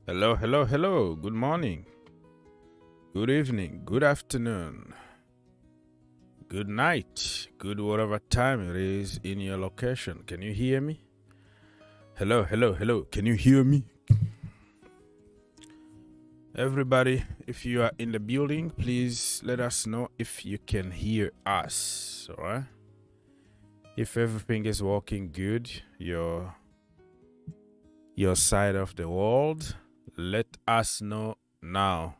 Hello, hello, hello. Good morning. Good evening. Good afternoon. Good night. Good whatever time it is in your location. Can you hear me? Hello, hello, hello. Can you hear me? Everybody, if you are in the building, please let us know if you can hear us. All right? If everything is working good, your side of the world, let us know now.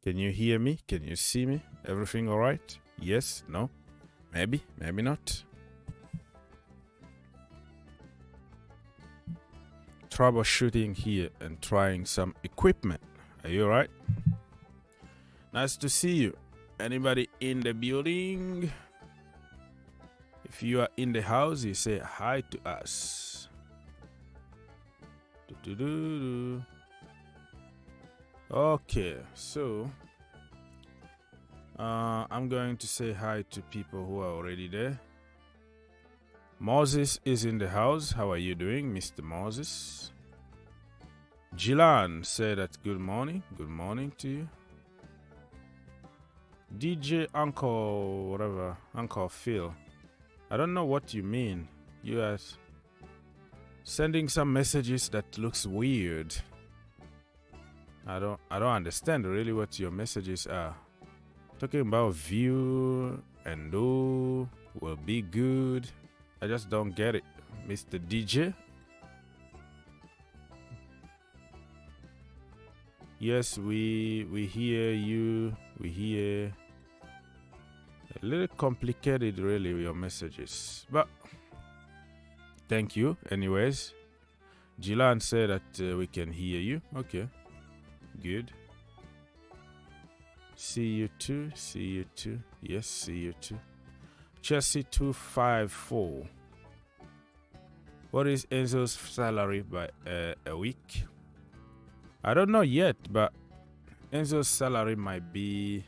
Can you hear me? Can you see me? Everything all right? Yes? No? Maybe? Maybe not? Troubleshooting here and trying some equipment. Are you all right? Nice to see you. Anybody in the building? If you are in the house, you say hi to us. Okay, so I'm going to say hi to people who are already there. Moises is in the house. How are you doing, Mr. Moises? Jilan said that good morning. Good morning to you. DJ Uncle, whatever, Uncle Phil. I don't know what you mean. You are sending some messages that looks weird. I don't understand really what your messages are. Talking about view and do will be good. I just don't get it, Mr. DJ. Yes, we hear you. We hear. A little complicated, really, your messages, but thank you. Anyways, Jilan said that we can hear you. Okay, good. See you too. See you too. Yes, see you too. Chelsea 254. What is Enzo's salary by a week? I don't know yet, but Enzo's salary might be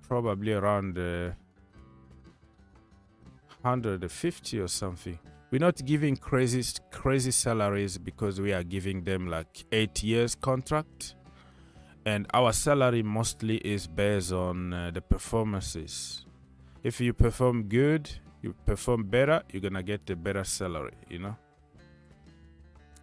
probably around 150 or something. We're not giving crazy salaries because we are giving them like 8 years contract, and our salary mostly is based on the performances. If you perform good, you perform better, you're gonna get a better salary, you know.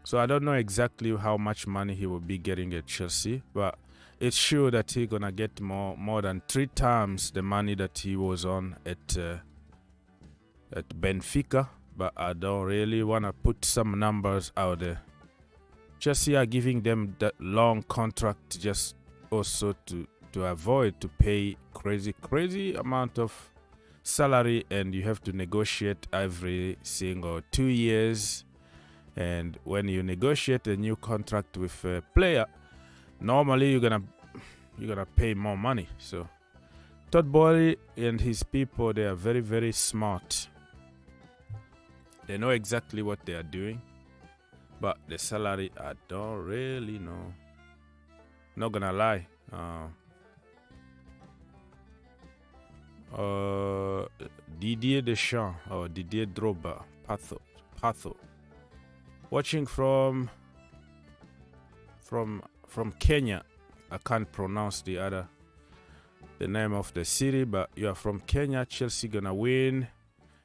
So I don't know exactly how much money he will be getting at Chelsea, but it's sure that he's gonna get more than 3 times the money that he was on at Benfica. But I don't really wanna put some numbers out there. Chelsea are giving them that long contract just also to avoid to pay crazy amount of salary, and you have to negotiate every single 2 years. And when you negotiate a new contract with a player, normally you're gonna pay more money. So Todd Boehly and his people, they are very smart. They know exactly what they are doing, but the salary I don't really know. Not gonna lie. Didier Deschamps or Didier Drogba, Patho. Watching from Kenya. I can't pronounce the name of the city, but you are from Kenya. Chelsea gonna win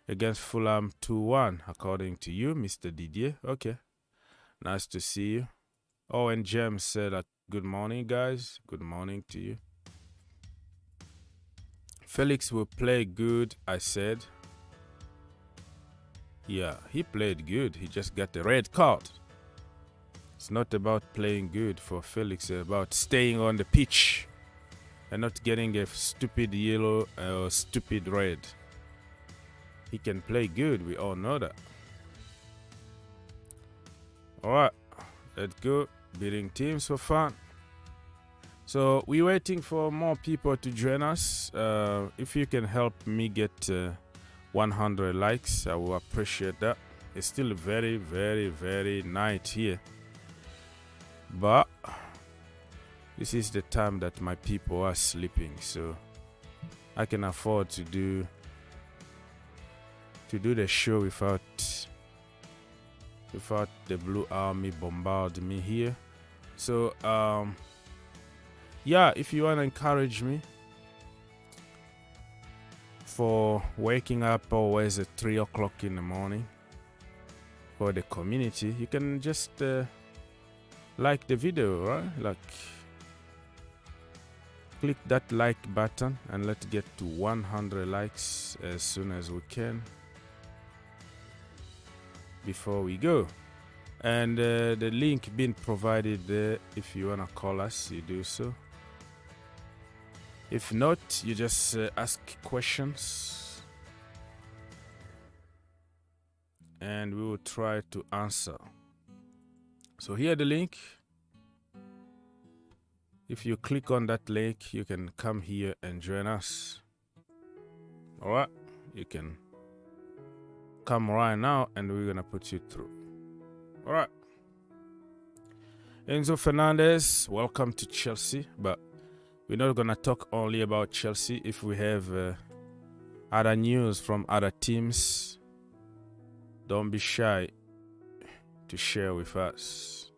against Fulham 2-1, according to you, Mr. Didier. Okay, nice to see you. Oh, and James said that good morning, guys. Good morning to you. Felix will play good, I said. Yeah, he played good. He just got a red card. It's not about playing good for Felix. It's about staying on the pitch and not getting a stupid yellow or stupid red. He can play good. We all know that. All right, let's go. Beating teams for fun. So we're waiting for more people to join us. If you can help me get 100 likes, I will appreciate that. It's still very night here, but this is the time that my people are sleeping, so I can afford to do the show without the Blue Army bombard me here. So yeah, if you want to encourage me for waking up always at 3 o'clock in the morning for the community, you can just like the video, right? Like, click that like button and let's get to 100 likes as soon as we can before we go. And the link being provided there. If you wanna call us, you do so. If not, you just ask questions and we will try to answer. So here the link. If you click on that link, you can come here and join us. Alright, you can come right now and we're gonna put you through. Alright. Enzo Fernandez, welcome to Chelsea, but we're not gonna talk only about Chelsea. If we have other news from other teams, don't be shy to share with us.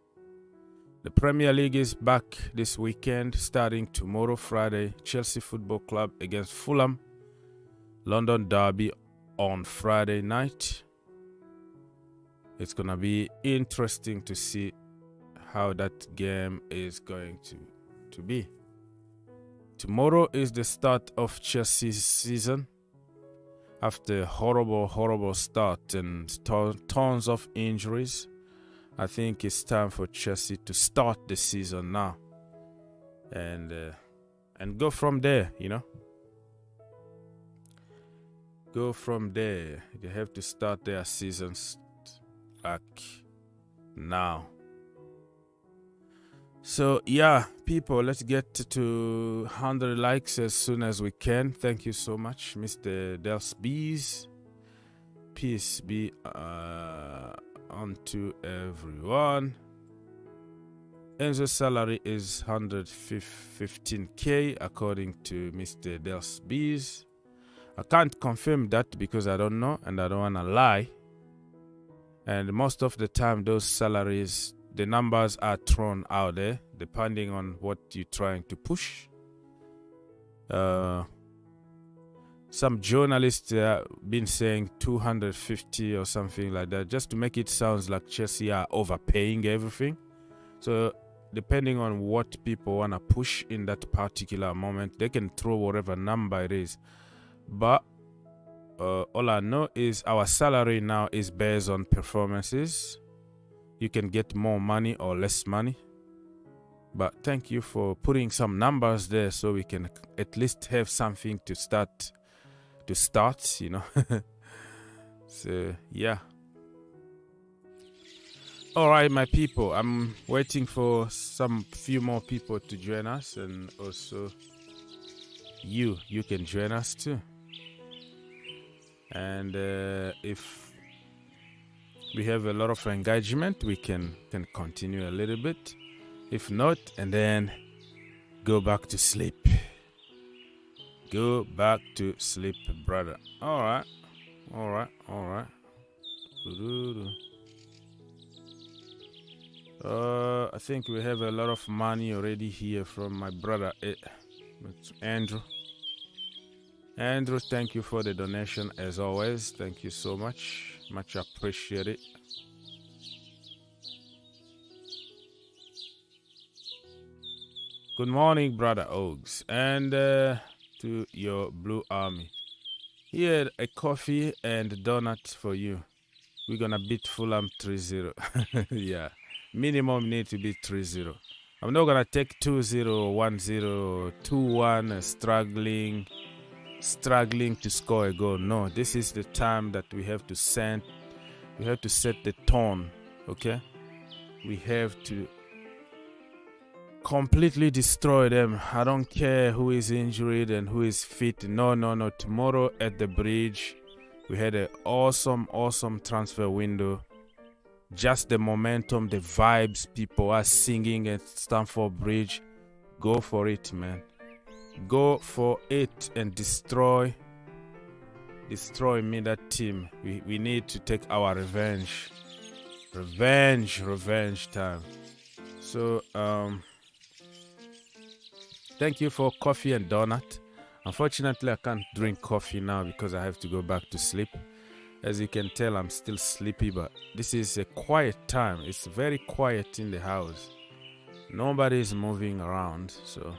The Premier League is back this weekend, starting tomorrow, Friday. Chelsea Football Club against Fulham. London Derby on Friday night. It's gonna be interesting to see how that game is going to be. Tomorrow is the start of Chelsea's season. After a horrible start and tons of injuries, I think it's time for Chelsea to start the season now and go from there, you know. Go from there. They have to start their seasons like now. So yeah, people, let's get to 100 likes as soon as we can. Thank you so much, Mr. Dels Bees. Peace be unto everyone. Enzo's salary is 115k according to Mr. Dels Bees. I can't confirm that because I don't know and I don't want to lie. And most of the time those salaries, the numbers are thrown out there depending on what you're trying to push. Some journalists have been saying 250 or something like that, just to make it sound like Chelsea are overpaying everything. So depending on what people want to push in that particular moment, they can throw whatever number it is. But all I know is our salary now is based on performances. You can get more money or less money. But thank you for putting some numbers there so we can at least have something to start, you know. So, yeah. All right, my people. I'm waiting for few more people to join us, and also you can join us too. And if we have a lot of engagement, we can continue a little bit. If not, and then go back to sleep. Go back to sleep, brother. All right. I think we have a lot of money already here from my brother Andrew. Andrew, thank you for the donation as always. Thank you so much. Much appreciated. Good morning, brother Oaks, and to your Blue Army. Here, a coffee and donut for you. We're gonna beat Fulham 3-0. Yeah, minimum need to be 3-0. I'm not gonna take 2-0, 1-0, 2-1, struggling to score a goal. No, this is the time that we have to set the tone. Okay, we have to completely destroy them. I don't care who is injured and who is fit. No. Tomorrow at the bridge, we had an awesome transfer window. Just the momentum, the vibes, people are singing at Stamford Bridge. Go for it, man. Go for it and destroy me, that team. We need to take our revenge. Revenge time. So, thank you for coffee and donut. Unfortunately, I can't drink coffee now because I have to go back to sleep. As you can tell, I'm still sleepy, but this is a quiet time. It's very quiet in the house. Nobody is moving around, so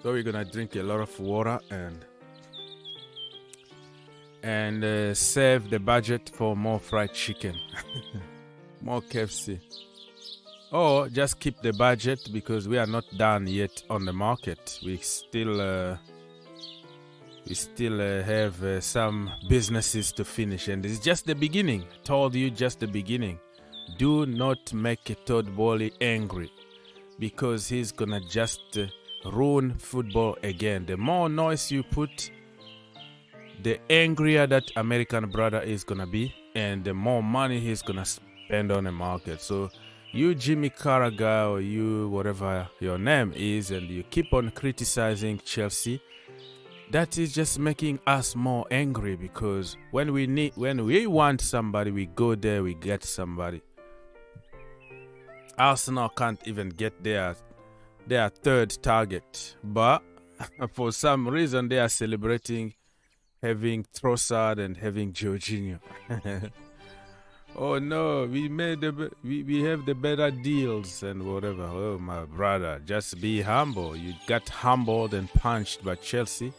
we're gonna drink a lot of water and save the budget for more fried chicken, more KFC. Or just keep the budget because we are not done yet on the market. We still have some businesses to finish, and it's just the beginning. I told you, just the beginning. Do not make Todd Boehly angry because he's gonna just ruin football again. The more noise you put, the angrier that American brother is gonna be, and the more money he's gonna spend on the market. So you Jimmy Carragher, or you whatever your name is, and you keep on criticizing Chelsea, that is just making us more angry, because when we want somebody, we go there, we get somebody. Arsenal can't even get their third target, but for some reason they are celebrating having Trossard and having Jorginho. Oh no, we have the better deals and whatever. Oh my brother, just be humble. You got humbled and punched by Chelsea,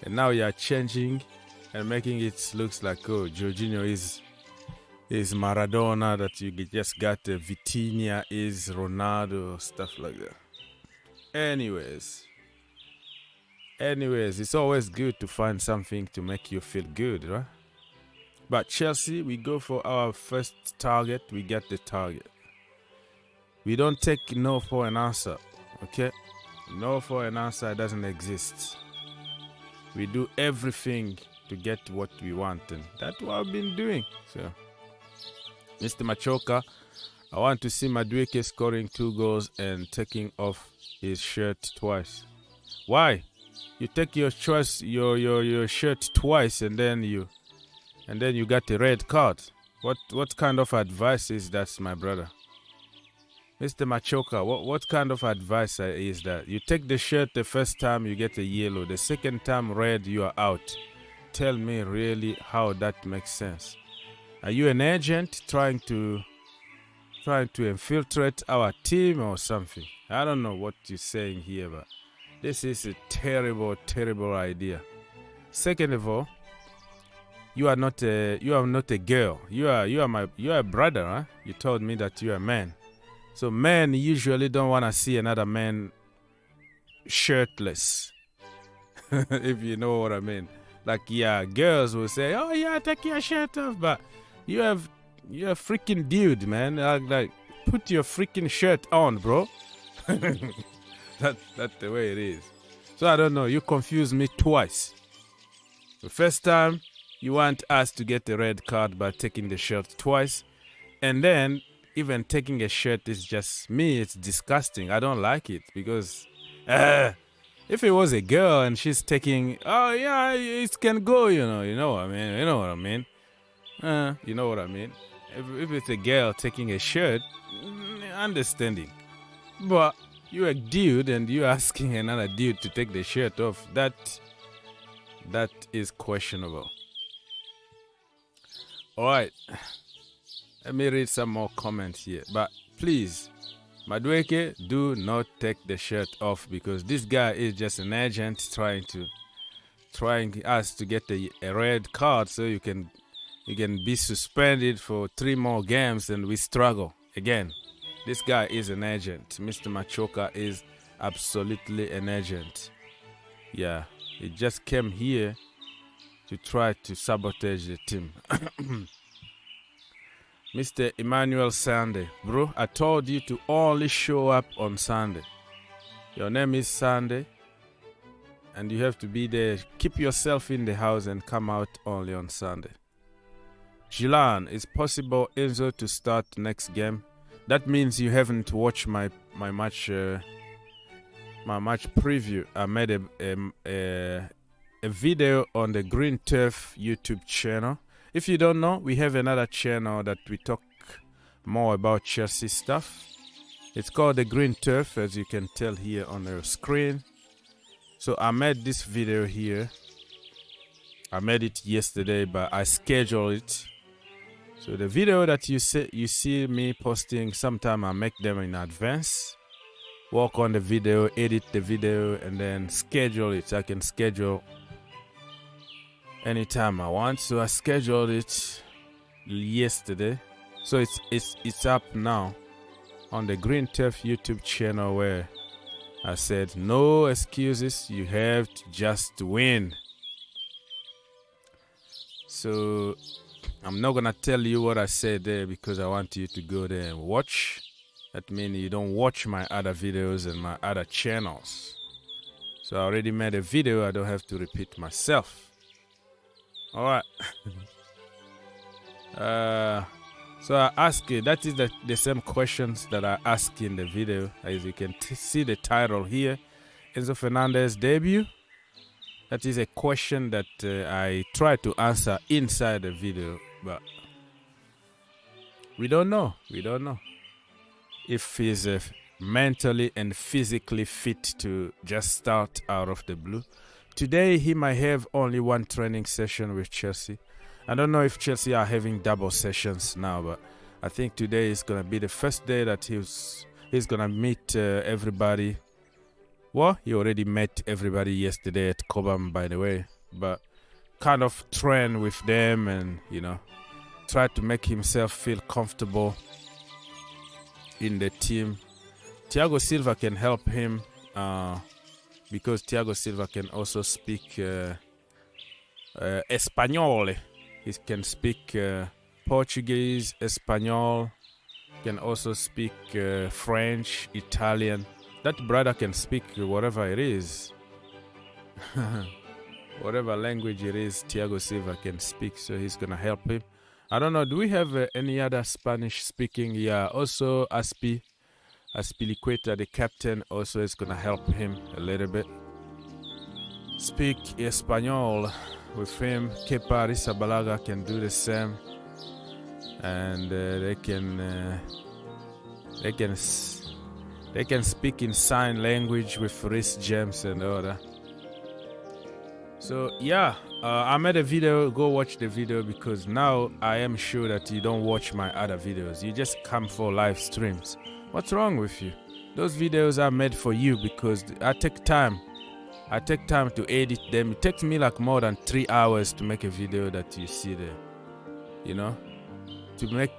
and now you are changing and making it looks like, oh, Jorginho is Maradona, that you just got Vitinha is Ronaldo, stuff like that. Anyways, it's always good to find something to make you feel good, right? But Chelsea, we go for our first target, we get the target. We don't take no for an answer, okay? No for an answer doesn't exist. We do everything to get what we want, and that's what I've been doing. So, Mr. Machoka, I want to see Mudryk scoring 2 goals and taking off his shirt twice. Why? You take your shirt twice and then you got a red card. What kind of advice is that, my brother? Mr. Machoka, what kind of advice is that? You take the shirt the first time, you get a yellow. The second time, red, you are out. Tell me really how that makes sense. Are you an agent trying to infiltrate our team or something? I don't know what you're saying here, but this is a terrible, terrible idea. Second of all, you are not a girl. You are a brother, huh? You told me that you are a man. So men usually don't want to see another man shirtless. If you know what I mean. Like, yeah, girls will say, "Oh yeah, take your shirt off," but you're a freaking dude, man. Like, put your freaking shirt on, bro. That's the way it is. So I don't know. You confused me twice. The first time, you want us to get a red card by taking the shirt twice, and then even taking a shirt is just me. It's disgusting. I don't like it because if it was a girl and she's taking, oh yeah, it can go. You know what I mean. You know what I mean. You know what I mean. If it's a girl taking a shirt, understanding. But you're a dude and you're asking another dude to take the shirt off. That is questionable. All right. Let me read some more comments here. But please, Mudryk, do not take the shirt off, because this guy is just an agent trying us to get a red card so you can be suspended for 3 more games and we struggle again. This guy is an agent. Mr. Machoka is absolutely an agent. Yeah, he just came here to try to sabotage the team. Mr. Emmanuel Sunday, bro, I told you to only show up on Sunday. Your name is Sunday, and you have to be there. Keep yourself in the house and come out only on Sunday. Gilan, is possible Enzo to start next game? That means you haven't watched my match my match preview, I made a video on the Green Turf YouTube channel. If you don't know, we have another channel that we talk more about Chelsea stuff. It's called the Green Turf, as you can tell here on the screen. So I made this video here. I made it yesterday, but I scheduled it. So the video that you see me posting, sometime I make them in advance. Work on the video, edit the video, and then schedule it. I can schedule anytime I want. So I scheduled it yesterday. So it's up now on the Green Turf YouTube channel, where I said no excuses, you have to just win. So I'm not gonna tell you what I said there because I want you to go there and watch. That means you don't watch my other videos and my other channels. So I already made a video, I don't have to repeat myself. Alright. So I ask you, that is the same questions that I asked in the video. As you can see the title here, Enzo Fernandez debut. That is a question that I try to answer inside the video, but we don't know. We don't know if he's mentally and physically fit to just start out of the blue. Today he might have only one training session with Chelsea. I don't know if Chelsea are having double sessions now, but I think today is going to be the first day that he's going to meet everybody. Well, he already met everybody yesterday at Cobham, by the way, but kind of train with them and, you know, try to make himself feel comfortable in the team. Thiago Silva can help him because Thiago Silva can also speak Espanol. He can speak Portuguese, Espanol, can also speak French, Italian. That brother can speak whatever it is. Whatever language it is, Thiago Silva can speak, so he's going to help him. I don't know, do we have any other Spanish speaking? Yeah, also Aspilicueta, the captain, also is going to help him a little bit. Speak Espanol with him. Kepa Arrizabalaga can do the same, and they can speak in sign language with Reece James and all that. So yeah, I made a video. Go watch the video, because now I am sure that you don't watch my other videos. You just come for live streams. What's wrong with you? Those videos are made for you because I take time. I take time to edit them. It takes me like more than 3 hours to make a video that you see there. You know, to make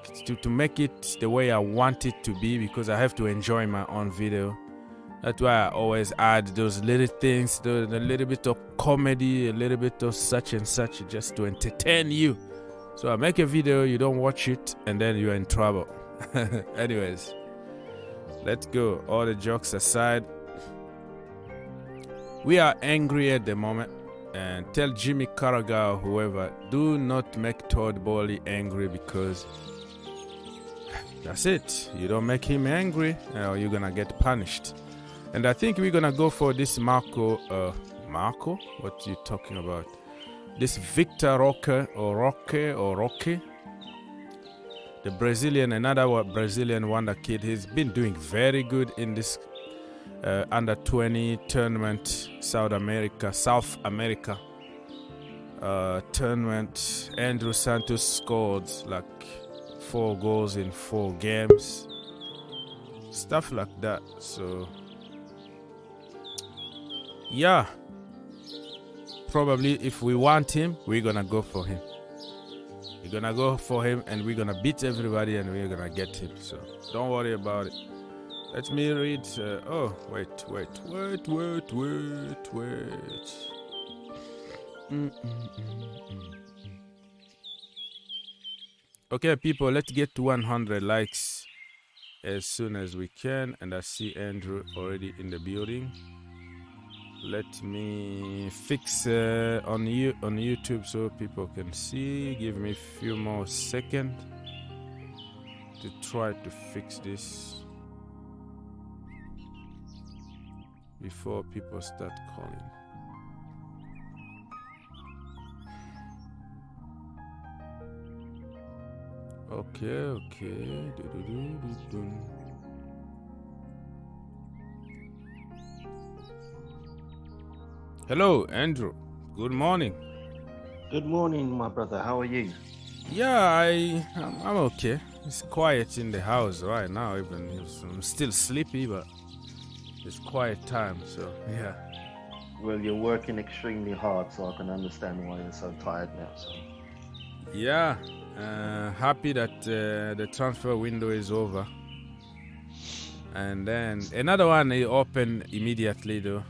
it the way I want it to be, because I have to enjoy my own video. That's why I always add those little things, a little bit of comedy, a little bit of such and such, just to entertain you. So I make a video, you don't watch it, and then you're in trouble. Anyways, let's go. All the jokes aside, we are angry at the moment, and tell Jimmy Carragher, whoever, do not make Todd Bowley angry, because that's it. You don't make him angry, or you're gonna get punished. And I think we're gonna go for this Marco. What you talking about? This Victor Roque, the Brazilian, another Brazilian wonder kid. He's been doing very good in this under 20 tournament, South America tournament. Andrew Santos scored like 4 goals in 4 games, stuff like that. So yeah, probably if we want him, we're gonna go for him. We're gonna go for him, and we're gonna beat everybody, and we're gonna get him. So don't worry about it. Let me read. Wait. Okay, people, let's get to 100 likes as soon as we can. And I see Andrew already in the building. Let me fix on YouTube so people can see. Give me a few more seconds to try to fix this. before people start calling. Okay. Hello, Andrew. Good morning. Good morning, my brother. How are you? Yeah, I'm okay. It's quiet in the house right now. Even if I'm still sleepy, but it's quiet time. So yeah. Well, you're working extremely hard, so I can understand why you're so tired now. So. Yeah, happy that the transfer window is over, and then another one is open immediately though.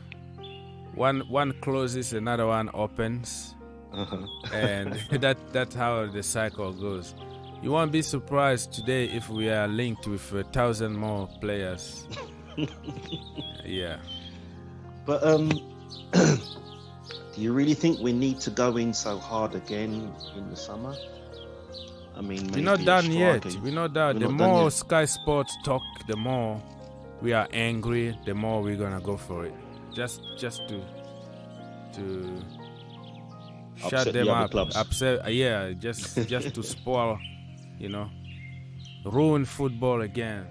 One closes, another one opens, and that's how the cycle goes. You won't be surprised today if we are linked with 1,000 more players. Yeah. But do you really think we need to go in so hard again in the summer? I mean, we're not done yet. We're not done. The more Sky Sports talk, the more we are angry. The more we're gonna go for it. Just to shut them up, upset. Yeah, just to spoil, ruin football again.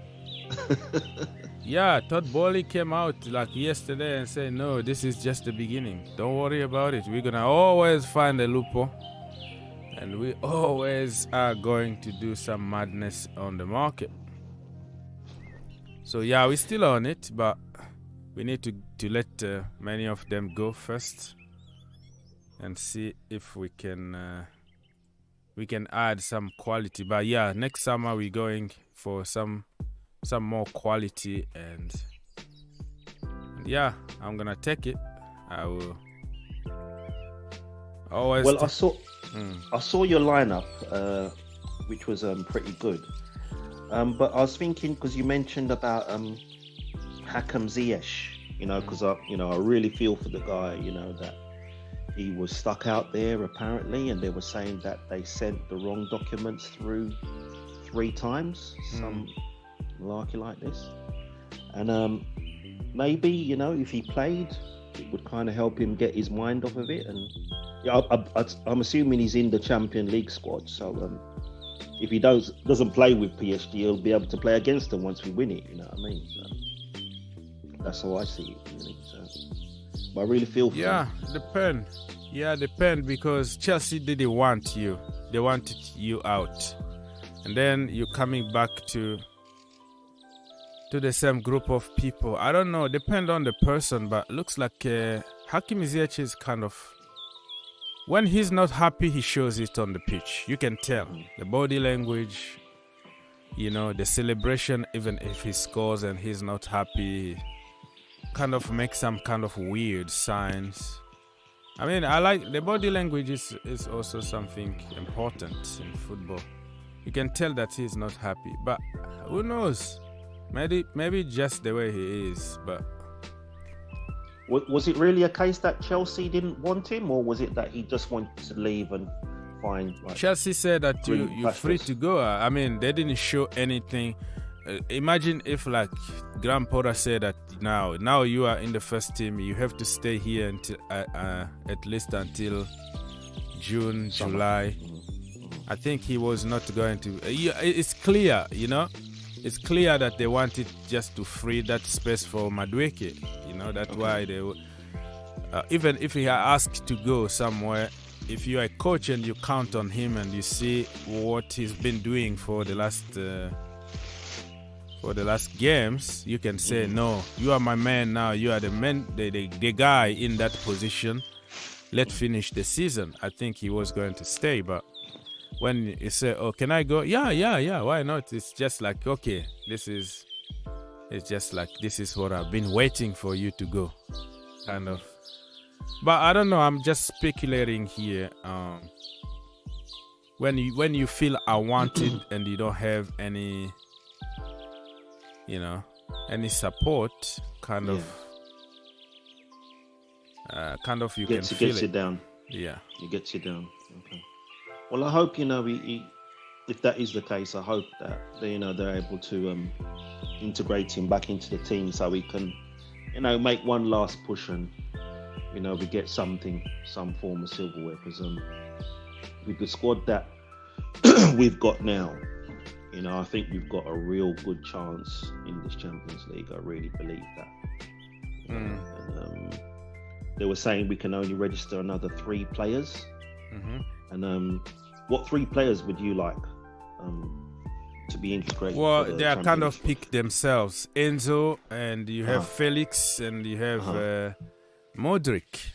Yeah, Todd Bowley came out like yesterday and said, no, this is just the beginning. Don't worry about it. We're gonna always find a loophole, and we always are going to do some madness on the market. So yeah, we're still on it, but we need to let many of them go first and see if we can add some quality. But yeah, next summer we're going for some more quality, and yeah, I'm gonna take it. I will always. Well, I saw your lineup, which was pretty good. But I was thinking, because you mentioned about Hakim Ziyech, because I really feel for the guy, that he was stuck out there apparently, and they were saying that they sent the wrong documents through 3 times, some malarkey like this. And maybe, if he played, it would kind of help him get his mind off of it. And yeah, I'm assuming he's in the Champions League squad, so if he doesn't play with PSG, he'll be able to play against them once we win it, you know what I mean? So that's how I see it, really. So, but I really feel for him. Depend, because Chelsea didn't want you. They wanted you out. And then you're coming back to the same group of people. I don't know, depend on the person, but looks like Hakim Ziyech is kind of, when he's not happy, he shows it on the pitch. You can tell the body language, the celebration. Even if he scores and he's not happy, kind of makes some kind of weird signs. I mean, I like the body language is also something important in football. You can tell that he's not happy, but who knows? Maybe just the way he is. But was it really a case that Chelsea didn't want him, or was it that he just wanted to leave and find? Chelsea said that you're free to go. I mean, they didn't show anything. Imagine if, like, Graham Potter said that now you are in the first team, you have to stay here until at least until June, July. I think he was not going to. It's clear, It's clear that they wanted just to free that space for Mudryk. That's why they even if he asked to go somewhere, if you are a coach and you count on him and you see what he's been doing for the last games, you can say, no, you are my man now. You are the man, the guy in that position. Let's finish the season. I think he was going to stay, but when you say, oh, can I go? Yeah, why not? It's just like, okay, this is what I've been waiting for you to go, kind of. But I don't know, I'm just speculating here. When you feel unwanted and you don't have any, any support, kind of you can feel it. Gets you down. Yeah. It gets you down. Okay. Well, I hope, if that is the case, I hope that they're able to integrate him back into the team so he can make one last push and, we get some form of silverware. Because with the squad that we've got now, I think we've got a real good chance in this Champions League. I really believe that. And, they were saying we can only register another 3 players. And what 3 players would you like to be integrated? Well, they are kind of pick themselves. Enzo, and you have Felix, and you have Mudryk.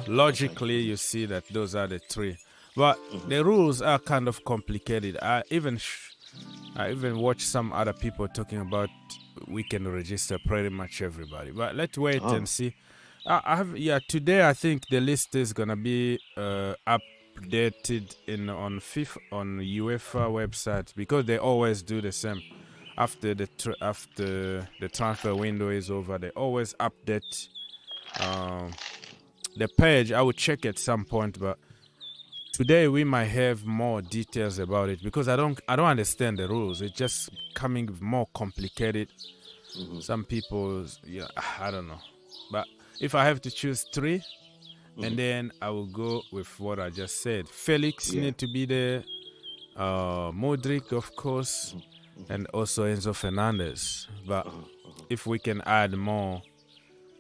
Logically, you see that those are the 3. But the rules are kind of complicated. I even watched some other people talking about we can register pretty much everybody. But let's wait and see. Today I think the list is gonna be updated on UEFA website, because they always do the same. After the transfer window is over, they always update the page. I will check at some point, but today we might have more details about it, because I don't understand the rules. It's just coming more complicated. Some people, I don't know. But if I have to choose 3, and then I will go with what I just said. Felix need to be there. Mudryk, of course, and also Enzo Fernandez. But if we can add more,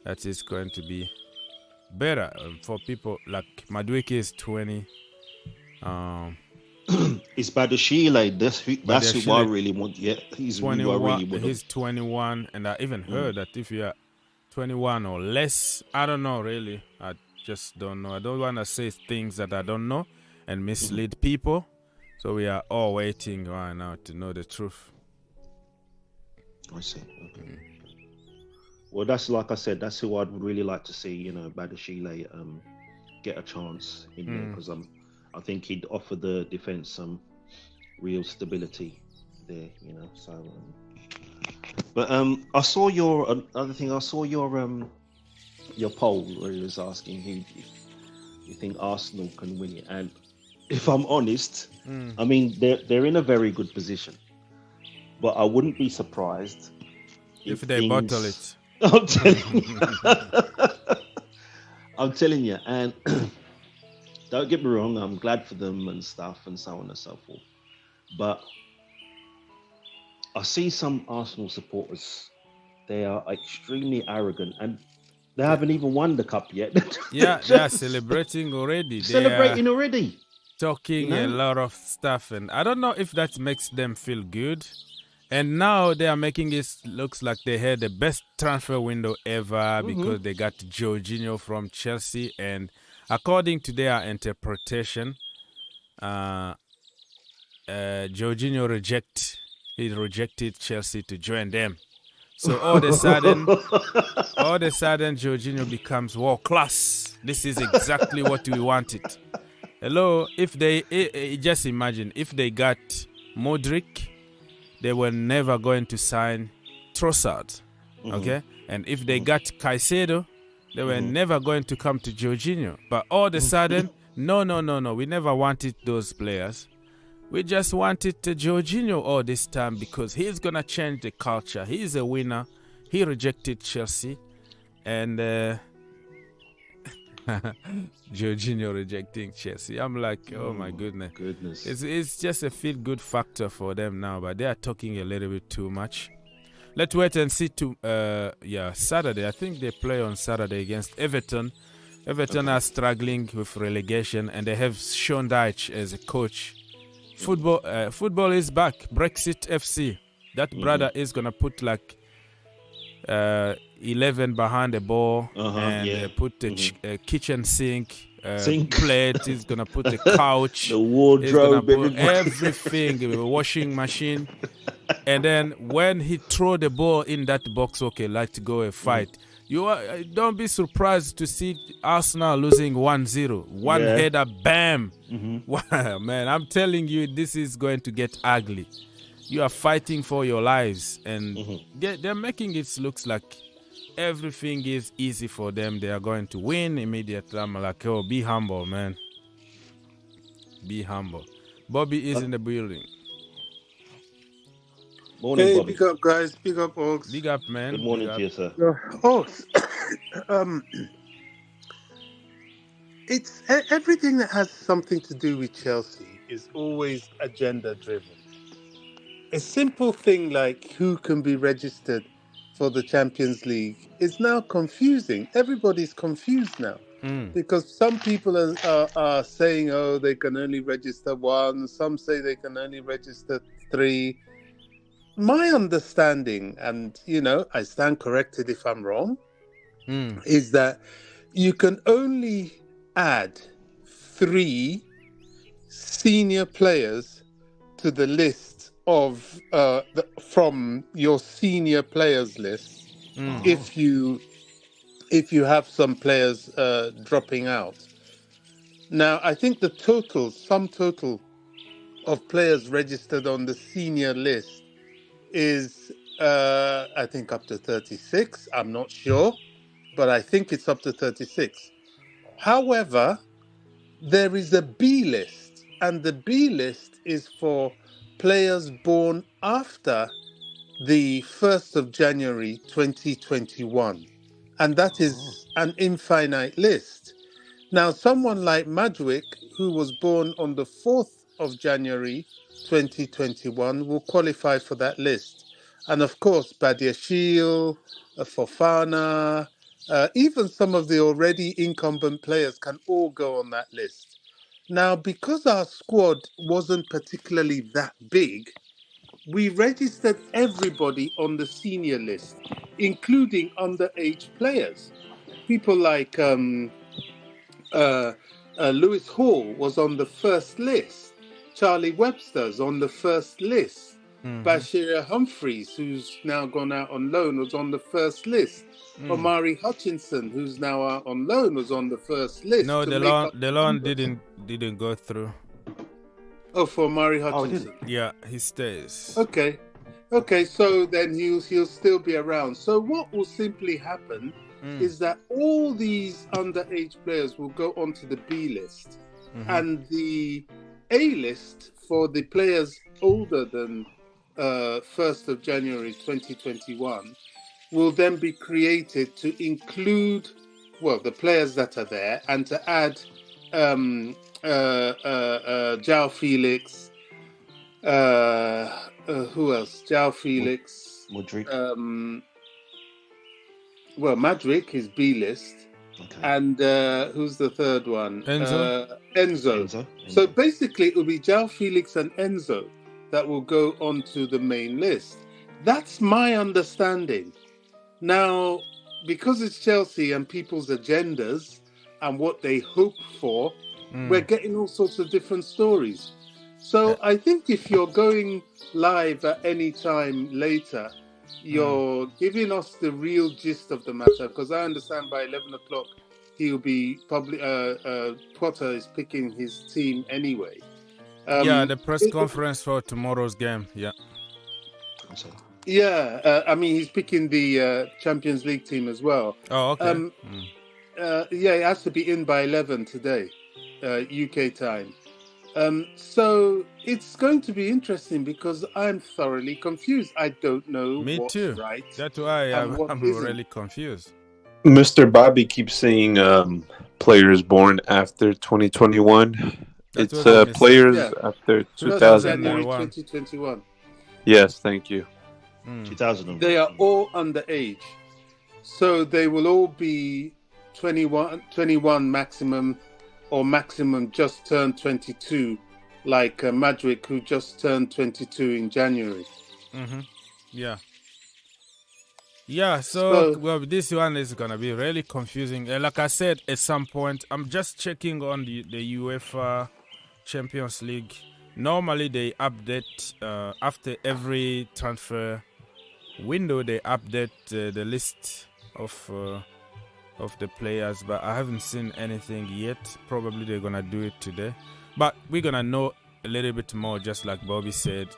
that is going to be better for people like Mudryk is 20. It's Badiashile. That's who I really want. Yeah, he's 21. Who I really want. He's 21, and I even heard that if you are 21 or less, I don't know really. I just don't know. I don't want to say things that I don't know and mislead people. So we are all waiting right now to know the truth. I see. Okay. Well, that's like I said. That's who I'd really like to see. Badiashile get a chance in there, because I think he'd offer the defense some real stability there. So. But I saw your other thing. I saw your poll where he was asking who you think Arsenal can win it. And if I'm honest, I mean they're in a very good position, but I wouldn't be surprised if they bottle it. I'm telling you. I'm telling you. And don't get me wrong, I'm glad for them and stuff and so on and so forth. But I see some Arsenal supporters, they are extremely arrogant, and they haven't even won the cup yet. They are celebrating already. Already. Talking a lot of stuff, and I don't know if that makes them feel good. And now they are making it looks like they had the best transfer window ever, because they got Jorginho from Chelsea, and according to their interpretation, Jorginho rejected Chelsea to join them. So all of a sudden, Jorginho becomes world class. This is exactly what we wanted. Hello, if they just imagine if they got Mudryk, they were never going to sign Trossard, okay? And if they got Caicedo, they were never going to come to Jorginho. But all of a sudden, no, we never wanted those players. We just wanted Jorginho all this time because he's going to change the culture. He's a winner. He rejected Chelsea. And Jorginho rejecting Chelsea. I'm like, oh my goodness. It's just a feel-good factor for them now, but they are talking a little bit too much. Let's wait and see Saturday. I think they play on Saturday against Everton. Everton are struggling with relegation, and they have Sean Dyche as a coach. Football is back. Brexit FC. That brother is going to put like 11 behind the ball and put the kitchen sink plate. He's going to put the couch. The wardrobe. He's going to put everything. The washing machine. And then when he throw the ball in that box, like to go a fight. Don't be surprised to see Arsenal losing 1-0. One header, bam. Wow, man, I'm telling you, this is going to get ugly. You are fighting for your lives, and they're making it look like everything is easy for them. They are going to win immediately. I'm like, oh, be humble, man. Be humble. Bobby is in the building. Morning, Hey, Bobby. big up, guys. Big up, Oaks. Big up, man. Good morning Big to you, sir. Oaks. It's everything that has something to do with Chelsea is always agenda driven. A simple thing like who can be registered for the Champions League is now confusing. Everybody's confused now because some people are saying, oh, they can only register one. Some say they can only register 3. My understanding, and I stand corrected if I'm wrong, is that you can only add 3 senior players to the list of from your senior players list if you have some players dropping out. Now, I think the sum total of players registered on the senior list is I think up to 36. I'm not sure, but I think it's up to 36. However, there is a B list, and the B list is for players born after the 1st of January 2021, and that is an infinite list. Now, someone like Mudryk, who was born on the 4th of January 2021, will qualify for that list. And of course, Badiashile, Fofana, even some of the already incumbent players can all go on that list. Now, because our squad wasn't particularly that big, we registered everybody on the senior list, including underage players. People like Lewis Hall was on the first list. Charlie Webster's on the first list. Bashir Humphreys, who's now gone out on loan, was on the first list. Omari Hutchinson, who's now out on loan, was on the first list. No, the loan didn't go through. Oh, for Omari Hutchinson. Yeah, he stays. Okay, so then he'll still be around. So what will simply happen is that all these underage players will go onto the B list, and the A list for the players older than 1st of January 2021 will then be created to include, the players that are there, and to add João Felix, who else? João Felix. Mudryk. Mudryk is B list. Okay. And who's the third one? Enzo. So basically, it will be João Felix and Enzo that will go onto the main list. That's my understanding. Now, because it's Chelsea and people's agendas and what they hope for, we're getting all sorts of different stories. So I think if you're going live at any time later, you're giving us the real gist of the matter, because I understand by 11 o'clock he'll be Potter is picking his team anyway. The press conference for tomorrow's game. I mean, he's picking the Champions League team as well. Oh, okay. It has to be in by 11 today, UK time. So it's going to be interesting because I'm thoroughly confused. I don't know what's right. That's why I'm really confused. Mr. Bobby keeps saying players born after 2021. It's players after 2021. Yes, thank you. 2000. They are all underage. So they will all be 21 maximum, or maximum just turned 22, like Mudryk, who just turned 22 in January. So this one is going to be really confusing. Like I said, at some point, I'm just checking on the UEFA Champions League. Normally, they update after every transfer window, they update the list of the players, but I haven't seen anything yet. Probably they're gonna do it today, but we're gonna know a little bit more. Just like Bobby said,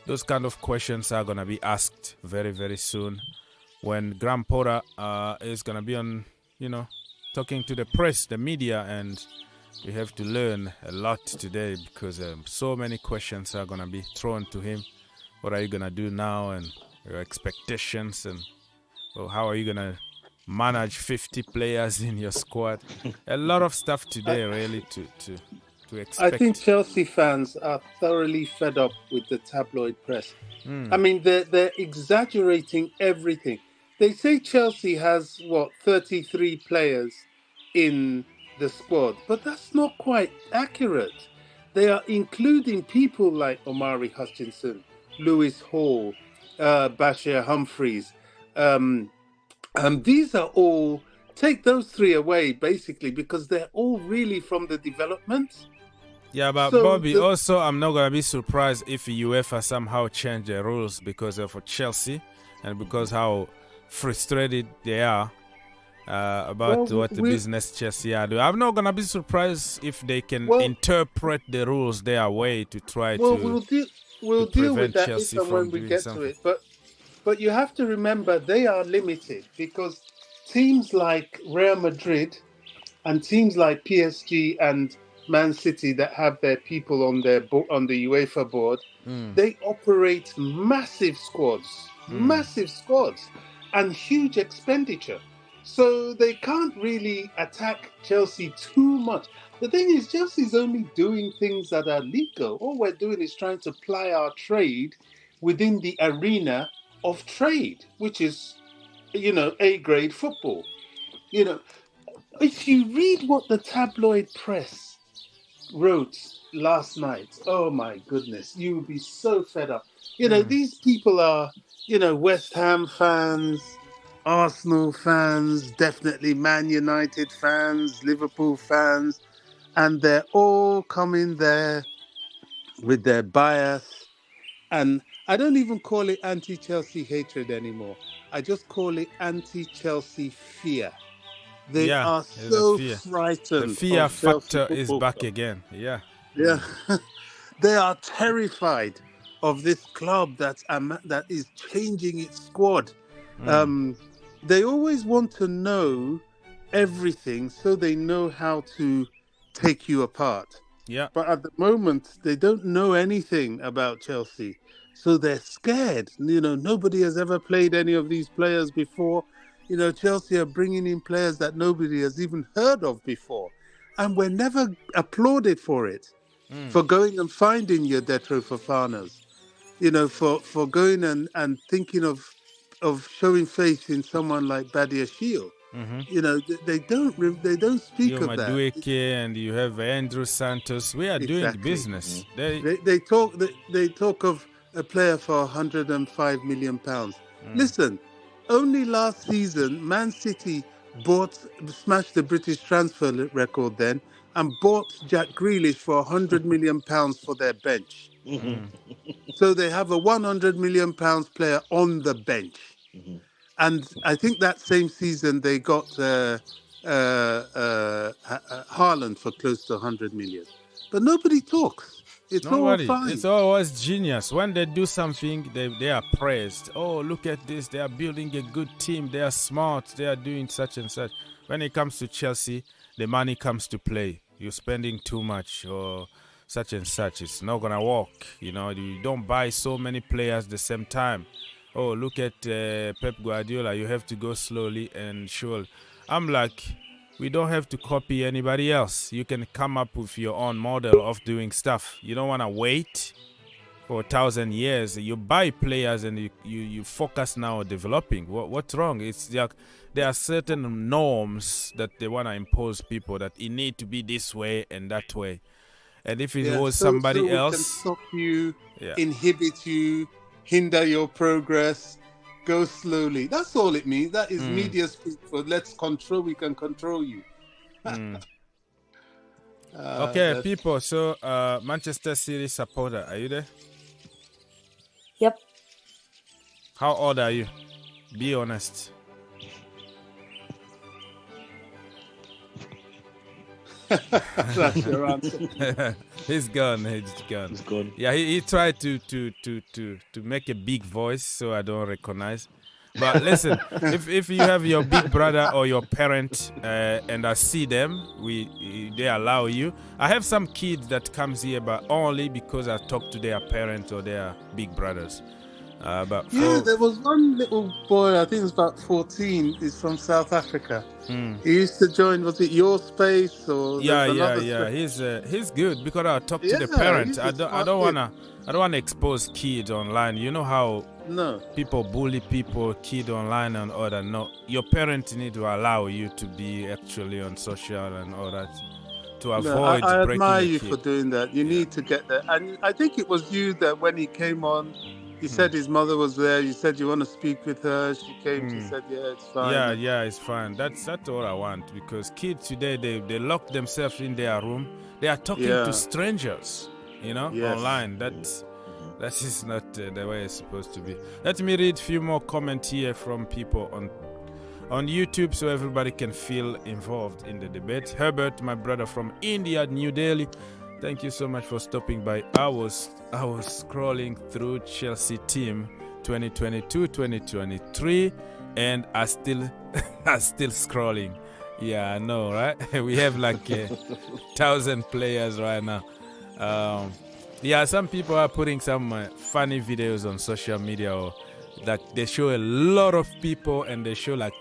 those kind of questions are gonna be asked very, very soon when Graham Potter is gonna be on, talking to the press, the media, and we have to learn a lot today because so many questions are gonna be thrown to him what are you gonna do now, and your expectations, and how are you gonna manage 50 players in your squad? A lot of stuff today, really, to expect. I think Chelsea fans are thoroughly fed up with the tabloid press. I mean, they're exaggerating everything. They say Chelsea has 33 players in the squad, but that's not quite accurate. They are including people like Omari Hutchinson, Lewis Hall, Bashir Humphreys. These are all, take those three away basically, because they're all really from the development. Yeah, but so Bobby, also, I'm not going to be surprised if UEFA somehow change the rules because of Chelsea and because how frustrated they are about what the business Chelsea are doing. I'm not going to be surprised if they can interpret the rules their way to try we'll deal with that Chelsea if and when we get to it. But you have to remember they are limited because teams like Real Madrid and teams like PSG and Man City that have their people on the UEFA board, they operate massive squads, and huge expenditure. So they can't really attack Chelsea too much. The thing is, Chelsea's only doing things that are legal. All we're doing is trying to ply our trade within the arena of trade, which is, A-grade football. If you read what the tabloid press wrote last night, oh my goodness, you would be so fed up. These people are, West Ham fans, Arsenal fans, definitely Man United fans, Liverpool fans, and they're all coming there with their bias. And I don't even call it anti-Chelsea hatred anymore. I just call it anti-Chelsea fear. They are so frightened. The fear factor is back again. Yeah. They are terrified of this club that is changing its squad. They always want to know everything so they know how to take you apart. Yeah. But at the moment, they don't know anything about Chelsea. So they're scared. Nobody has ever played any of these players before. Chelsea are bringing in players that nobody has even heard of before. And we're never applauded for it, for going and finding your Detro Fofanas, for going and thinking of showing faith in someone like Badia Shield. They don't speak of that. Mudryk and you have Andrew Santos. We are doing business. They talk of a player for 105 million pounds. Listen, only last season, Man City smashed the British transfer record then and bought Jack Grealish for 100 million pounds for their bench. So they have a 100 million pounds player on the bench. And I think that same season they got Haaland for close to 100 million. But nobody talks. It's all fine. It's always genius. When they do something, they are praised. Oh, look at this. They are building a good team. They are smart. They are doing such and such. When it comes to Chelsea, the money comes to play. You're spending too much or such and such. It's not going to work. You don't buy so many players at the same time. Oh, look at Pep Guardiola. You have to go slowly and sure. I'm like, we don't have to copy anybody else. You can come up with your own model of doing stuff. You don't want to wait for 1,000 years. You buy players and you focus now on developing. What's wrong? It's like there are certain norms that they want to impose people that it need to be this way and that way. And if it was somebody else, can stop you, inhibit you, hinder your progress. Go slowly. That's all it means. That is media speak for we can control you. Okay, people. So, Manchester City supporter, are you there? Yep. How old are you? Be honest. That's your answer. He's gone. Yeah, he tried to make a big voice, so I don't recognize. But listen, if you have your big brother or your parent and I see them, they allow you. I have some kids that comes here, but only because I talk to their parents or their big brothers. There was one little boy, I think he was about 14. He's from South Africa. He used to join. Was it Your Space or? Yeah. He's good because I talk to the parents. I don't wanna expose kids online. You know how people bully kid online and all that. No, your parents need to allow you to be actually on social and all that to avoid. I breaking admire a you kid. for doing that. You need to get there, and I think it was you that when he came on. He said his mother was there. You said you want to speak with her. She came. She said, "Yeah, it's fine." Yeah, it's fine. That's all I want because kids today they lock themselves in their room. They are talking to strangers, online. That is not the way it's supposed to be. Let me read a few more comments here from people on YouTube so everybody can feel involved in the debate. Herbert, my brother from India, New Delhi. Thank you so much for stopping by. I was scrolling through Chelsea team 2022-2023 and I still scrolling. Yeah, I know, right? We have like 1,000 players right now. Some people are putting some funny videos on social media or that they show a lot of people and they show like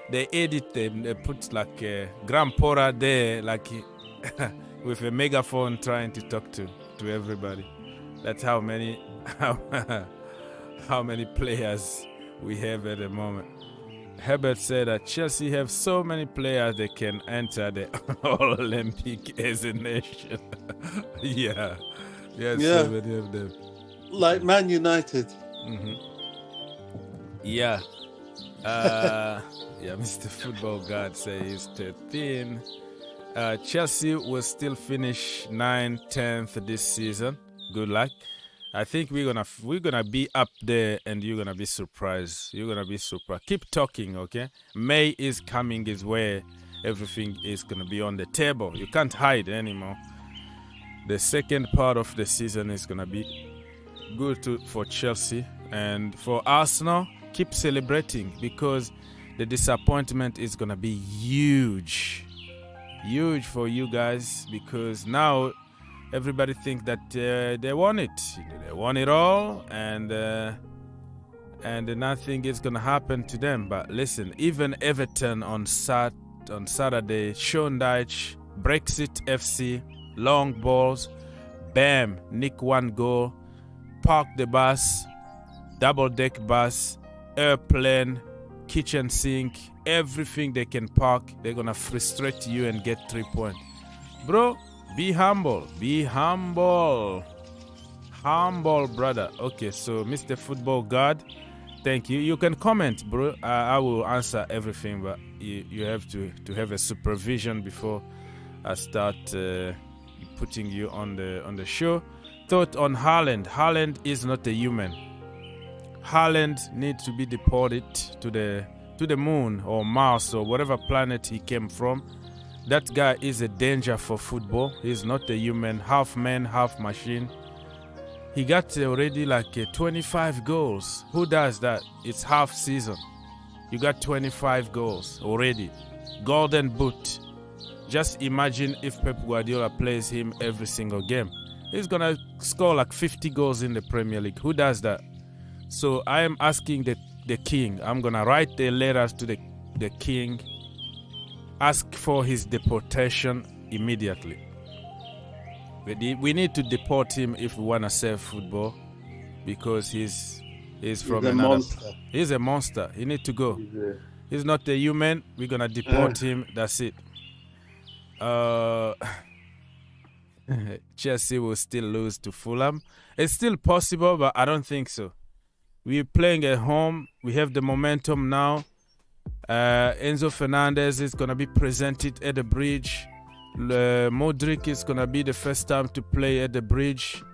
they edit them, they put like grandpa there like with a megaphone trying to talk to everybody. That's how many players we have at the moment. Herbert said that Chelsea have so many players they can enter the Olympic as a nation. So many of them. Like Man United. Mr. Football God says 13. Chelsea will still finish 9th, 10th this season. Good luck. I think we're gonna be up there, and you're gonna be surprised. Keep talking, okay? May is coming, is where everything is gonna be on the table. You can't hide anymore. The second part of the season is gonna be good for Chelsea and for Arsenal. Keep celebrating because the disappointment is gonna be huge for you guys because now everybody think that they won it. They won it all and nothing is gonna happen to them. But listen, even Everton on Saturday, Sean Dyche, Brexit FC, long balls, bam, nick one goal, park the bus, double deck bus, airplane, kitchen sink, everything they can park, they're gonna frustrate you and get 3 points. Bro, be humble, brother. Okay, so Mr. Football God, thank you. You can comment, bro. I will answer everything, but you have to have a supervision before I start putting you on the show. Thought on Haaland. Haaland is not a human. Haaland needs to be deported to the moon or Mars or whatever planet he came from. That guy is a danger for football. He's not a human, half man, half machine. He got already like 25 goals. Who does that? It's half season. You got 25 goals already. Golden boot. Just imagine if Pep Guardiola plays him every single game. He's going to score like 50 goals in the Premier League. Who does that? So I am asking the king. I'm going to write the letters to the king. Ask for his deportation immediately. We need to deport him if we want to save football because he's from another. Monster. He's a monster. He needs to go. He's not a human. We're going to deport him. That's it. Chelsea will still lose to Fulham. It's still possible, but I don't think so. We're playing at home. We have the momentum now. Enzo Fernandez is going to be presented at the bridge. Mudryk is going to be the first time to play at the bridge.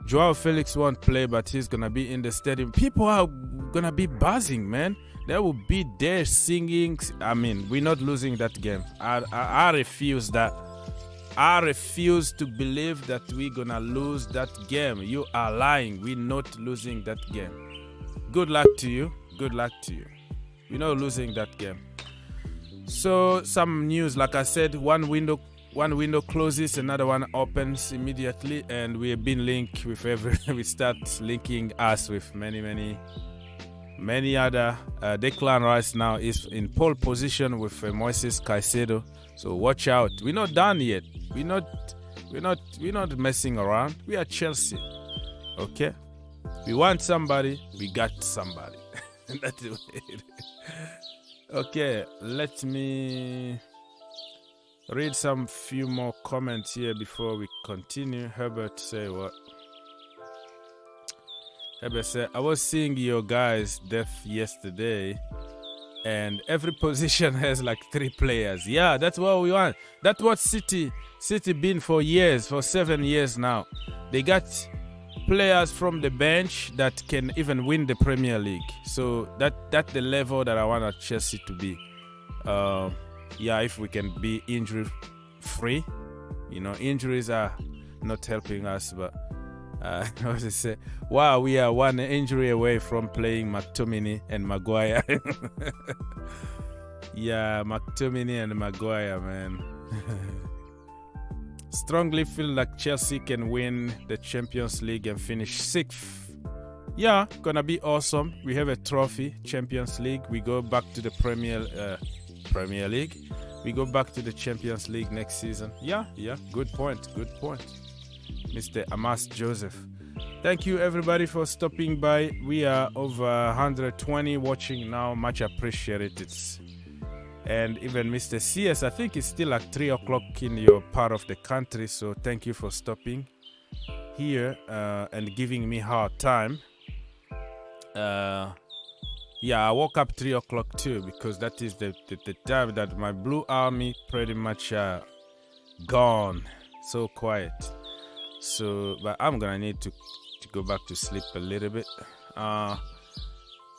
Joao Felix won't play, but he's going to be in the stadium. People are going to be buzzing, man. They will be there singing. I mean, we're not losing that game. I refuse that. I refuse to believe that we're going to lose that game. You are lying. We're not losing that game. Good luck to you. Good luck to you. We're not losing that game. So some news, like I said, one window closes, another one opens immediately, and we have been linked with we start linking us with many other. Declan Rice now is in pole position with Moises, Caicedo. So watch out. We're not done yet. We're not messing around. We are Chelsea. Okay? We want somebody, we got somebody. That's the way it is. Okay, let me read some few more comments here before we continue. Herbert say what? Herbert said, I was seeing your guys' depth yesterday, and every position has like 3 players. Yeah, that's what we want. That's what City been for years, for 7 years now. They got players from the bench that can even win the Premier League. So that's the level that I want Chelsea to be. Yeah, if we can be injury free. You know, injuries are not helping us, but I always say, wow, we are one injury away from playing McTominay and Maguire. Yeah, McTominay and Maguire, man. Strongly feel like Chelsea can win the Champions League and finish 6th. Yeah, gonna be awesome. We have a trophy, Champions League. We go back to the Premier League. We go back to the Champions League next season. Yeah, good point. Mr. Amas Joseph. Thank you everybody for stopping by. We are over 120 watching now. Much appreciated. And even Mr. CS, I think it's still at 3 o'clock in your part of the country. So thank you for stopping here and giving me hard time. Yeah, I woke up 3 o'clock too, because that is the time that my Blue Army pretty much gone. So quiet. So, but I'm gonna need to go back to sleep a little bit.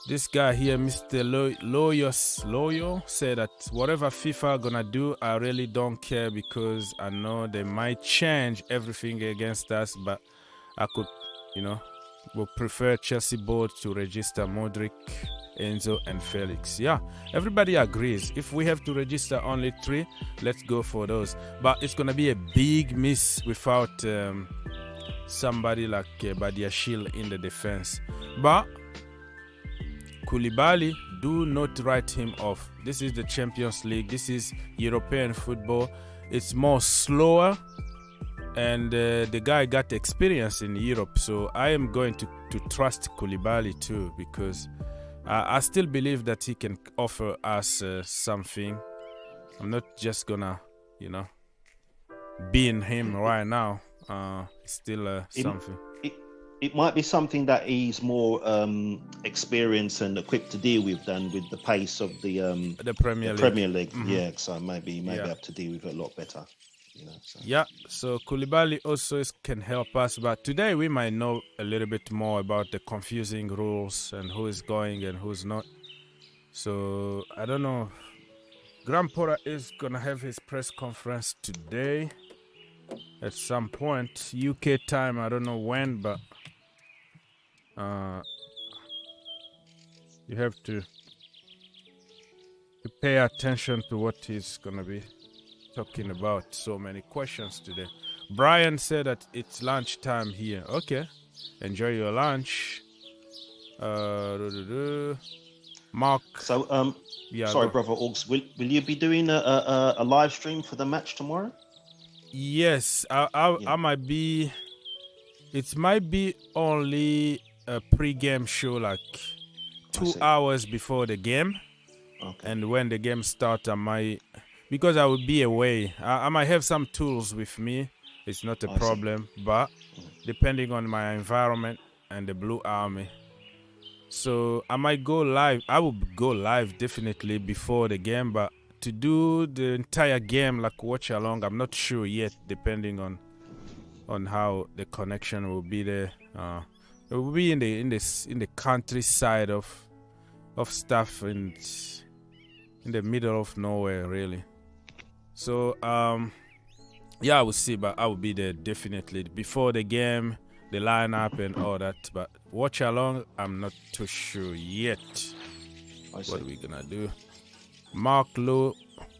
This guy here, Mr. Loyo, said that whatever FIFA gonna do, I really don't care, because I know they might change everything against us, but I could, would prefer Chelsea board to register Mudryk, Enzo and Felix. Yeah, everybody agrees. If we have to register only 3, let's go for those. But it's gonna be a big miss without somebody like Badiashile in the defense. But Koulibaly, do not write him off. This is the Champions League. This is European football. It's more slower, and the guy got experience in Europe. So I am going to trust Koulibaly too, because I still believe that he can offer us something. I'm not just gonna, be in him right now. Still something. It might be something that he's more experienced and equipped to deal with than with the pace of the Premier League. Mm-hmm. Yeah, so maybe have to deal with it a lot better. So. Yeah, so Koulibaly also can help us, but today we might know a little bit more about the confusing rules and who is going and who's not. So I don't know. Graham Potter is gonna have his press conference today at some point, UK time. I don't know when, but you have to pay attention to what he's gonna be talking about. So many questions today. Brian said that it's lunchtime here. Okay, enjoy your lunch. Mark. So sorry, brother Augs, will you be doing a live stream for the match tomorrow? Yes, I might be. It might be only a pre-game show, like 2 hours before the game. Okay. And when the game starts, I might, because I will be away, I might have some tools with me. It's not a problem, but depending on my environment and the Blue Army. So I might go live. I will go live definitely before the game, but to do the entire game, like watch along, I'm not sure yet, depending on how the connection will be there. It will be in the countryside of stuff in the middle of nowhere, really. So yeah, I will see, but I will be there definitely before the game, the lineup and all that. But watch along, I'm not too sure yet. I What are we gonna do? Mark Lowe,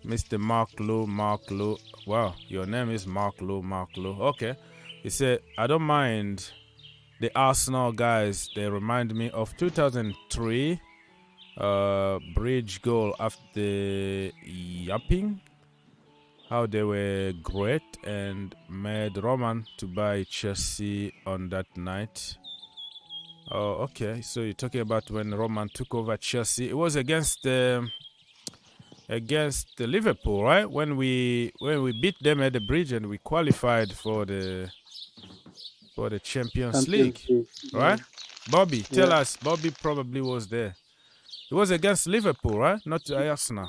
Mr. Mark Lowe. Wow, your name is Mark Lowe. Okay. He said, I don't mind the Arsenal guys. They remind me of 2003 bridge goal after yapping. How they were great and made Roman to buy Chelsea on that night. Oh, okay. So you're talking about when Roman took over Chelsea. It was against the Liverpool, right? When we beat them at the bridge and we qualified for the Champions League, right? Bobby, tell us. Bobby probably was there. It was against Liverpool, right? Not Arsenal.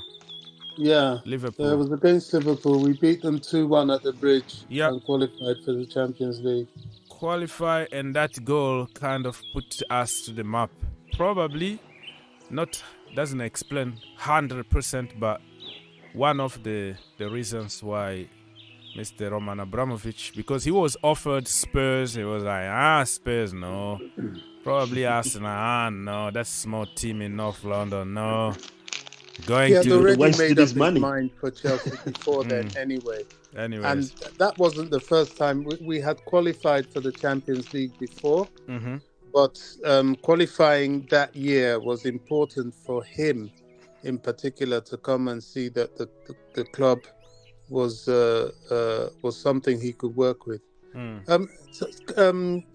Yeah, Liverpool. it was against Liverpool. We beat them 2-1 at the bridge and qualified for the Champions League. Qualify, and that goal kind of put us to the map. Probably not, doesn't explain 100%, but one of the reasons why Mr. Roman Abramovich, because he was offered Spurs, he was like, Spurs, no. Probably Arsenal, no. That's a small team in North London, no. He had already made up his mind for Chelsea before then anyway. Anyways. And that wasn't the first time. We had qualified for the Champions League before, but qualifying that year was important for him in particular to come and see that the club was something he could work with.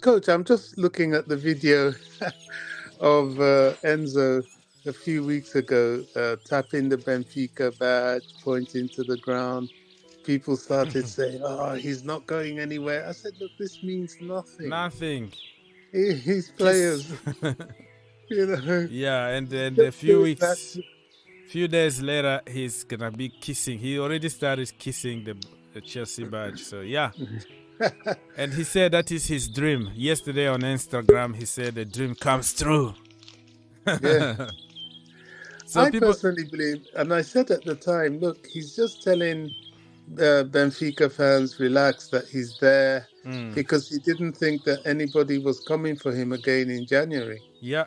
Coach, I'm just looking at the video of Enzo a few weeks ago, tapping the Benfica badge, pointing to the ground. People started saying, he's not going anywhere. I said, look, this means nothing. Nothing. He's players. You know. Yeah, and then a few days later, he's going to be kissing. He already started kissing the Chelsea badge. So, yeah. And he said that is his dream. Yesterday on Instagram, he said the dream comes true. Yeah. So I personally believe, and I said at the time, look, he's just telling Benfica fans, relax, that he's there because he didn't think that anybody was coming for him again in January. Yeah.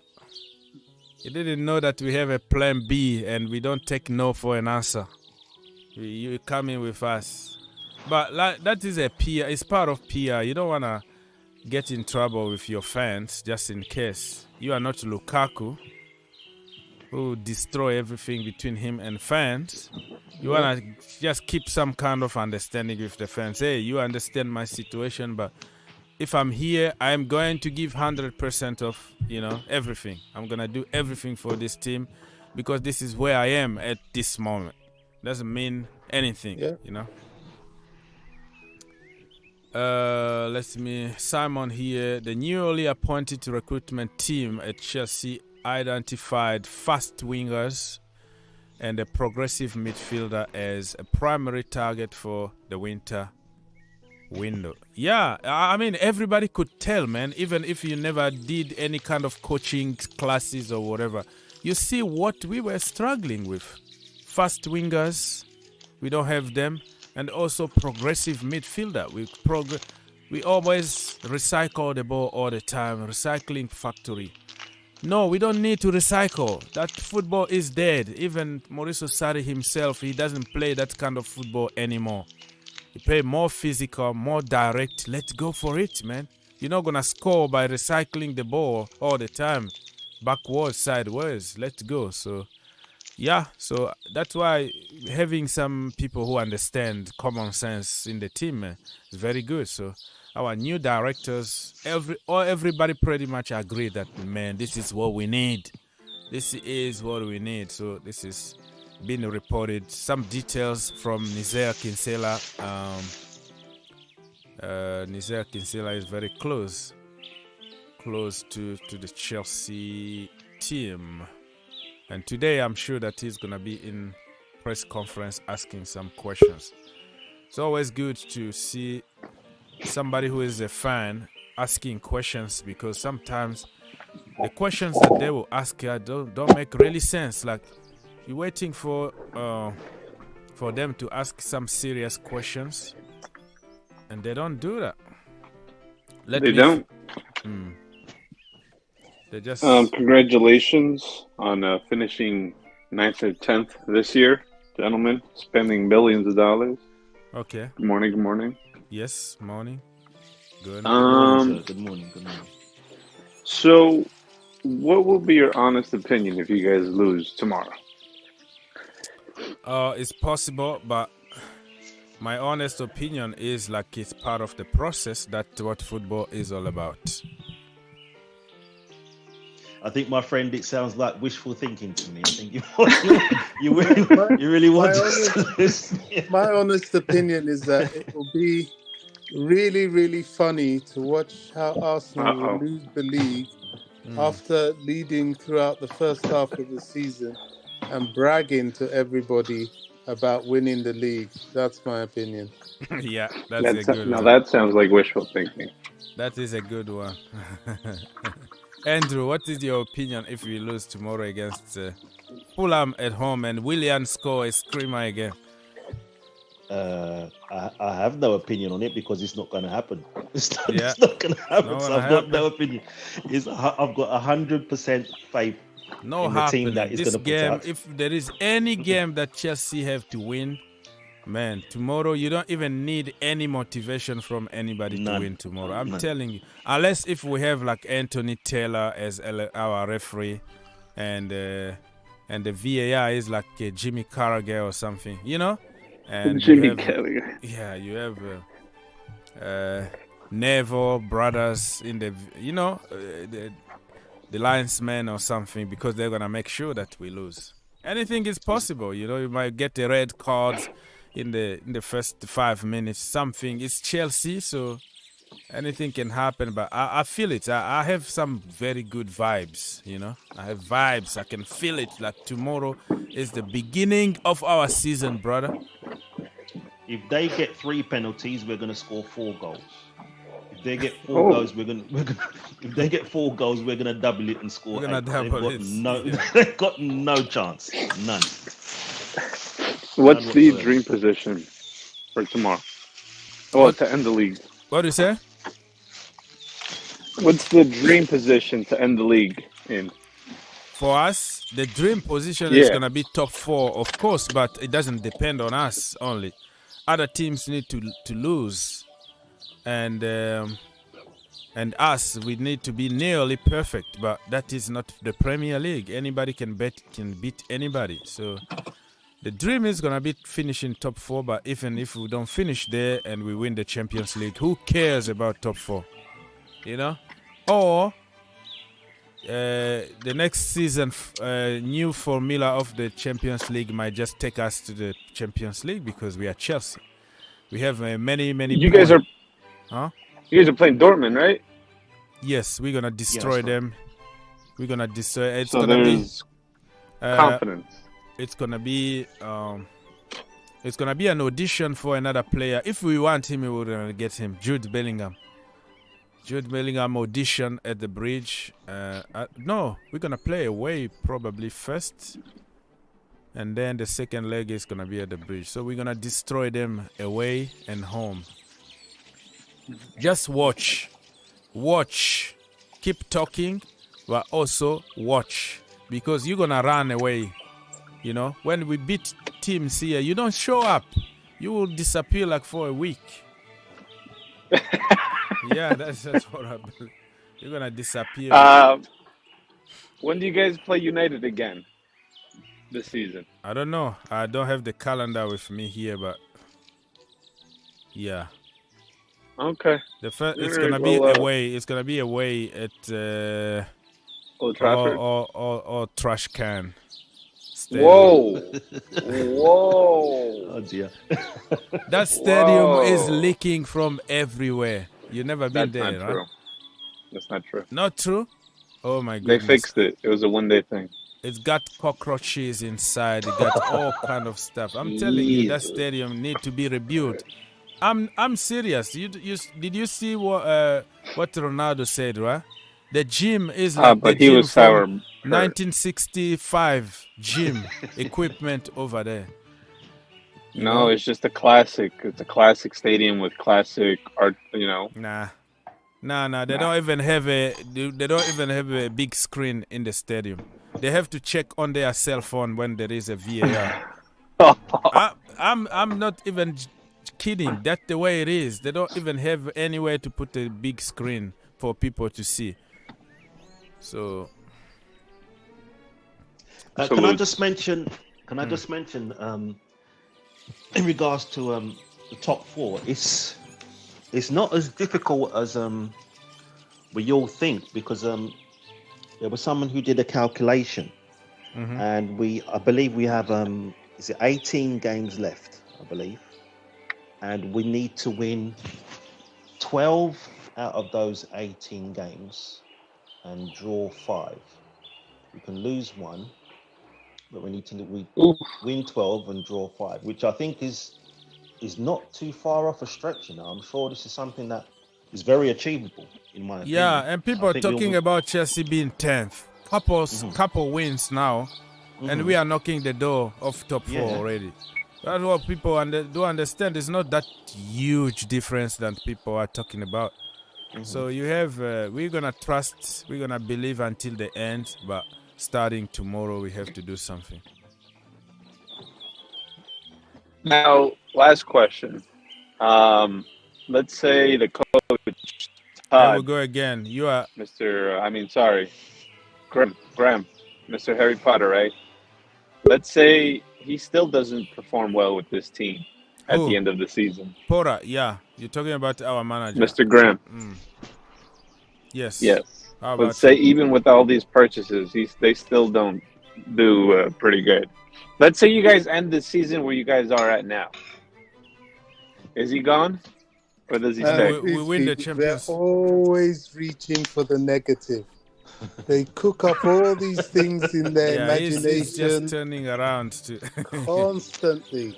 He didn't know that we have a plan B and we don't take no for an answer. You come in with us. But that is a PR. It's part of PR. You don't want to get in trouble with your fans just in case. You are not Lukaku, who destroy everything between him and fans. You want to just keep some kind of understanding with the fans. Hey, you understand my situation, but if I'm here, I'm going to give 100% of, everything. I'm going to do everything for this team because this is where I am at this moment. Doesn't mean anything, Simon here. The newly appointed recruitment team at Chelsea identified fast wingers and a progressive midfielder as a primary target for the winter window. Yeah, I mean, everybody could tell, man, even if you never did any kind of coaching classes or whatever. You see what we were struggling with. Fast wingers, we don't have them. And also progressive midfielder. We always recycle the ball all the time. Recycling factory. No, we don't need to recycle. That football is dead. Even Mauricio Sarri himself, he doesn't play that kind of football anymore. He play more physical, more direct. Let's go for it, man. You're not going to score by recycling the ball all the time. Backwards, sideways. Let's go. So, yeah. So that's why having some people who understand common sense in the team is very good. So our new directors, everybody pretty much agree that, man, this is what we need. This is what we need. So this is being reported. Some details from Nizar Kinsella. Nizar Kinsella is very close to the Chelsea team. And today I'm sure that he's going to be in press conference asking some questions. It's always good to see somebody who is a fan asking questions, because sometimes the questions that they will ask don't make really sense. Like, you're waiting for them to ask some serious questions, and they don't do that. They don't. They just congratulations on finishing 9th or 10th this year, gentlemen. Spending millions of dollars. Okay. Good morning. Good morning. Yes, morning. Good. Good morning, sir. Good morning. Good morning. So, what will be your honest opinion if you guys lose tomorrow? It's possible, but my honest opinion is like it's part of the process. That's what football is all about. I think, my friend, it sounds like wishful thinking to me. I think you really want to lose. My honest opinion is that it will be really, really funny to watch how Arsenal will lose the league after leading throughout the first half of the season and bragging to everybody about winning the league. That's my opinion. Yeah, that's a good one. Now that sounds like wishful thinking. That is a good one. Andrew, what is your opinion if we lose tomorrow against Fulham at home and Willian score a screamer again? I have no opinion on it because it's not going to happen. It's not going to happen. So I've got no opinion. I've got 100% faith in the team that is going to put out. If there is any game that Chelsea have to win, man, tomorrow you don't even need any motivation from anybody to win tomorrow. I'm telling you, unless if we have like Anthony Taylor as our referee, and the VAR is like Jimmy Carragher or something, you know. And Jimmy Carragher. Yeah, you have Neville brothers in the, you know, the linesmen or something, because they're gonna make sure that we lose. Anything is possible, you know. You might get a red card in the first 5 minutes. Something. It's Chelsea, so anything can happen. But I feel it. I have some very good vibes, you know. I have vibes. I can feel it. Like tomorrow is the beginning of our season, brother. If they get 3 penalties, we're gonna score 4 goals. If they get 4 goals, we're gonna. If they get 4 goals, we're gonna double it and score. We're gonna double it. They've got no chance. None. What's the dream position for tomorrow? Well, to end the league. What do you say? What's the dream position to end the league in? For us, the dream position is gonna be top 4, of course, but it doesn't depend on us only. Other teams need to lose, and us, we need to be nearly perfect. But that is not the Premier League. Anybody can beat anybody. So the dream is gonna be finishing top 4. But even if we don't finish there and we win the Champions League, who cares about top 4? You know, or the next season, new formula of the Champions League might just take us to the Champions League because we are Chelsea. We have many. You guys are playing Dortmund, right? Yes, we're gonna destroy them. We're gonna destroy. It's so gonna be confidence. It's gonna be an audition for another player. If we want him, we would get him. Jude Bellingham audition at the bridge. No, we're gonna play away probably first, and then the second leg is gonna be at the bridge. So we're gonna destroy them away and home. Just watch, keep talking, but also watch, because you're gonna run away. You know, when we beat teams here, you don't show up. You will disappear like for a week. Yeah, that's what I believe. You're gonna disappear. When do you guys play United again this season? I don't know. I don't have the calendar with me here, but yeah. Okay. It's gonna be away. It's gonna be away at Old Trafford or Trash Can. Whoa! Oh dear. That stadium is leaking from everywhere. You've never been there, right? True. That's not true. Not true? Oh my goodness. They fixed it. It was a one-day thing. It's got cockroaches inside. It got all kind of stuff. I'm telling you, that stadium need to be rebuilt. I'm serious. Did you see what Ronaldo said, right? The gym is like but the he gym was from 1965 gym equipment over there. No, it's just a classic. It's a classic stadium with classic art, you know. Nah. No, they don't even have a big screen in the stadium. They have to check on their cell phone when there is a VAR. I'm not even kidding. That's the way it is. They don't even have anywhere to put a big screen for people to see. So, can I just mention? In regards to the top four, it's not as difficult as we all think, because there was someone who did a calculation, and I believe we have is it 18 games left, I believe, and we need to win 12 out of those 18 games and draw 5. We can lose 1, but we need to win 12 and draw 5, which I think is not too far off a stretch. I'm sure this is something that is very achievable in my opinion. Yeah, and people are talking about Chelsea being 10th. Couple wins now, and we are knocking the door of top 4 already. That's what people do understand. It's not that huge difference that people are talking about. So you have, we're gonna trust, we're gonna believe until the end, but starting tomorrow we have to do something. Now, last question. Let's say the coach I will go again. You are Graham, Mr. Harry Potter, right? Let's say he still doesn't perform well with this team at the end of the season. Potter, yeah. You're talking about our manager. Mr. Graham. Yes. Let's say even with all these purchases, they still don't do pretty good. Let's say you guys end the season where you guys are at now. Is he gone? Or does he stay? We win the Champions. They're always reaching for the negative. They cook up all these things in their imagination. He's just turning around to constantly.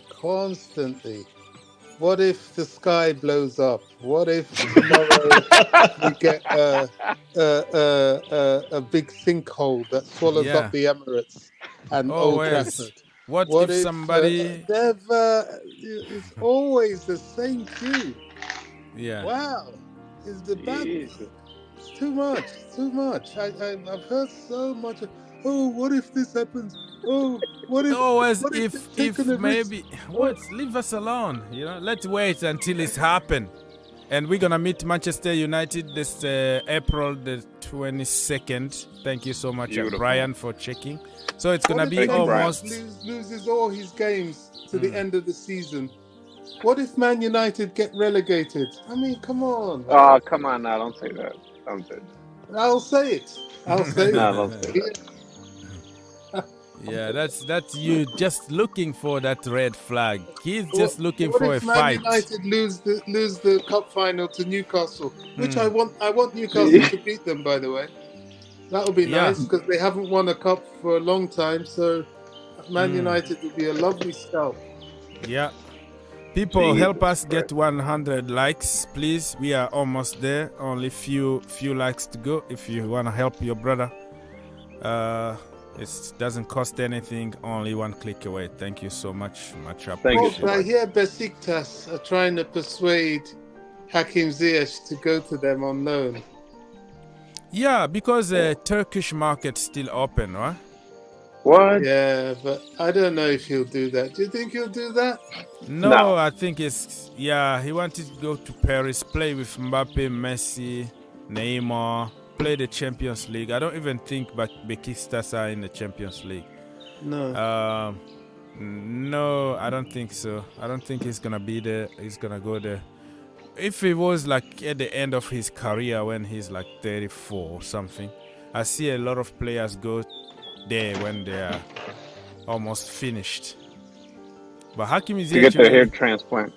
What if the sky blows up? What if tomorrow we get a big sinkhole that swallows up the Emirates and Old Trafford? What if somebody? It's always the same cue. Yeah. Wow, is the bad? It's too much. I've heard so much. Oh, what if this happens? Oh, what if maybe? Leave us alone. Let's wait until it's happened. And we're gonna meet Manchester United this April the 22nd. Thank you so much, Brian, for checking. So it's gonna be almost loses all his games to the end of the season. What if Man United get relegated? I mean, come on. Oh, come on now! Don't say that. I'll say it. No, don't say that. Yeah, that's you just looking for that red flag. He's just looking for a fight. Man United lose the cup final to Newcastle, which I want Newcastle to beat them, by the way. That would be nice because they haven't won a cup for a long time. So Man United would be a lovely scalp. Yeah. People, help us get 100 likes, please. We are almost there. Only few likes to go. If you want to help your brother, it doesn't cost anything. Only 1 click away. Thank you so much. Much appreciated. I hear Besiktas are trying to persuade Hakim Ziyech to go to them on loan. Yeah, because the Turkish market's still open, right? What? Yeah, but I don't know if he'll do that. Do you think he'll do that? No. I think he wanted to go to Paris, play with Mbappe, Messi, Neymar, play the Champions League. I don't even think Besiktas are in the Champions League. No. No, I don't think so. I don't think he's gonna be there. He's gonna go there. If he was like at the end of his career when he's like 34 or something, I see a lot of players go there when they are almost finished. But Hakim Ziyech to get their hair transplant.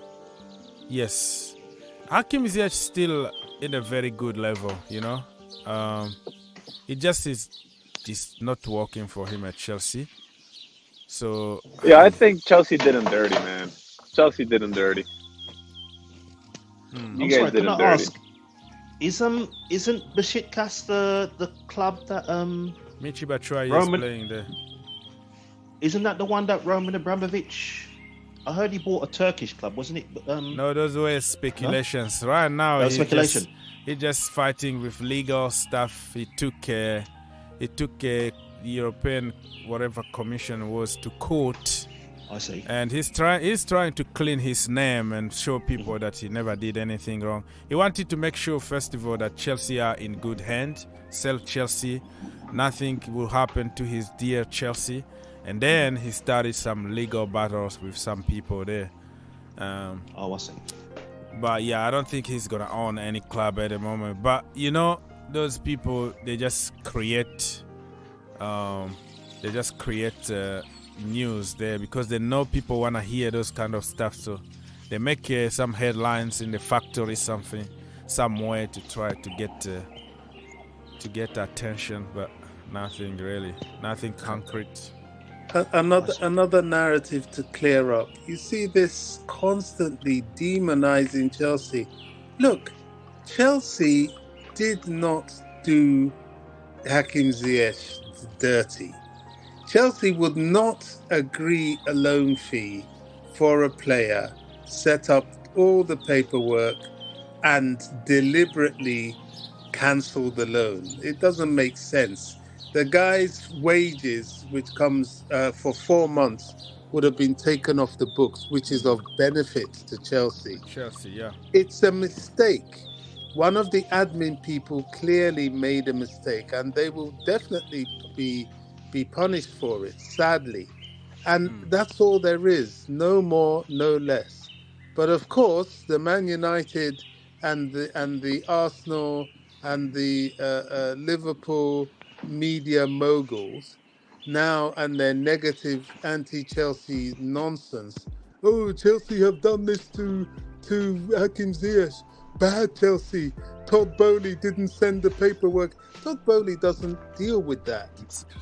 Yes, Hakim Ziyech still in a very good level. It just is not working for him at Chelsea. So I think Chelsea did him dirty, man. Chelsea did him dirty. You guys did him dirty. Isn't Besiktas the club that Michy Batshuayi is playing there? Isn't that the one that Roman Abramovich I heard he bought a Turkish club, wasn't it? No, those were speculations. No? Right now, he's just fighting with legal stuff. He took a European whatever commission was to court. I see. And he's trying to clean his name and show people that he never did anything wrong. He wanted to make sure, first of all, that Chelsea are in good hands. Sell Chelsea, nothing will happen to his dear Chelsea. And then he started some legal battles with some people there. I see. But yeah, I don't think he's gonna own any club at the moment. But you know, those people, they just create news there because they know people want to hear those kind of stuff. So they make some headlines in the factory, somewhere to try to get attention, but nothing really, nothing concrete. Another narrative to clear up. You see this constantly demonizing Chelsea. Look, Chelsea did not do Hakim Ziyech dirty. Chelsea would not agree a loan fee for a player, set up all the paperwork, and deliberately cancel the loan. It doesn't make sense. The guy's wages, which comes for 4 months, would have been taken off the books, which is of benefit to Chelsea. Chelsea, yeah. It's a mistake. One of the admin people clearly made a mistake, and they will definitely be punished for it, sadly. And that's all there is. No more, no less. But of course, the Man United and the Arsenal and the Liverpool media moguls now, and their negative anti-Chelsea nonsense. Oh, Chelsea have done this to Hakim Ziyech. Bad Chelsea. Todd Bowley didn't send the paperwork. Todd Bowley doesn't deal with that.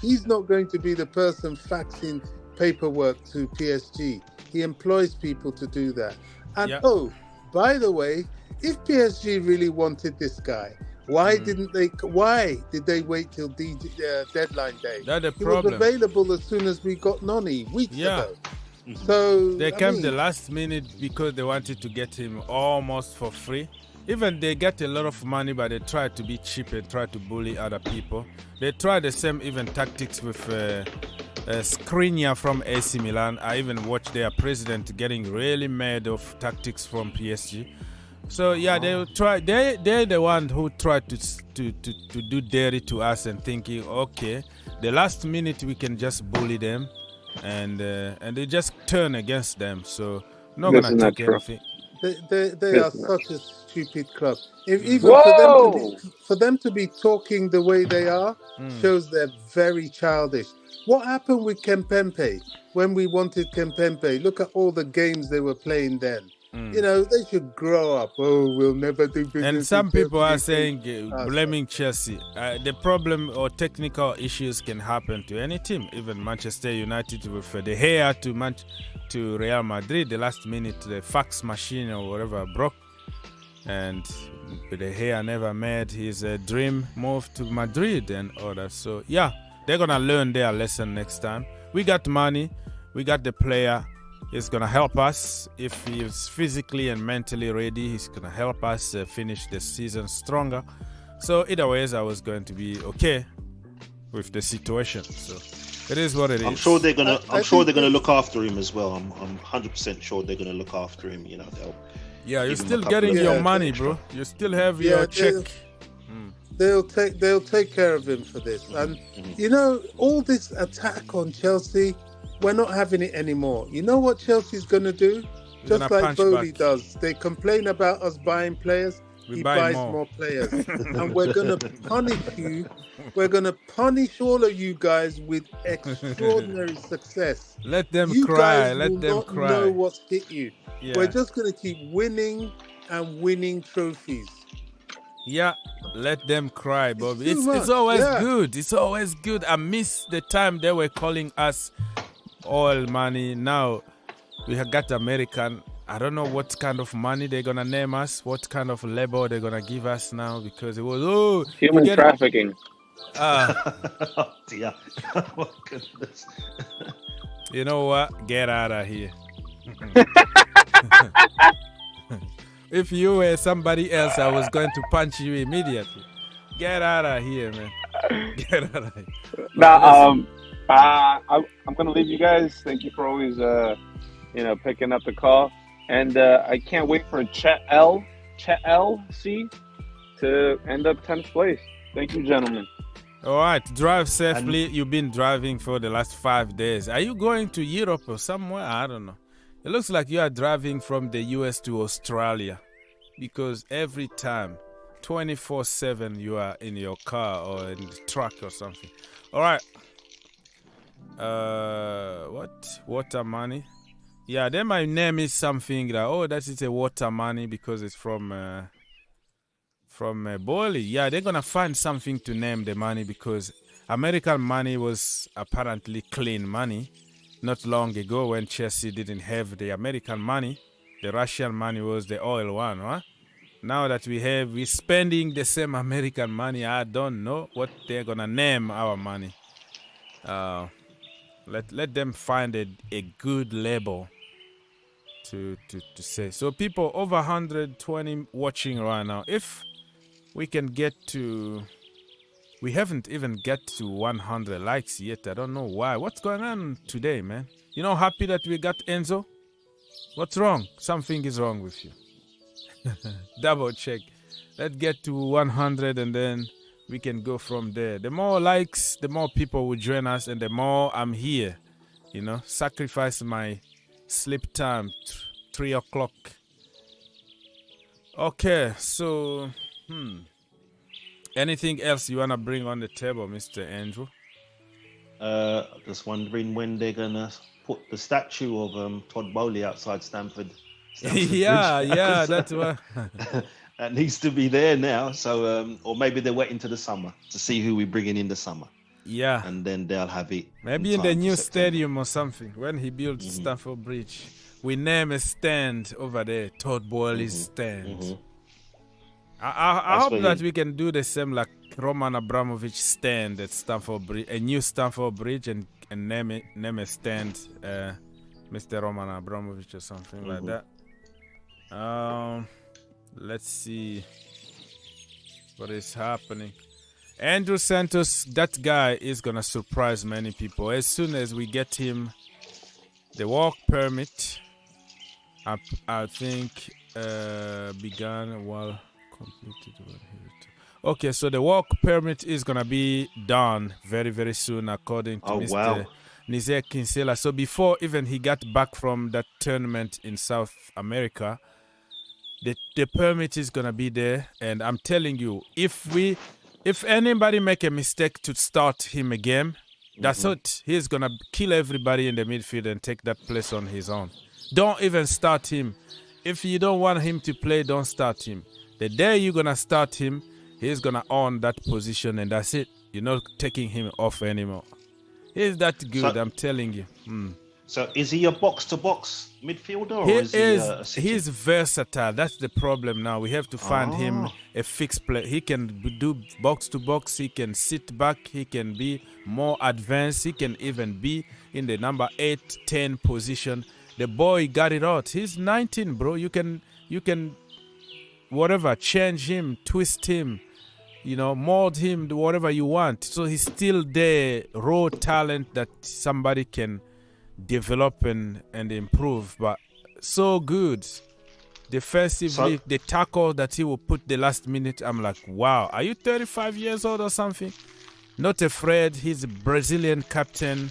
He's not going to be the person faxing paperwork to PSG. He employs people to do that. And oh, by the way, if PSG really wanted this guy, why did they wait till deadline day? That's the he problem. Was available as soon as we got Noni weeks ago. So they came the last minute because they wanted to get him almost for free. Even they get a lot of money, but they try to be cheap and try to bully other people. They try the same even tactics with Skriniar from AC Milan. I even watched their president getting really mad of tactics from PSG. So yeah, they try. They're the one who tried to do dirty to us and thinking, okay, the last minute we can just bully them, and they just turn against them. So not gonna take anything. They are such a stupid club. Even for them to be talking the way they are shows they're very childish. What happened with Kempembe when we wanted Kempembe? Look at all the games they were playing then. You know, they should grow up. Oh, we'll never do business. And some people are saying, blaming Chelsea. The problem or technical issues can happen to any team, even Manchester United with the Gea to Real Madrid. The last minute, the fax machine or whatever broke. And the Gea never made his dream move to Madrid and all that. So, yeah, they're going to learn their lesson next time. We got money. We got the player. He's going to help us. If he is physically and mentally ready, he's going to help us finish the season stronger. So either ways, I was going to be okay with the situation. So it is what it is. I'm sure they're going to look after him as well. I'm 100% sure they're going to look after him. You know, you're still getting your money, bro. You still have your check. They'll take care of him for this. And you know, all this attack on Chelsea, we're not having it anymore. You know what Chelsea's going to do? Just like Bowley does. They complain about us buying players. He buys more players. And we're going to punish you. We're going to punish all of you guys with extraordinary success. Let them you cry. Guys Let will them not cry. know what's hit you. Yeah. We're just going to keep winning and winning trophies. Yeah, let them cry, Bobby. It's always good. It's always good. I miss the time they were calling us oil money. Now we have got American. I don't know what kind of money they're gonna name us, what kind of label they're gonna give us now, because it was human trafficking. Oh dear. Oh goodness. You know what? Get out of here. If you were somebody else, I was going to punch you immediately. Get out of here, man. Get out of here. Now, I'm gonna leave you guys. Thank you for always, picking up the call, and I can't wait for Chelsea to end up 10th place. Thank you, gentlemen. All right, drive safely. You've been driving for the last 5 days. Are you going to Europe or somewhere? I don't know. It looks like you are driving from the US to Australia, because every time, 24/7, you are in your car or in the truck or something. All right. What? Water money? Yeah, then my name is something that, that is a water money because it's from Boli. Yeah, they're going to find something to name the money because American money was apparently clean money. Not long ago when Chelsea didn't have the American money, the Russian money was the oil one, right? Now that we're spending the same American money, I don't know what they're going to name our money. Let them find a good label to say. So people over 120 watching right now. If we can get to... We haven't even get to 100 likes yet. I don't know why. What's going on today, man? You know, happy that we got Enzo? What's wrong? Something is wrong with you. Double check. Let's get to 100 and then we can go from there. The more likes, the more people will join us and the more I'm here. You know, sacrifice my sleep time, 3 o'clock. Okay, so... Anything else you want to bring on the table, Mr. Andrew? Just wondering when they're going to put the statue of Todd Bowley outside Stamford yeah, that's what... That needs to be there now. So, or maybe they're waiting to the summer to see who we're bringing in the summer. Yeah. And then they'll have it. Maybe in the new stadium or something. When he builds Stamford Bridge, we name a stand over there, Todd Bowley's stand. I hope that we can do the same like Roman Abramovic stand at Stamford Bridge, a new Stamford Bridge, and name a stand Mr. Roman Abramovic or something like that. Let's see what is happening. Andrew Santos, that guy is gonna surprise many people. As soon as we get him the work permit, I think began while completed. Okay, so the work permit is gonna be done very, very soon, according to Mr. Nizek Kinsella. So before even he got back from that tournament in South America, the permit is gonna be there. And I'm telling you, if anybody make a mistake to start him a game, that's it. He's gonna kill everybody in the midfield and take that place on his own. Don't even start him. If you don't want him to play, don't start him. The day you're going to start him, he's going to own that position and that's it. You're not taking him off anymore. He's that good, I'm telling you. So is he a box-to-box midfielder or is he a city? He's versatile. That's the problem now. We have to find him a fixed play. He can do box-to-box. He can sit back. He can be more advanced. He can even be in the number 8, 10 position. The boy got it out. He's 19, bro. You can whatever, change him, twist him, mold him, do whatever you want. So he's still the raw talent that somebody can develop and improve. But so good. Defensively, the tackle that he will put the last minute, I'm like, wow, are you 35 years old or something? Not afraid. He's a Brazilian captain.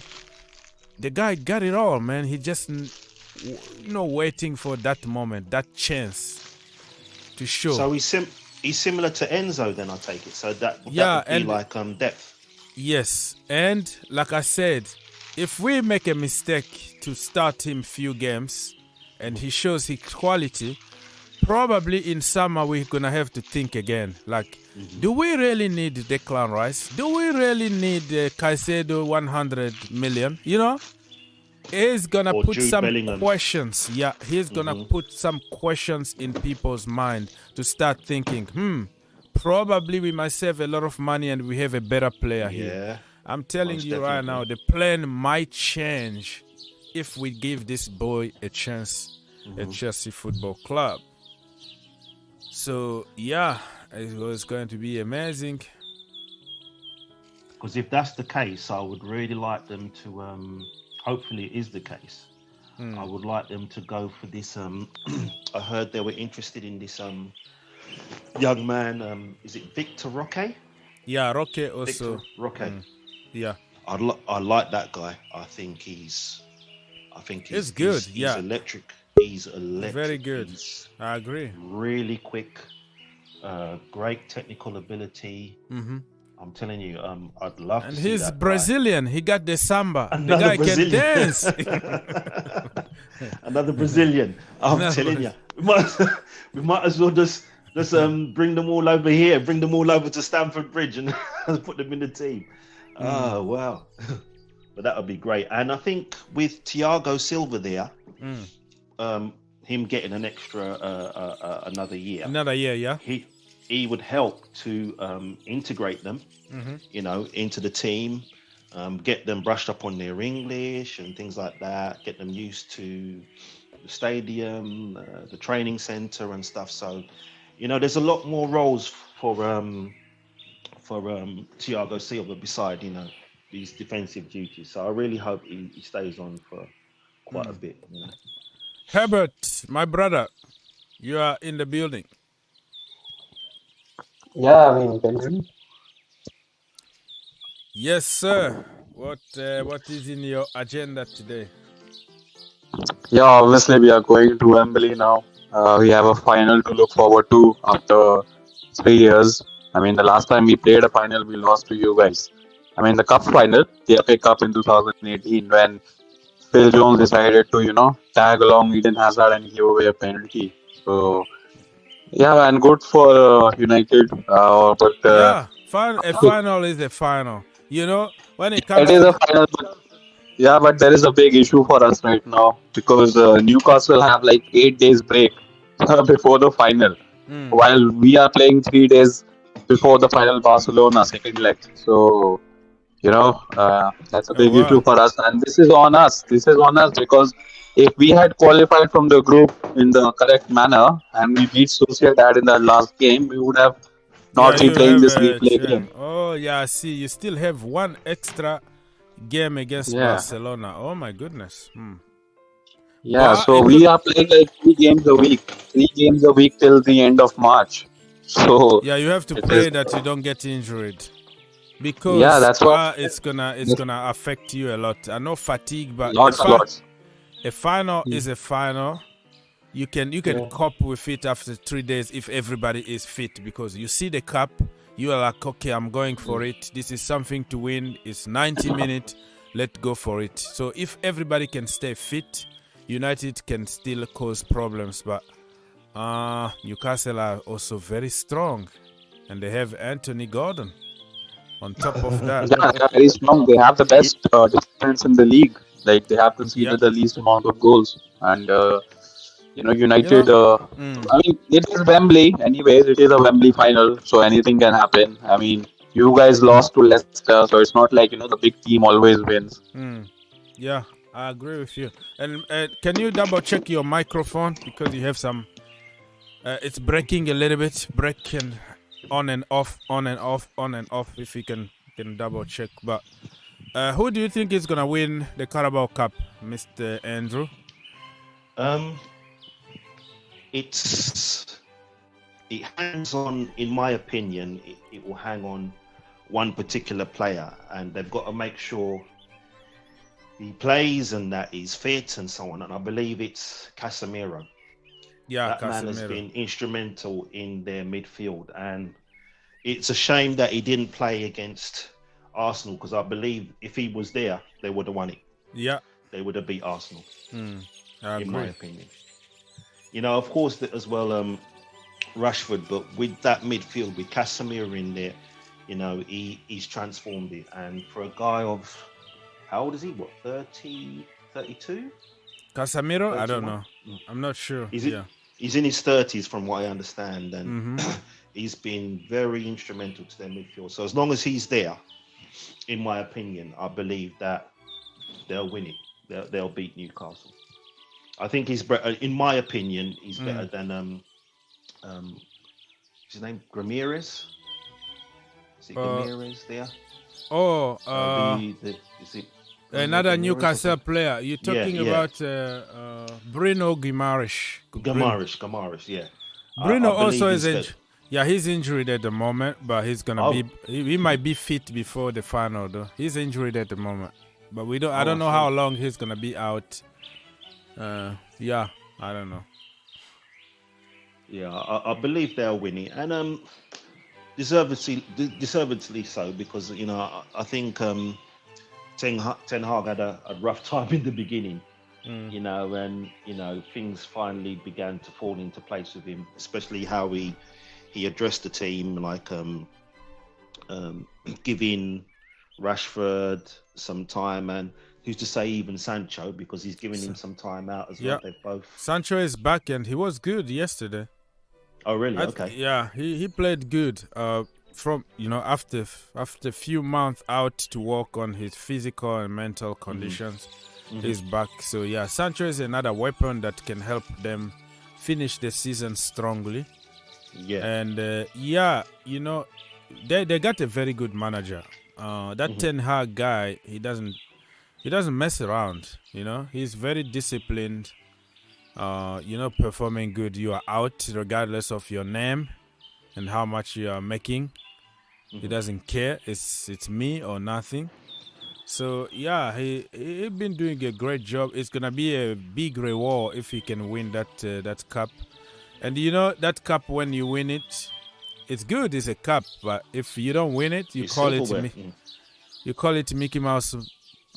The guy got it all, man. He just, waiting for that moment, that chance to show. So he's similar to Enzo, then I take it. So that would be like depth. Yes, and like I said, if we make a mistake to start him few games, and he shows his quality, probably in summer we're gonna have to think again. Like, do we really need Declan Rice? Do we really need Caicedo 100 million? He's gonna put Jude some Bellingham. Questions. Yeah, he's gonna put some questions in people's mind to start thinking, probably we might save a lot of money and we have a better player here. I'm telling you right now, the plan might change if we give this boy a chance at Chelsea Football Club. So yeah, it was going to be amazing. Because if that's the case, I would really like them to. Hopefully, it is the case. I would like them to go for this. I heard they were interested in this young man. Is it Victor Roque? Yeah, Roque also. Victor Roque. Yeah, I like that guy. I think he's good. He's electric. He's electric. Very good. I agree. Really quick. Great technical ability. I'm telling you, I'd love to see that. And he's Brazilian. He got the samba. Another the guy Brazilian. can dance. Another Brazilian. I'm telling you, we might as well just bring them all over here. Bring them all over to Stamford Bridge and put them in the team. Oh wow! But that would be great. And I think with Thiago Silva there, him getting an extra another year. Another year, yeah. He would help to integrate them, into the team, get them brushed up on their English and things like that, get them used to the stadium, the training center and stuff. So, there's a lot more roles for Thiago Silva beside, these defensive duties. So I really hope he stays on for quite a bit. Herbert, my brother, you are in the building. Yeah, I mean, Benson. Yes, sir. What is in your agenda today? Yeah, obviously we are going to Wembley now. We have a final to look forward to after 3 years. I mean, the last time we played a final, we lost to you guys. I mean, the cup final, the FA Cup in 2018, when Phil Jones decided to, tag along Eden Hazard and give away a penalty. So, yeah, and good for United. A final is a final. When it comes. It is a final. But there is a big issue for us right now because Newcastle have like 8 days break before the final, while we are playing 3 days before the final Barcelona second leg. So, that's a big issue for us, and this is on us. This is on us because if we had qualified from the group in the correct manner and we beat Sociedad in that last game, we would have not been playing this replay game. Oh yeah, I see. You still have one extra game against Barcelona. Oh my goodness. Yeah, so we are playing like 3 games a week. 3 games a week till the end of March. So yeah, you have to pray that you don't get injured. Because that's what it's gonna affect you a lot. I know fatigue, but a final is a final. You can cope with it after 3 days if everybody is fit, because you see the cup, you are like, okay, I'm going for it. This is something to win. It's 90 minutes. Let's go for it. So if everybody can stay fit, United can still cause problems. But Newcastle are also very strong, and they have Anthony Gordon on top of that. Yeah, very strong. They have the best defense in the league. Like, they have conceded the least amount of goals. And United, I mean, it is Wembley. Anyways, it is a Wembley final, so anything can happen. I mean, you guys lost to Leicester, so it's not like, the big team always wins. Yeah, I agree with you. And can you double check your microphone, because you have some, it's breaking a little bit, breaking on and off, on and off, on and off, if you can double check. But who do you think is going to win the Carabao Cup, Mr. Andrew? It hangs on, in my opinion, it will hang on one particular player, and they've got to make sure he plays and that he's fit and so on. And I believe it's Casemiro. Yeah, that man has been instrumental in their midfield, and it's a shame that he didn't play against Arsenal, because I believe if he was there, they would have won it. Yeah, they would have beat Arsenal. In my opinion. Of course, as well, Rashford, but with that midfield, with Casemiro in there, he's transformed it. And for a guy of, how old is he? What, 30, 32? Casemiro? 31? I don't know. I'm not sure. He's in his 30s, from what I understand, and he's been very instrumental to their midfield. So as long as he's there, in my opinion, I believe that they'll win it. they'll beat Newcastle. I think he's better, in my opinion, he's better than what's his name? Ramirez? Is it Ramirez there? Is it another Newcastle player. You're talking about Bruno Guimaraes. Guimaraes, yeah. Bruno also is injured. Yeah, he's injured at the moment, but he's gonna be. He might be fit before the final, though. He's injured at the moment, but we don't. I don't know how long he's gonna be out. Yeah, I don't know. Yeah, I believe they'll win it, and deservedly so, because I think Ten Hag had a rough time in the beginning. And things finally began to fall into place with him, especially how he addressed the team, like giving Rashford some time, and who's to say even Sancho, because he's giving him some time out as well. They've both. Sancho is back and he was good yesterday. Oh really? Okay. Yeah, he played good. From after a few months out to work on his physical and mental conditions. He's back. So yeah, Sancho is another weapon that can help them finish the season strongly. Yeah. And they got a very good manager. That Ten Hag guy, he doesn't mess around. He's very disciplined. Performing good. You are out regardless of your name and how much you are making. He doesn't care. It's me or nothing. So yeah, he been doing a great job. It's gonna be a big reward if he can win that cup. And that cup, when you win it, it's good. It's a cup, but if you don't win it, you call it Mickey Mouse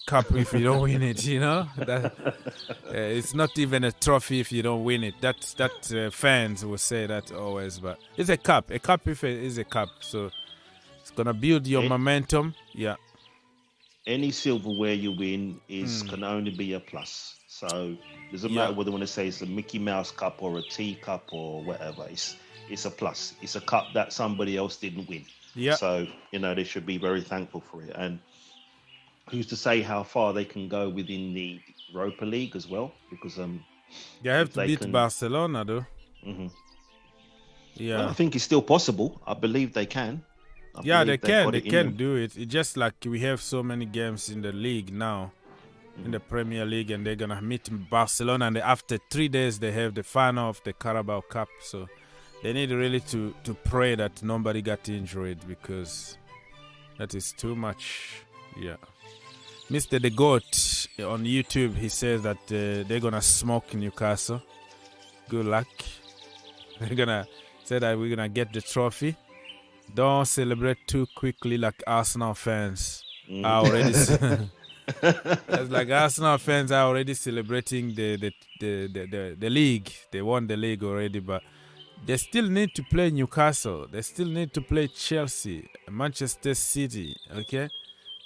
Cup if you don't win it. It's not even a trophy if you don't win it. That fans will say that always, but it's a cup. A cup if it is a cup, so it's gonna build your momentum. Yeah. Any silverware you win can only be a plus. So it doesn't matter whether they want to say it's a Mickey Mouse Cup or a tea cup or whatever. It's a plus. It's a cup that somebody else didn't win. Yeah. So they should be very thankful for it. And who's to say how far they can go within the Europa League as well? Because they have to beat Barcelona, though. Yeah, well, I think it's still possible. I believe they can. They can do it. It's just like we have so many games in the league now, in the Premier League, and they're gonna meet Barcelona, and after 3 days they have the final of the Carabao Cup. So they need really to pray that nobody got injured, because that is too much. Yeah. Mr. The Goat on YouTube, he says that they're gonna smoke Newcastle. Good luck. They're gonna say that we're gonna get the trophy. Don't celebrate too quickly like Arsenal fans are already. It's like Arsenal fans are already celebrating the league. They won the league already, but they still need to play Newcastle. They still need to play Chelsea, Manchester City, okay,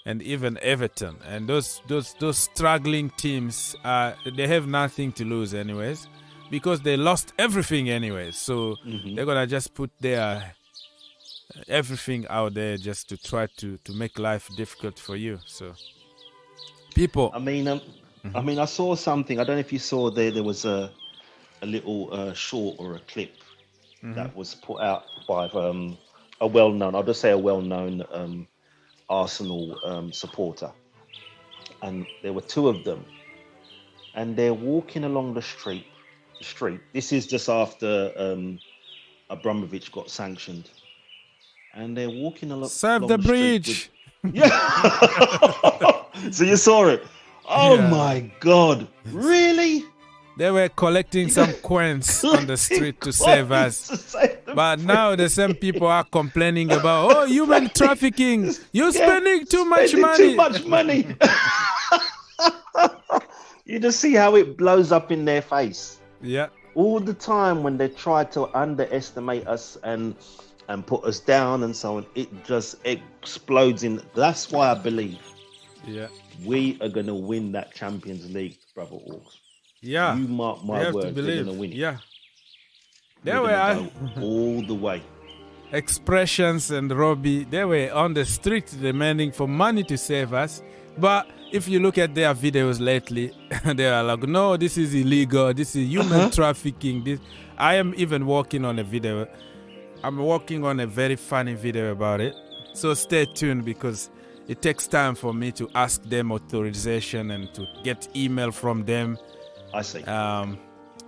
and even Everton. And those struggling teams, they have nothing to lose anyways, because they lost everything anyways. So they're gonna just put their everything out there just to try to make life difficult for you. So people, I saw something. I don't know if you saw there was a little short or a clip that was put out by a well-known Arsenal supporter, and there were two of them, and they're walking along the street. This is just after Abramovic got sanctioned. And they're walking along. Serve the bridge. Yeah. So you saw it. Oh my God! Really? They were collecting some coins on the street to save us. But now the same people are complaining about human trafficking. You're spending too much money. You just see how it blows up in their face. Yeah. All the time when they try to underestimate us and put us down and so on, it just explodes in. That's why I believe we are going to win that Champions League, brother Orks. Yeah. You mark my words, we're going to win it. Yeah. There we are. All the way. Expressions and Robbie, they were on the street demanding for money to save us. But if you look at their videos lately, they are like, no, this is illegal. This is human trafficking. I am even working on a video. I'm working on a very funny video about it. So stay tuned because it takes time for me to ask them authorization and to get email from them. I see.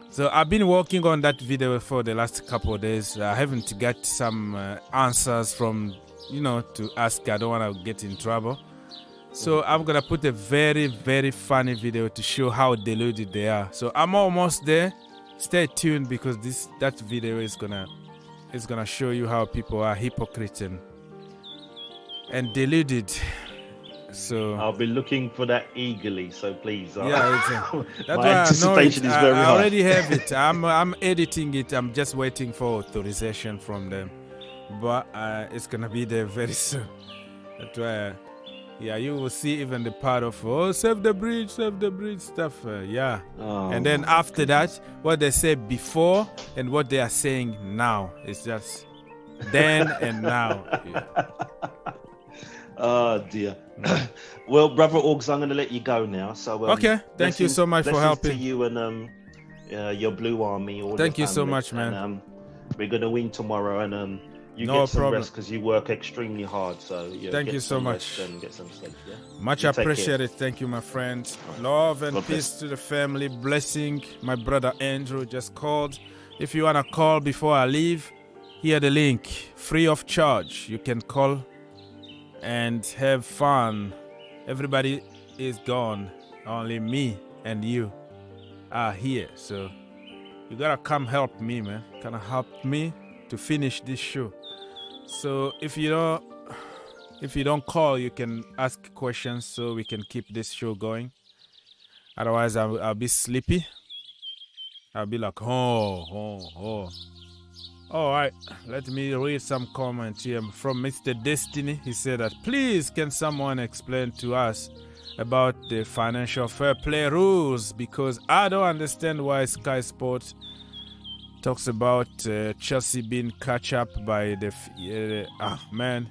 So I've been working on that video for the last couple of days. I haven't got some answers from, to ask. I don't want to get in trouble. So I'm going to put a very, very funny video to show how deluded they are. So I'm almost there. Stay tuned because that video is gonna show you how people are hypocrites and deluded. So I'll be looking for that eagerly. So please. That's my why anticipation is very high. I already have it. I'm editing it. I'm just waiting for authorization from them. But it's gonna be there very soon. That's why. You will see even the part of save the bridge stuff. And then after that, what they said before and what they are saying now is just then and now. Oh dear. Well, brother Orgs, I'm going to let you go now. So okay, thank you so much for helping. To you and your Blue Army. Thank you so much, man. And, we're going to win tomorrow, and you no get some problem. rest because you work extremely hard. So thank you so much. And get some sleep. Yeah? Much appreciated. Thank you, my friend. Love and God peace bless. to the family. Blessing. My brother Andrew just called. If you wanna call before I leave, here the link, free of charge. You can call and have fun. Everybody is gone. Only me and you are here. So you gotta come help me, man. Kinda help me to finish this show. So if you don't call, you can ask questions so we can keep this show going. Otherwise, I'll be sleepy. I'll be like, oh. All right, let me read some comments here from Mr. Destiny. He said that, please, can someone explain to us about the financial fair play rules? Because I don't understand why Sky Sports talks about Chelsea being catch up by the... man.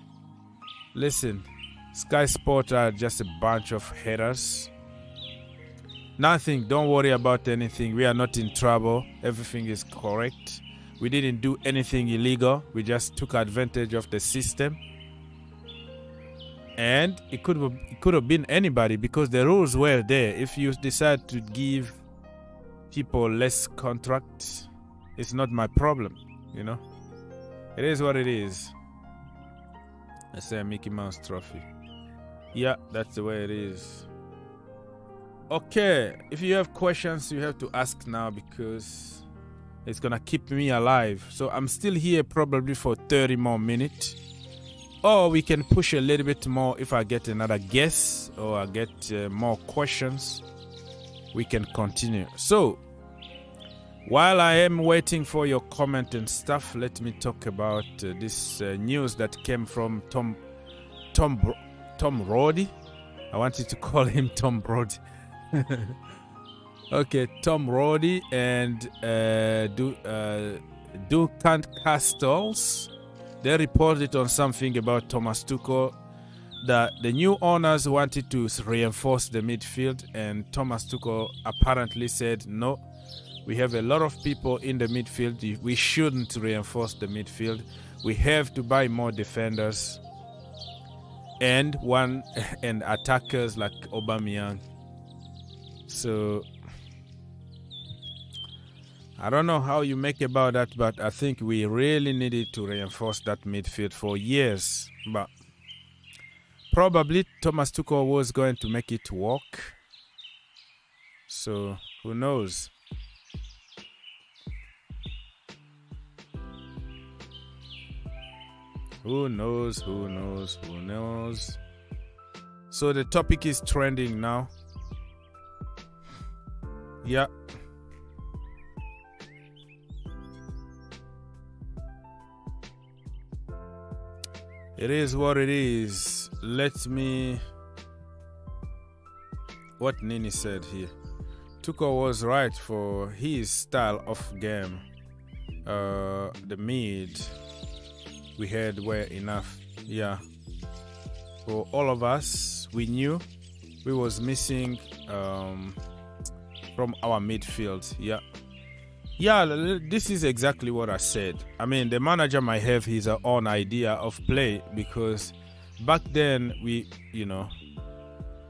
Listen, Sky Sports are just a bunch of haters. Nothing, don't worry about anything. We are not in trouble. Everything is correct. We didn't do anything illegal. We just took advantage of the system. And it could have been anybody because the rules were there. If you decide to give people less contracts, it's not my problem, It is what it is. I say a Mickey Mouse trophy. Yeah, that's the way it is. Okay, if you have questions, you have to ask now because it's gonna keep me alive. So I'm still here probably for 30 more minutes. Or we can push a little bit more if I get another guess or I get more questions. We can continue. So, while I am waiting for your comment and stuff, let me talk about this news that came from Tom Roddy. I wanted to call him Tom Brody. Okay, Tom Roddy and Dukan Castles. They reported on something about Thomas Tuchel that the new owners wanted to reinforce the midfield, and Thomas Tuchel apparently said no. We have a lot of people in the midfield. We shouldn't reinforce the midfield. We have to buy more defenders and attackers like Aubameyang. So I don't know how you make about that, but I think we really needed to reinforce that midfield for years. But probably Thomas Tuchel was going to make it work. So who knows? Who knows? So the topic is trending now. Yeah. It is what it is. Let me... What Nini said here. Tuchel was right for his style of game. The mid we had were enough. Yeah. For all of us, we knew we was missing from our midfield. Yeah, this is exactly what I said. I mean, the manager might have his own idea of play, because back then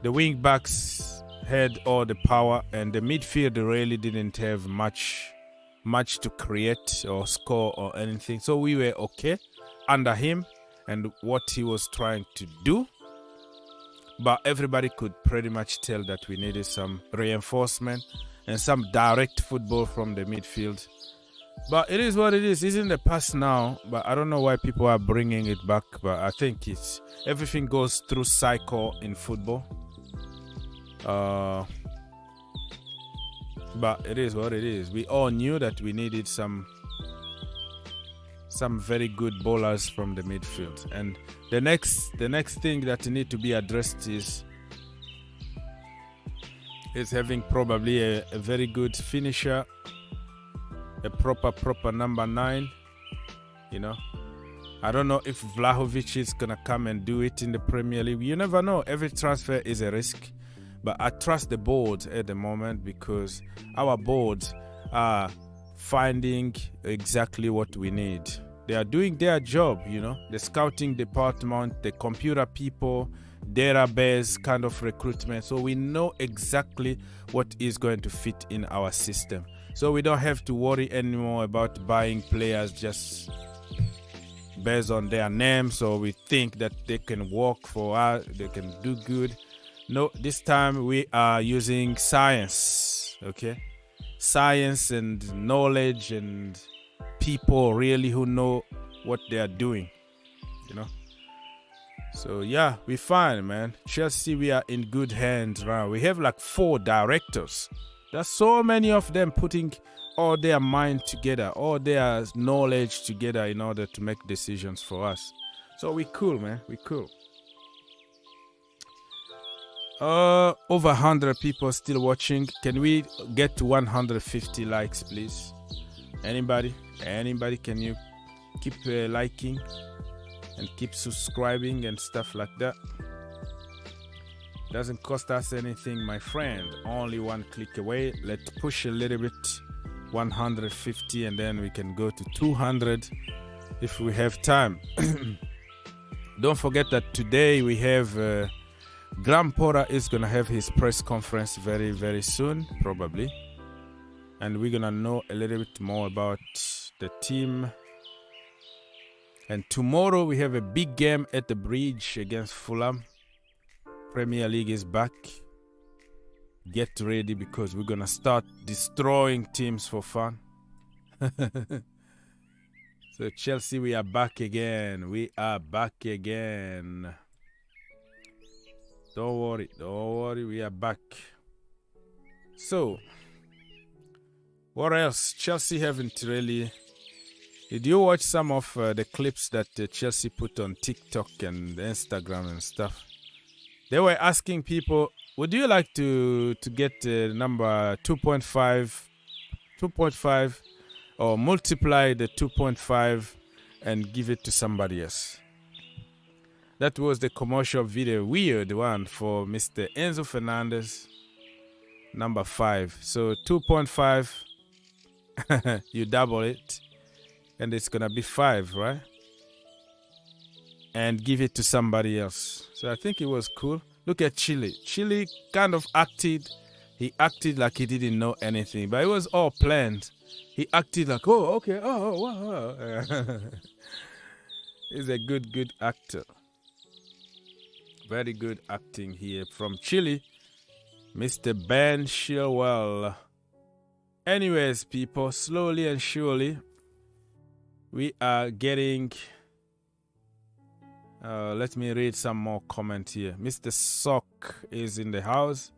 the wing backs had all the power, and the midfield really didn't have much to create or score or anything. So we were okay under him and what he was trying to do. But everybody could pretty much tell that we needed some reinforcement and some direct football from the midfield. But it is what it is. It's in the past now, but I don't know why people are bringing it back. But I think everything goes through cycle in football. But it is what it is. We all knew that we needed some very good bowlers from the midfield. And the next thing that need to be addressed is having probably a very good finisher, a proper number 9. I don't know if Vlahovic is gonna come and do it in the Premier League. You never know. Every transfer is a risk. But I trust the board at the moment, because our boards are finding exactly what we need. They are doing their job, the scouting department, the computer people, database kind of recruitment. So we know exactly what is going to fit in our system. So we don't have to worry anymore about buying players just based on their names, or we think that they can work for us, they can do good. No, this time we are using science, okay? Science and knowledge and people really who know what they are doing, So yeah, we're fine, man. Chelsea, we are in good hands now. We have like 4 directors. There's so many of them putting all their mind together, all their knowledge together in order to make decisions for us. So we cool, man. We cool. Over 100 people still watching. Can we get to 150 likes, please? Anybody, can you keep liking and keep subscribing and stuff like that? Doesn't cost us anything, my friend. Only one click away. Let's push a little bit. 150, and then we can go to 200 if we have time. Don't forget that today we have Graham Potter is going to have his press conference very, very soon, probably. And we're going to know a little bit more about the team. And tomorrow we have a big game at the Bridge against Fulham. Premier League is back. Get ready, because we're going to start destroying teams for fun. So Chelsea, we are back again. Don't worry, we are back. So, what else? Chelsea haven't really... Did you watch some of the clips that Chelsea put on TikTok and Instagram and stuff? They were asking people, would you like to get number 2.5, or multiply the 2.5 and give it to somebody else? That was the commercial video, weird one, for Mr. Enzo Fernandez, number 5. So 2.5, you double it, and it's going to be 5, right? And give it to somebody else. So I think it was cool. Look at Chile. Chile kind of acted. He acted like he didn't know anything, but it was all planned. He acted like, oh, okay, oh, wow. He's a good actor. Very good acting here from Chile, Mr. Ben Chilwell. Anyways, people, slowly and surely, we are getting... let me read some more comment here. Mr. Sock is in the house.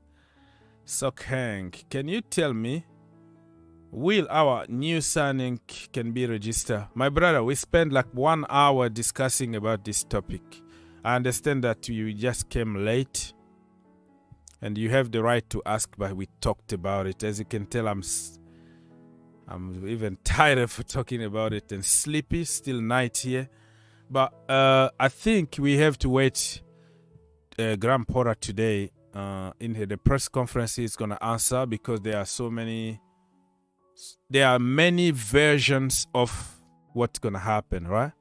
Sock Hank, can you tell me, will our new signing can be registered? My brother, we spent like 1 hour discussing about this topic. I understand that you just came late, and you have the right to ask, but we talked about it. As you can tell, I'm even tired of talking about it and sleepy. Still night here. But I think we have to wait Graham Potter today in the press conference he's gonna answer, because there are many versions of what's gonna happen, right?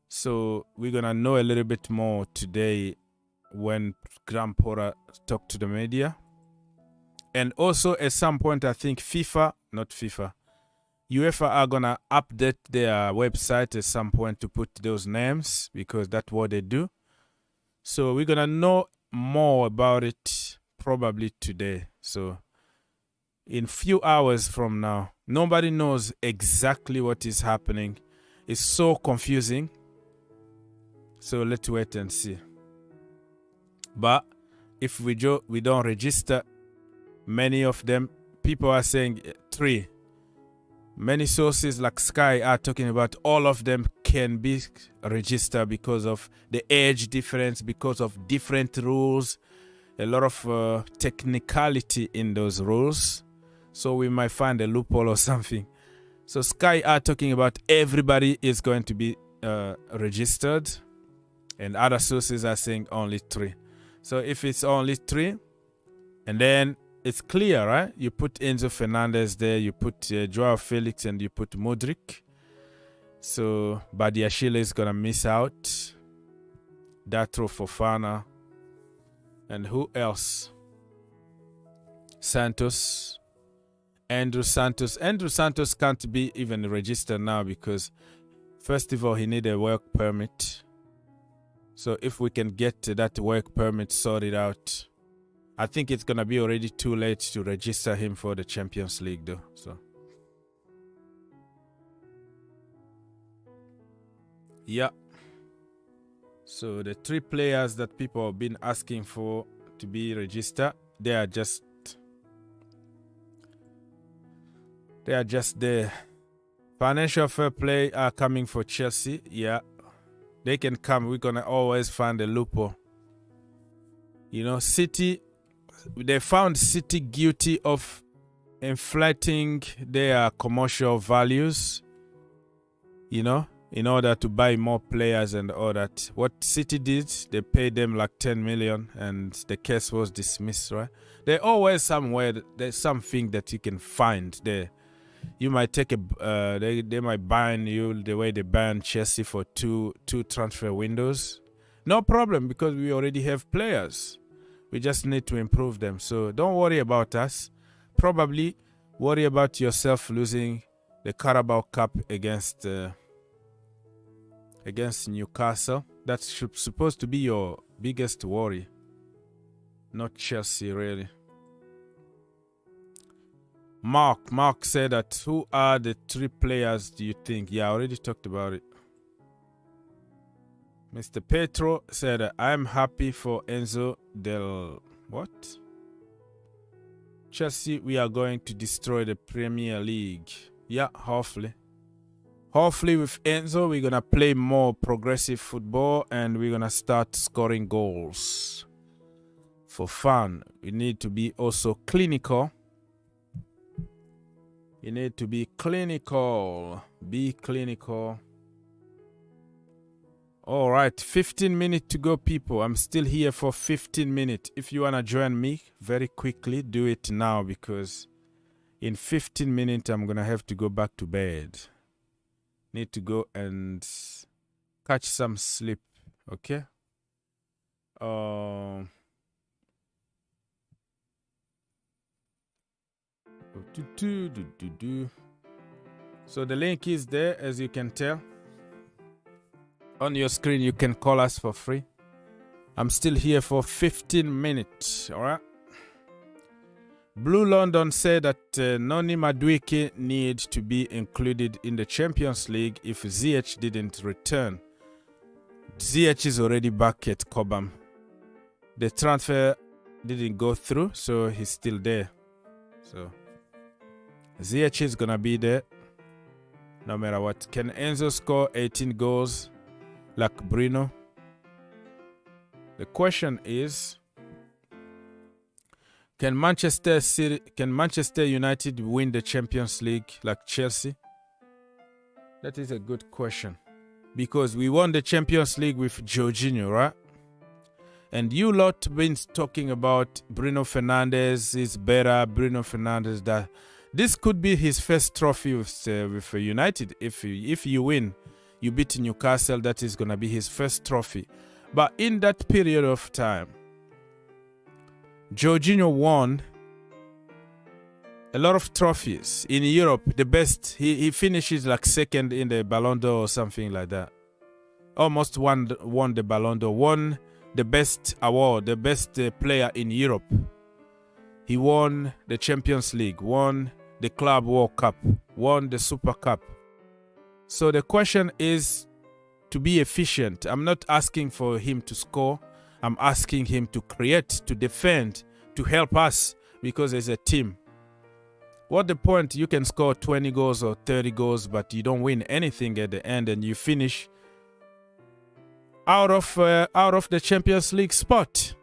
So we're gonna know a little bit more today when Graham Potter talked to the media. And also at some point, I think UEFA are gonna update their website at some point to put those names, because that's what they do. So we're gonna know more about it probably today. So in few hours from now, nobody knows exactly what is happening. It's so confusing. So let's wait and see. But if we don't register many of them, people are saying 3. Many sources like Sky are talking about all of them can be registered because of the age difference, because of different rules, a lot of technicality in those rules. So we might find a loophole or something. So Sky are talking about everybody is going to be registered, and other sources are saying only 3. So if it's only 3, and then it's clear, right? You put Enzo Fernandez there, you put Joao Felix, and you put Mudryk. So Badiashile is going to miss out. Datro Fofana. And who else? Santos. Andrew Santos. Andrew Santos can't be even registered now because, first of all, he needs a work permit. So if we can get that work permit sorted out, I think it's going to be already too late to register him for the Champions League, though. So, yeah. So the 3 players that people have been asking for to be registered, they are just there. Financial fair play are coming for Chelsea. Yeah, they can come. We're going to always find a loophole. You know, City, they found City guilty of inflating their commercial values, you know, in order to buy more players and all that. What City did, they paid them like 10 million and the case was dismissed, right? There's always somewhere, there's something that you can find there. You might take they might ban you the way they banned Chelsea for two transfer windows. No problem, because we already have players. We just need to improve them. So don't worry about us. Probably worry about yourself losing the Carabao Cup against Newcastle. That's supposed to be your biggest worry. Not Chelsea, really. Mark said that, who are the 3 players do you think? Yeah, I already talked about it. Mr. Petro said, I'm happy for Enzo what? Chelsea, we are going to destroy the Premier League. Yeah, hopefully. Hopefully with Enzo, we're going to play more progressive football and we're going to start scoring goals. For fun, we need to be also clinical. You need to be clinical. Be clinical. All right, 15 minutes to go, people. I'm still here for 15 minutes. If you want to join me very quickly, do it now, because in 15 minutes, I'm going to have to go back to bed. Need to go and catch some sleep, okay? So the link is there, as you can tell. On your screen, you can call us for free. I'm still here for 15 minutes, all right? Blue London said that Noni Madueke needs to be included in the Champions League if Ziyech didn't return. Ziyech is already back at Cobham. The transfer didn't go through, so he's still there. So Ziyech is going to be there no matter what. Can Enzo score 18 goals like Bruno? The question is, can Manchester United win the Champions League like Chelsea? That is a good question, because we won the Champions League with Jorginho, right? And you lot been talking about Bruno Fernandes is better. Bruno Fernandes that this could be his first trophy with United. If you win, you beat Newcastle. That is gonna be his first trophy. But in that period of time, Jorginho won a lot of trophies in Europe. The best, he finishes like second in the Ballon d'Or or something like that. Almost won the Ballon d'Or, won the best award, the best player in Europe. He won the Champions League, won the Club World Cup, won the Super Cup. So the question is to be efficient. I'm not asking for him to score. I'm asking him to create, to defend, to help us because as a team. What the point? You can score 20 goals or 30 goals, but you don't win anything at the end and you finish out of the Champions League spot.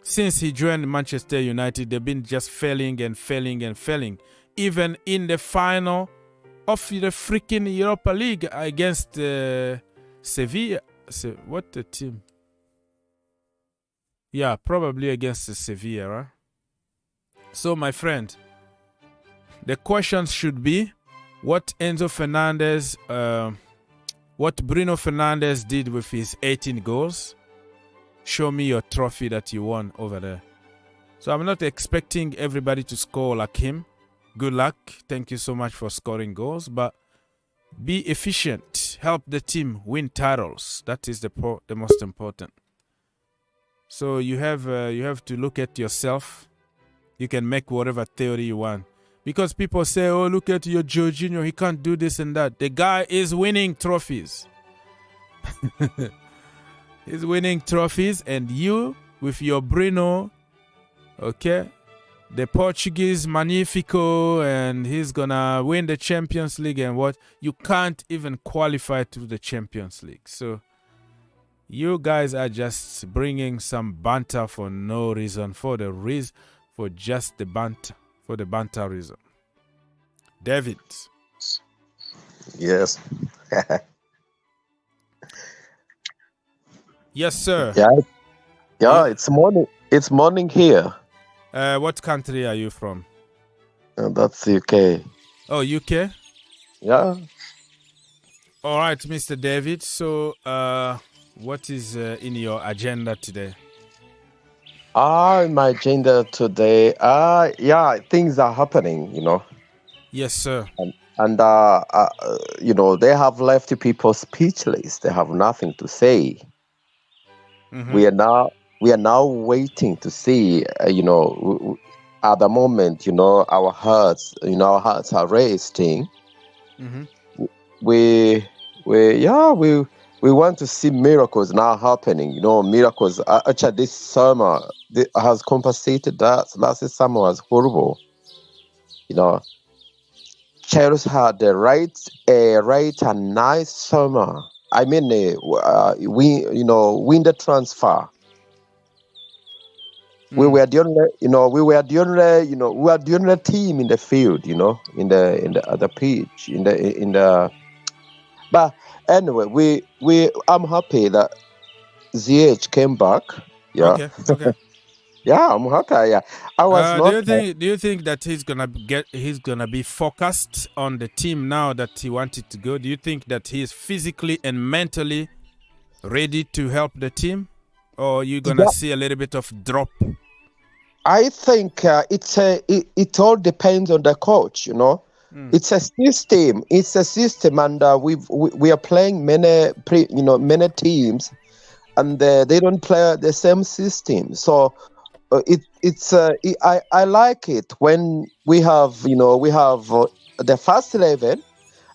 Since he joined Manchester United, they've been just failing and failing and failing. Even in the final of the freaking Europa League against Sevilla. What the team? Yeah, probably against Sevilla, right? So, my friend, the questions should be what Enzo Fernandez, what Bruno Fernandes did with his 18 goals. Show me your trophy that you won over there. So I'm not expecting everybody to score like him. Good luck. Thank you so much for scoring goals. But be efficient. Help the team win titles. That is the most important. So you have to look at yourself. You can make whatever theory you want. Because people say, oh, look at your Jorginho. He can't do this and that. The guy is winning trophies. He's winning trophies. And you, with your Bruno, okay, the Portuguese Magnifico, and he's going to win the Champions League and what? You can't even qualify to the Champions League. So you guys are just bringing some banter for no reason, for just the banter. For the banter reason. David. Yes. Yes, sir. Yeah, it's morning. It's morning here. What country are you from? That's UK. Oh, UK? Yeah. All right, Mr. David. So, what is in your agenda today? My agenda today. Things are happening, you know. Yes, sir. And they have left people speechless. They have nothing to say. Mm-hmm. We are now waiting to see. At the moment, our hearts are racing. Mm-hmm. We want to see miracles now happening. Miracles. Actually, this summer has compensated that. Last summer was horrible. Chelsea had a right and nice summer. I mean, win the transfer. We were the only team in the field. In the pitch, But anyway, I'm happy that ZH came back. Yeah. Okay. Yeah, I'm happy. Yeah. Do you think that he's gonna be focused on the team now that he wanted to go? Do you think that he is physically and mentally ready to help the team, or you're gonna see a little bit of drop? I think it all depends on the coach. It's a system. And we are playing many teams, and they don't play the same system. So I like it when we have the first 11,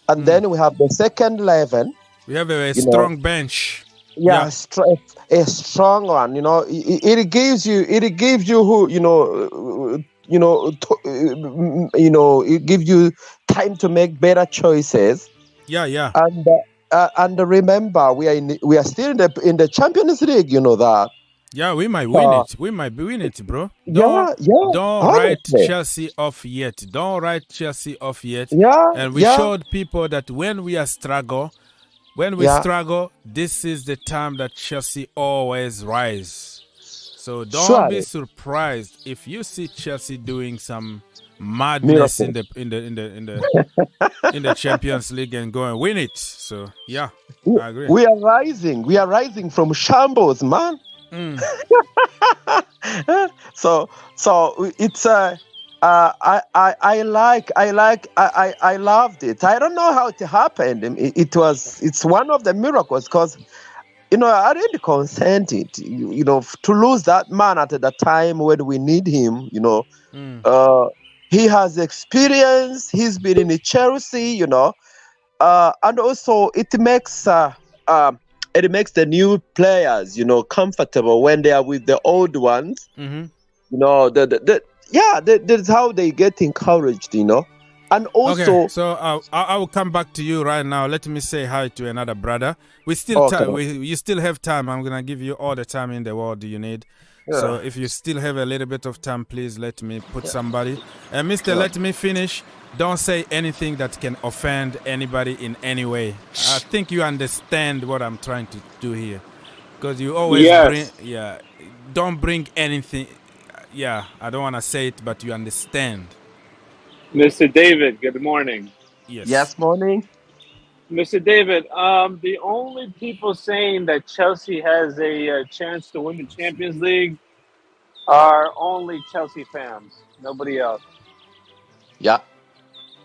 and then we have the second 11. We have a strong bench. Yeah. A strong one. It gives you who it gives you time to make better choices. Yeah. And remember, we are still in the Champions League. You know that. Yeah, we might win it. We might win it, bro. Don't write Chelsea off yet. Don't write Chelsea off yet. Yeah. And we showed people that when we struggle, this is the time that Chelsea always rise. So don't be surprised if you see Chelsea doing some madness in the Champions League and go and win it. So yeah, I agree. We are rising. We are rising from shambles, man. So it's I loved it. I don't know how it happened. It's one of the miracles because I really consented, to lose that man at the time when we need him. He has experience. He's been in Chelsea, and also it makes the new players, comfortable when they are with the old ones. That's how they get encouraged, And also, okay, so I will come back to you right now. Let me say hi to another brother. We still you still have time. I'm gonna give you all the time in the world you need. Yeah. So if you still have a little bit of time, please let me put somebody. Mister, let me finish. Don't say anything that can offend anybody in any way. I think you understand what I'm trying to do here, because you always don't bring anything. Yeah, I don't want to say it, but you understand. Mr. David, good morning. Yes, morning. Mr. David, the only people saying that Chelsea has a chance to win the Champions League are only Chelsea fans, nobody else. Yeah.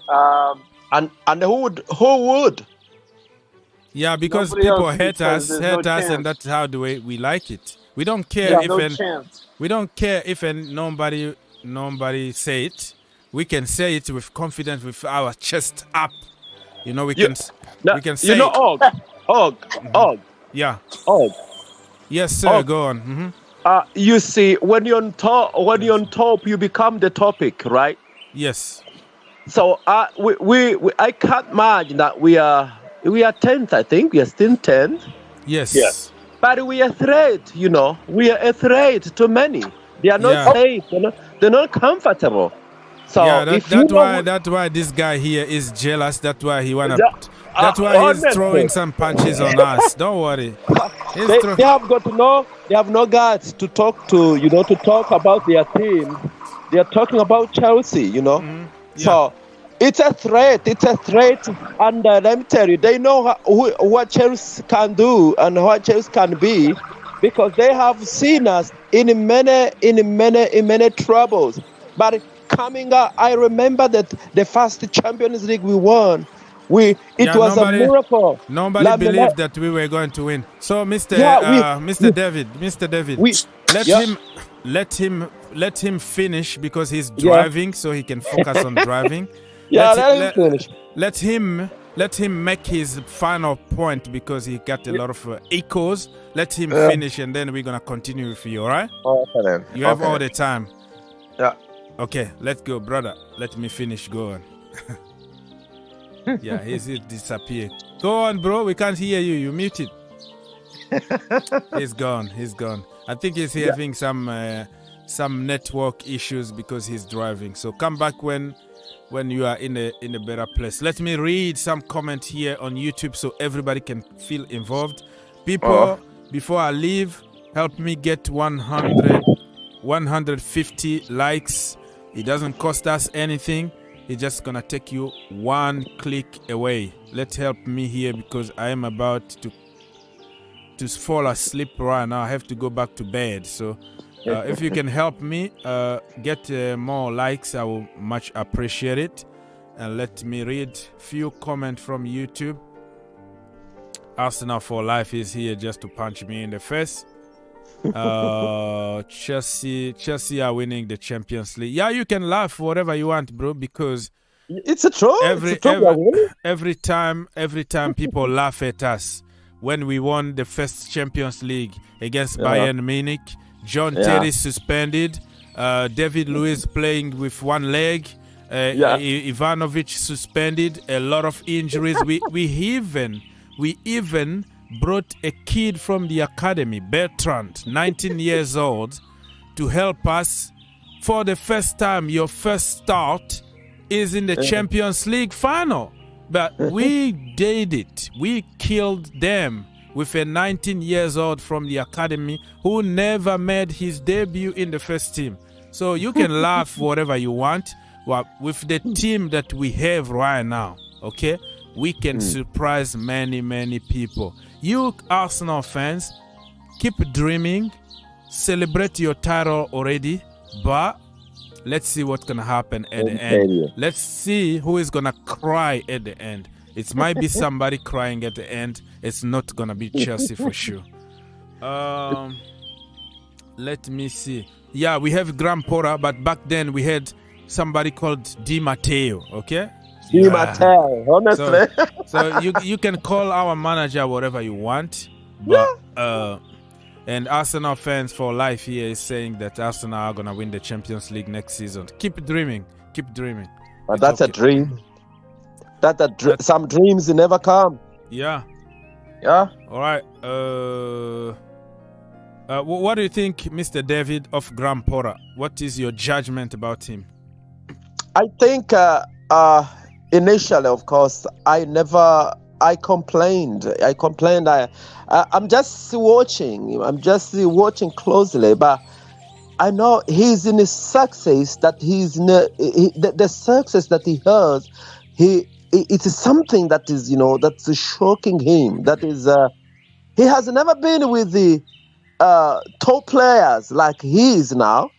And who would? Yeah, because people hate us, and that's how we like it. We don't care we don't care if nobody say it. We can say it with confidence, with our chest up. We can say. Og. Yeah. Og. Yes, sir. Go on. Mm-hmm. You see, when you're on top, you become the topic, right? Yes. So I can't imagine that we are 10th. I think we are still 10th. Yes. Yes. But we are a threat. We are a threat to many. They are not safe. They're not comfortable. So that's why this guy here is jealous. That's why he wanna. That's why he's throwing some punches on us. Don't worry. They have got to know. They have no guts to talk to. To talk about their team. They are talking about Chelsea. Mm-hmm. Yeah. So it's a threat. It's a threat. And let me tell you, they know what Chelsea can do and what Chelsea can be, because they have seen us in many troubles. But coming up, I remember that the first Champions League we won, it was a miracle. Nobody believed that we were going to win. So, Mr. David, let him finish, because he's driving, so he can focus on driving. Let him finish. Let him make his final point, because he got a lot of echoes. Let him finish, and then we're gonna continue with you. All right? Okay, then. You have all the time. Yeah. Okay, let's go, brother. Let me finish. Go on. Yeah, he's disappeared. Go on, bro. We can't hear you. You muted. He's gone. I think he's having some network issues because he's driving. So come back when you are in a better place. Let me read some comment here on YouTube so everybody can feel involved. People, before I leave, help me get 150 likes. It doesn't cost us anything. It's just gonna take you one click away. Let's help me here, because I am about to fall asleep right now. I have to go back to bed. So if you can help me get more likes, I will much appreciate it. And let me read few comments from YouTube. Arsenal for life is here just to punch me in the face. Chelsea are winning the Champions League. Yeah, you can laugh whatever you want, bro, because it's a truth. Every time people laugh at us when we won the first Champions League against Bayern Munich. John Terrace suspended, David Luiz playing with one leg, Ivanovic suspended, a lot of injuries. We even brought a kid from the academy, Bertrand, 19 years old, to help us. For the first time, your first start is in the Champions League final. But we did it. We killed them. with a 19 years old from the academy who never made his debut in the first team. So you can laugh whatever you want. Well, with the team that we have right now, okay, we can surprise many, many people. You Arsenal fans, keep dreaming, celebrate your title already, but let's see what's going to happen at the end. Let's see who is going to cry at the end. It might be somebody crying at the end. It's not going to be Chelsea for sure. Let me see. Yeah, we have Graham Potter, but back then we had somebody called Di Matteo, okay? Di Matteo, honestly. So you can call our manager whatever you want, but and Arsenal fans for life here is saying that Arsenal are gonna win the Champions League next season. Keep dreaming, keep dreaming. But that's a dream. Some dreams never come. Yeah. Yeah. All right. What do you think, Mr. David of Graham Potter? What is your judgment about him? I think initially, of course, I complained. I'm just watching. I'm just watching closely, but I know he's in his success. That the success that he has, it is something that is that's shocking him. That is, he has never been with the top players like he is now.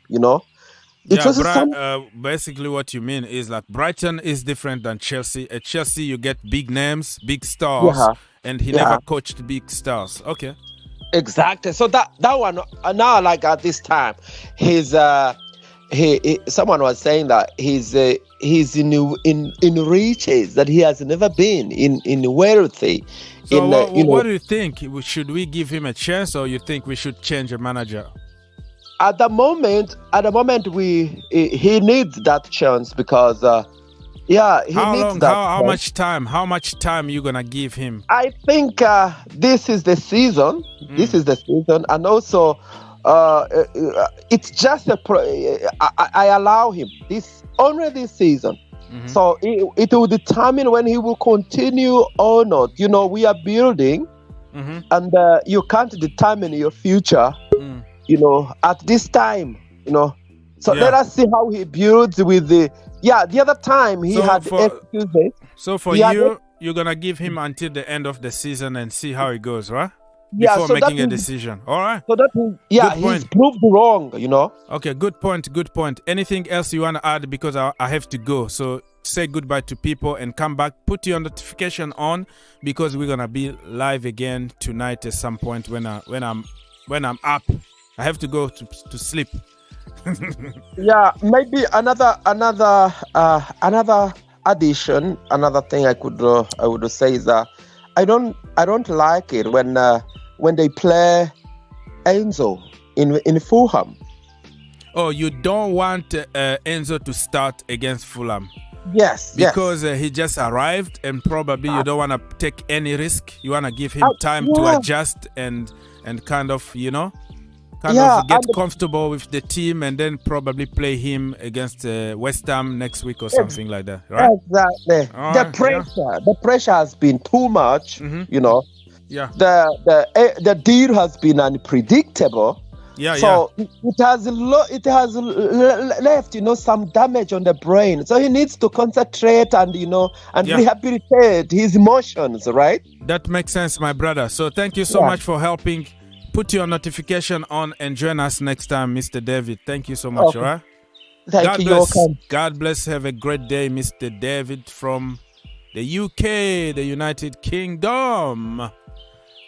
Basically what you mean is like Brighton is different than Chelsea. At Chelsea, you get big names, big stars, and he never coached big stars. Okay. Exactly. So that one now, like at this time, someone was saying that he's in reaches that he has never been in wealthy. So what do you think? Should we give him a chance, or you think we should change a manager? At the moment, he needs that chance because, he needs that. How much time? How much time you gonna give him? I think this is the season. This is the season, and also, it's just I allow him only this season. So it will determine when he will continue or not. We are building, and you can't determine your future. At this time, So let us see how he builds with the other time he had excuses. So for you're going to give him until the end of the season and see how it goes, right? Before making a decision. All right. So he's proved wrong, Okay, good point. Anything else you want to add? Because I have to go. So say goodbye to people and come back. Put your notification on because we're going to be live again tonight at some point when I'm up. I have to go to sleep. Maybe another addition. Another thing I would say is that I don't like it when they play Enzo in Fulham. Oh, you don't want Enzo to start against Fulham? Yes. Because he just arrived and probably you don't want to take any risk. You want to give him time to adjust and kind of get comfortable with the team and then probably play him against West Ham next week or something like that, right? Exactly. The pressure has been too much, Yeah. The deal has been unpredictable. So it has left some damage on the brain. So he needs to concentrate and rehabilitate his emotions, right? That makes sense, my brother. So thank you so much for helping. Put your notification on and join us next time, Mr. David. Thank you so much, all right? Thank you. God bless. Have a great day, Mr. David from the UK, the United Kingdom.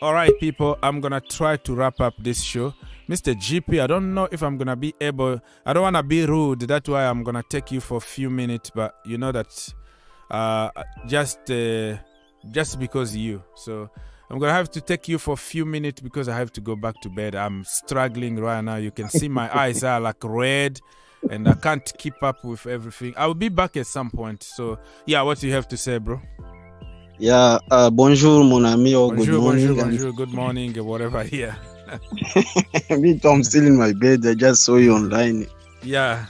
All right, people, I'm going to try to wrap up this show. Mr. GP, I don't know if I'm going to be able. I don't want to be rude. That's why I'm going to take you for a few minutes. But you know that just because you. So I'm going to have to take you for a few minutes because I have to go back to bed. I'm struggling right now. You can see my eyes are like red and I can't keep up with everything. I will be back at some point. So, what do you have to say, bro? Bonjour, mon ami, or good morning. Bonjour, good morning, whatever here. I'm still in my bed. I just saw you online. Yeah.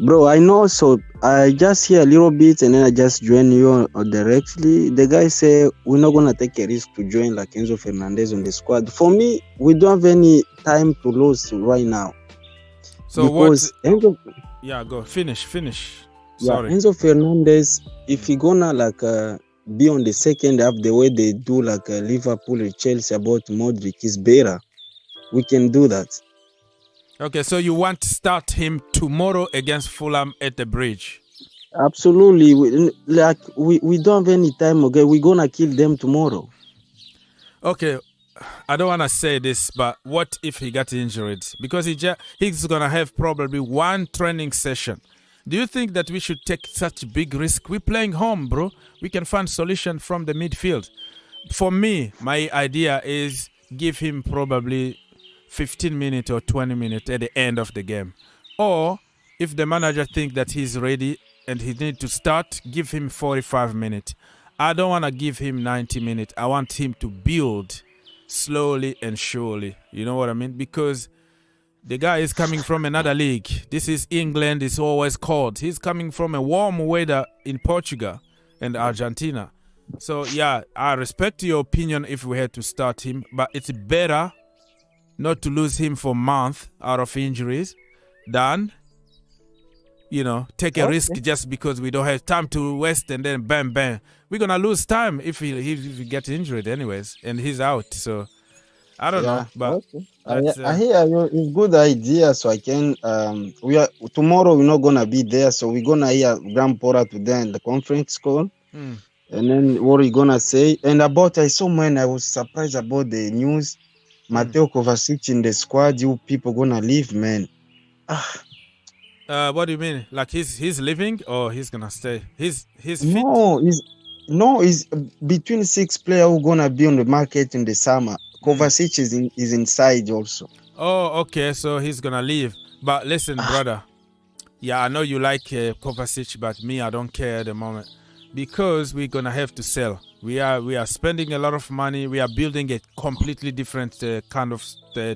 Bro, I know. So I just hear a little bit and then I just join you directly. The guy say we're not gonna take a risk to join like Enzo Fernandez on the squad. For me, we don't have any time to lose right now. So because Enzo, yeah, go finish. yeah, Sorry. Enzo Fernandez, if he gonna like be on the second half the way they do like Liverpool or Chelsea about Mudryk is better. We can do that. Okay, so you want to start him tomorrow against Fulham at the Bridge? Absolutely. We don't have any time. Okay, we're gonna kill them tomorrow. Okay, I don't want to say this, but what if he got injured? Because he's gonna have probably one training session. Do you think that we should take such big risk? We're playing home, bro. We can find solution from the midfield. For me, my idea is give him probably 15 minutes or 20 minutes at the end of the game. Or if the manager thinks that he's ready and he needs to start, give him 45 minutes. I don't want to give him 90 minutes. I want him to build slowly and surely. You know what I mean? Because the guy is coming from another league. This is England. It's always cold. He's coming from a warm weather in Portugal and Argentina. So, yeah, I respect your opinion if we had to start him. But it's better not to lose him for a month out of injuries than, take a risk just because we don't have time to waste and then bam, bam. We're going to lose time if he gets injured anyways and he's out. So, I don't know. But I hear you. It's good idea. So I can, tomorrow we're not going to be there. So we're going to hear Grand Pora today in the conference call. And then what are going to say? And I saw when I was surprised about the news. Mateo Kovacic in the squad, you people gonna leave, man. What do you mean? Like he's leaving or he's gonna stay? He's fit? He's between 6 players who gonna be on the market in the summer. Kovacic is inside also. Oh, okay, so he's gonna leave. But listen, brother. Yeah, I know you like Kovacic, but me, I don't care at the moment because we're gonna have to sell. We are spending a lot of money. We are building a completely different kind of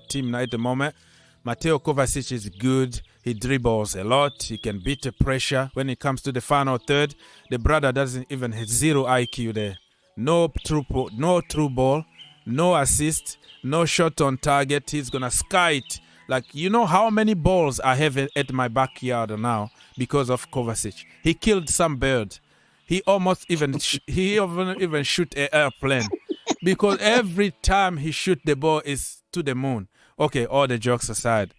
team at the moment. Mateo Kovacic is good. He dribbles a lot. He can beat the pressure. When it comes to the final third, the brother doesn't even have 0 IQ there. No true ball, no assist, no shot on target. He's going to sky it. Like, you know how many balls I have at my backyard now because of Kovacic. He killed some bird. He almost even shoot an airplane because every time he shoot the ball is to the moon. Okay, all the jokes aside,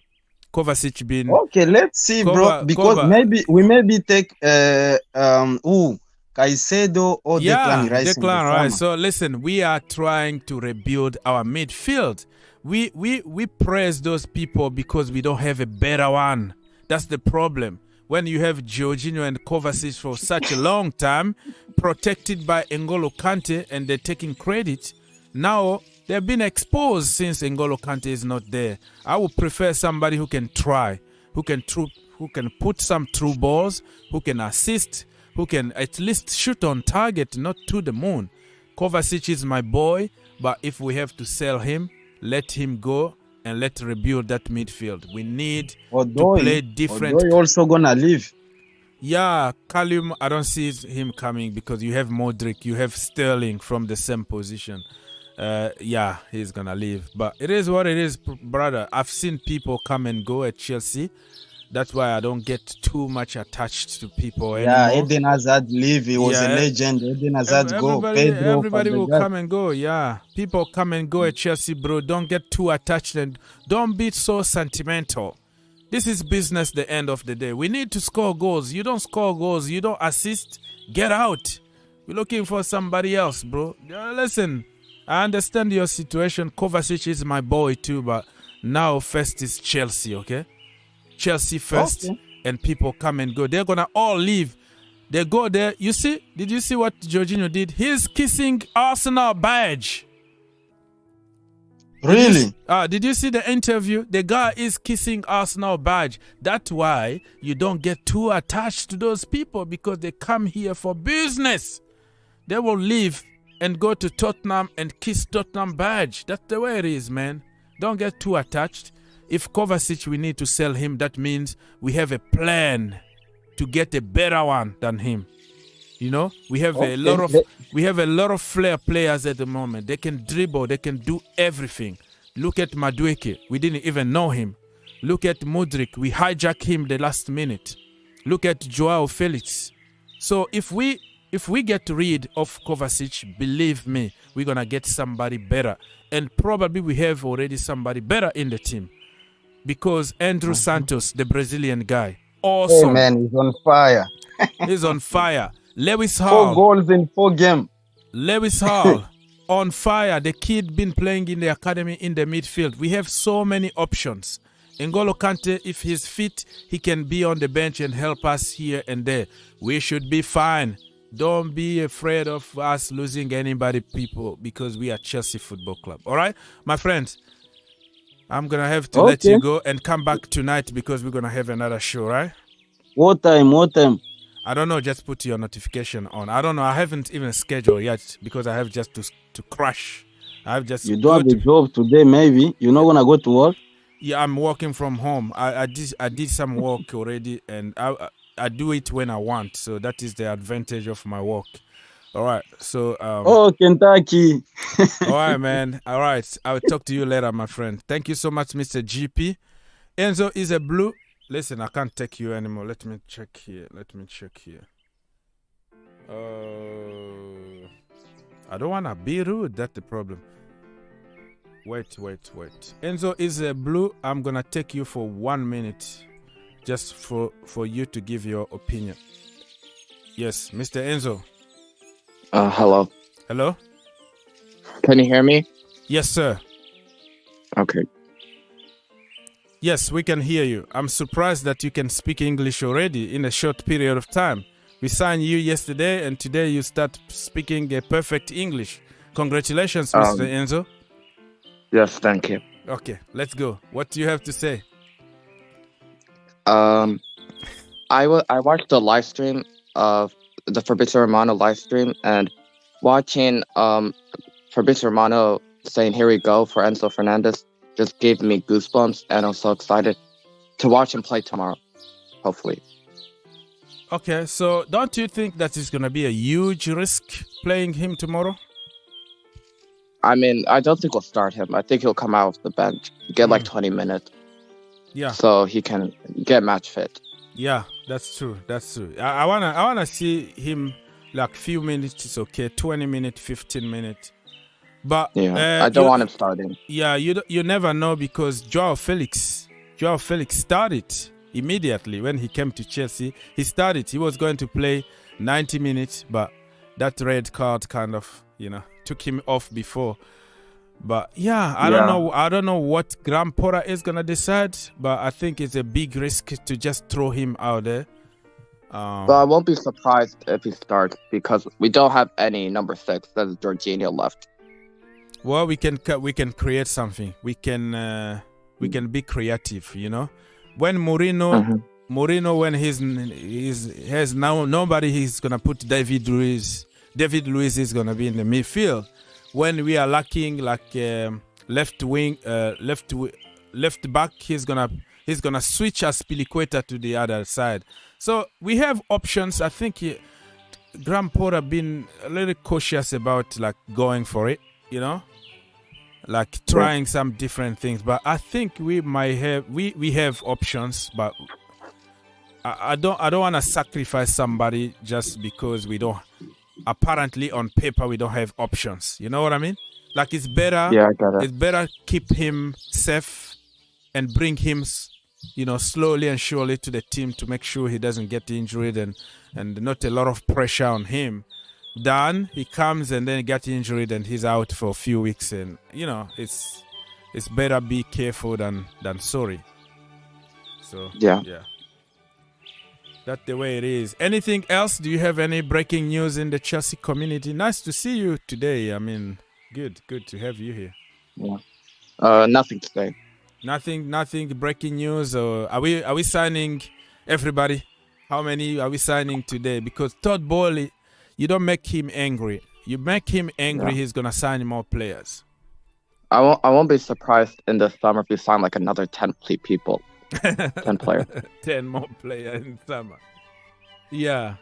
Kovacic been okay. Let's see, bro. Because maybe take Caicedo or Declan Rice. Declan Rice. So listen, we are trying to rebuild our midfield. We praise those people because we don't have a better one. That's the problem. When you have Jorginho and Kovacic for such a long time, protected by N'Golo Kante, and they're taking credit, now they've been exposed since N'Golo Kante is not there. I would prefer somebody who can try, who can put some true balls, who can assist, who can at least shoot on target, not to the moon. Kovacic is my boy, but if we have to sell him, let him go. And let's rebuild that midfield. We need to play different. Odoi also gonna leave. Yeah, Callum, I don't see him coming because you have Mudryk, you have Sterling from the same position. Yeah, he's gonna leave. But it is what it is, brother. I've seen people come and go at Chelsea. That's why I don't get too much attached to people anymore. Yeah, Eden Hazard leave. He was a legend. Eden Hazard go. Everybody will come and go. Yeah, people come and go at Chelsea, bro. Don't get too attached and don't be so sentimental. This is business. The end of the day, we need to score goals. You don't score goals. You don't assist. Get out. We're looking for somebody else, bro. Listen, I understand your situation. Kovacic is my boy too, but now first is Chelsea. Okay. Chelsea first, and people come and go. They're gonna all leave. They go there. You see? Did you see what Jorginho did? He's kissing Arsenal badge. Really? Did you see the interview? The guy is kissing Arsenal badge. That's why you don't get too attached to those people because they come here for business. They will leave and go to Tottenham and kiss Tottenham badge. That's the way it is, man. Don't get too attached. If Kovacic, we need to sell him, that means we have a plan to get a better one than him. You know, we have a lot of flair players at the moment. They can dribble, they can do everything. Look at Mudryk, we didn't even know him. Look at Mudryk, we hijacked him the last minute. Look at Joao Felix. So if we get rid of Kovacic, believe me, we're gonna get somebody better, and probably we have already somebody better in the team, because Andrew Santos, the Brazilian guy, awesome. Hey man, he's on fire. He's on fire. Lewis Hall. 4 goals in 4 games. Lewis Hall on fire. The kid been playing in the academy in the midfield. We have so many options. N'Golo Kante, if he's fit, he can be on the bench and help us here and there. We should be fine. Don't be afraid of us losing anybody, people, because we are Chelsea Football Club. All right, my friends, I'm going to have to let you go and come back tonight because we're going to have another show, right? What time? I don't know, just put your notification on. I don't know, I haven't even scheduled yet because I have just to crash. I have just. You don't have a job today, maybe? You're not going to go to work? Yeah, I'm working from home. I did some work already, and I do it when I want. So that is the advantage of my work. All right, so. Kentucky. All right, man. All right, I'll talk to you later, my friend. Thank you so much, Mr. GP. Enzo is a blue. Listen, I can't take you anymore. Let me check here. I don't want to be rude. That's the problem. Wait. Enzo is a blue. I'm going to take you for 1 minute just for you to give your opinion. Yes, Mr. Enzo. Hello. Hello? Can you hear me? Yes, sir. Okay. Yes, we can hear you. I'm surprised that you can speak English already in a short period of time. We signed you yesterday, and today you start speaking a perfect English. Congratulations, Mr. Enzo. Yes, thank you. Okay, let's go. What do you have to say? I watched the live stream of the Fabrizio Romano live stream, and watching Fabrizio Romano saying "Here we go" for Enzo Fernandez just gave me goosebumps, and I'm so excited to watch him play tomorrow, hopefully. Okay, so don't you think that it's going to be a huge risk playing him tomorrow? I mean, I don't think we'll start him. I think he'll come out of the bench, get like 20 minutes. Yeah. So he can get match fit. Yeah, that's true. I wanna see him like few minutes, it's okay, 20 minutes, 15 minutes. But I don't want him starting. Yeah, you never know, because Joao Felix started immediately when he came to Chelsea. He started. He was going to play 90 minutes, but that red card kind of, took him off before. But I don't know what Graham Potter is gonna decide, but I think it's a big risk to just throw him out there. But I won't be surprised if he starts, because we don't have any number 6. That's Jorginho left. Well, we can create something. We can be creative, When Mourinho when he has now nobody, he's gonna put David Luiz. David Luiz is gonna be in the midfield. When we are lacking like left back, he's gonna switch Aspilicueta to the other side. So we have options. I think Graham Potter been a little cautious about like going for it, like trying some different things. But I think we might have we have options, but I don't want to sacrifice somebody just because we don't. Apparently on paper we don't have options. You know what I mean? Like it's better. Yeah, I got it. It's better keep him safe and bring him, slowly and surely to the team to make sure he doesn't get injured and not a lot of pressure on him. Then he comes and then get injured and he's out for a few weeks, and it's better be careful than sorry. So yeah. That's the way it is. Anything else? Do you have any breaking news in the Chelsea community? Nice to see you today. I mean, good to have you here. Yeah. Nothing today. Nothing breaking news. Or are we signing everybody? How many are we signing today? Because Todd Bowley, you don't make him angry. You make him angry, he's gonna sign more players. I won't be surprised in the summer if we sign like another 10 people. 10 players. 10 more players in summer. Yeah.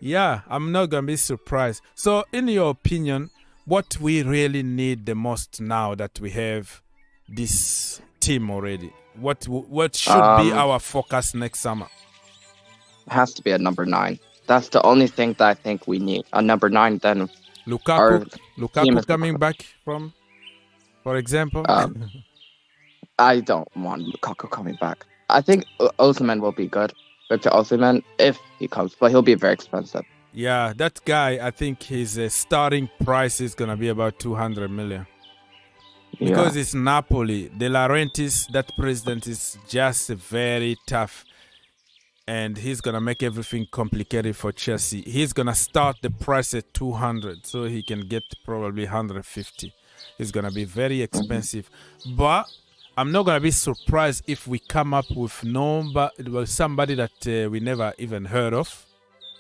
Yeah, I'm not going to be surprised. So, in your opinion, what we really need the most now that we have this team already? What should be our focus next summer? It has to be a number 9. That's the only thing that I think we need. A number 9, then Lukaku coming back from, for example? I don't want Lukaku coming back. I think Osimhen will be good. Victor Osimhen, if he comes, but he'll be very expensive. Yeah, that guy, I think his starting price is going to be about 200 million. Because it's Napoli. De Laurentiis, that president, is just very tough. And he's going to make everything complicated for Chelsea. He's going to start the price at 200, so he can get probably 150. It's going to be very expensive. But I'm not going to be surprised if we come up with somebody that we never even heard of.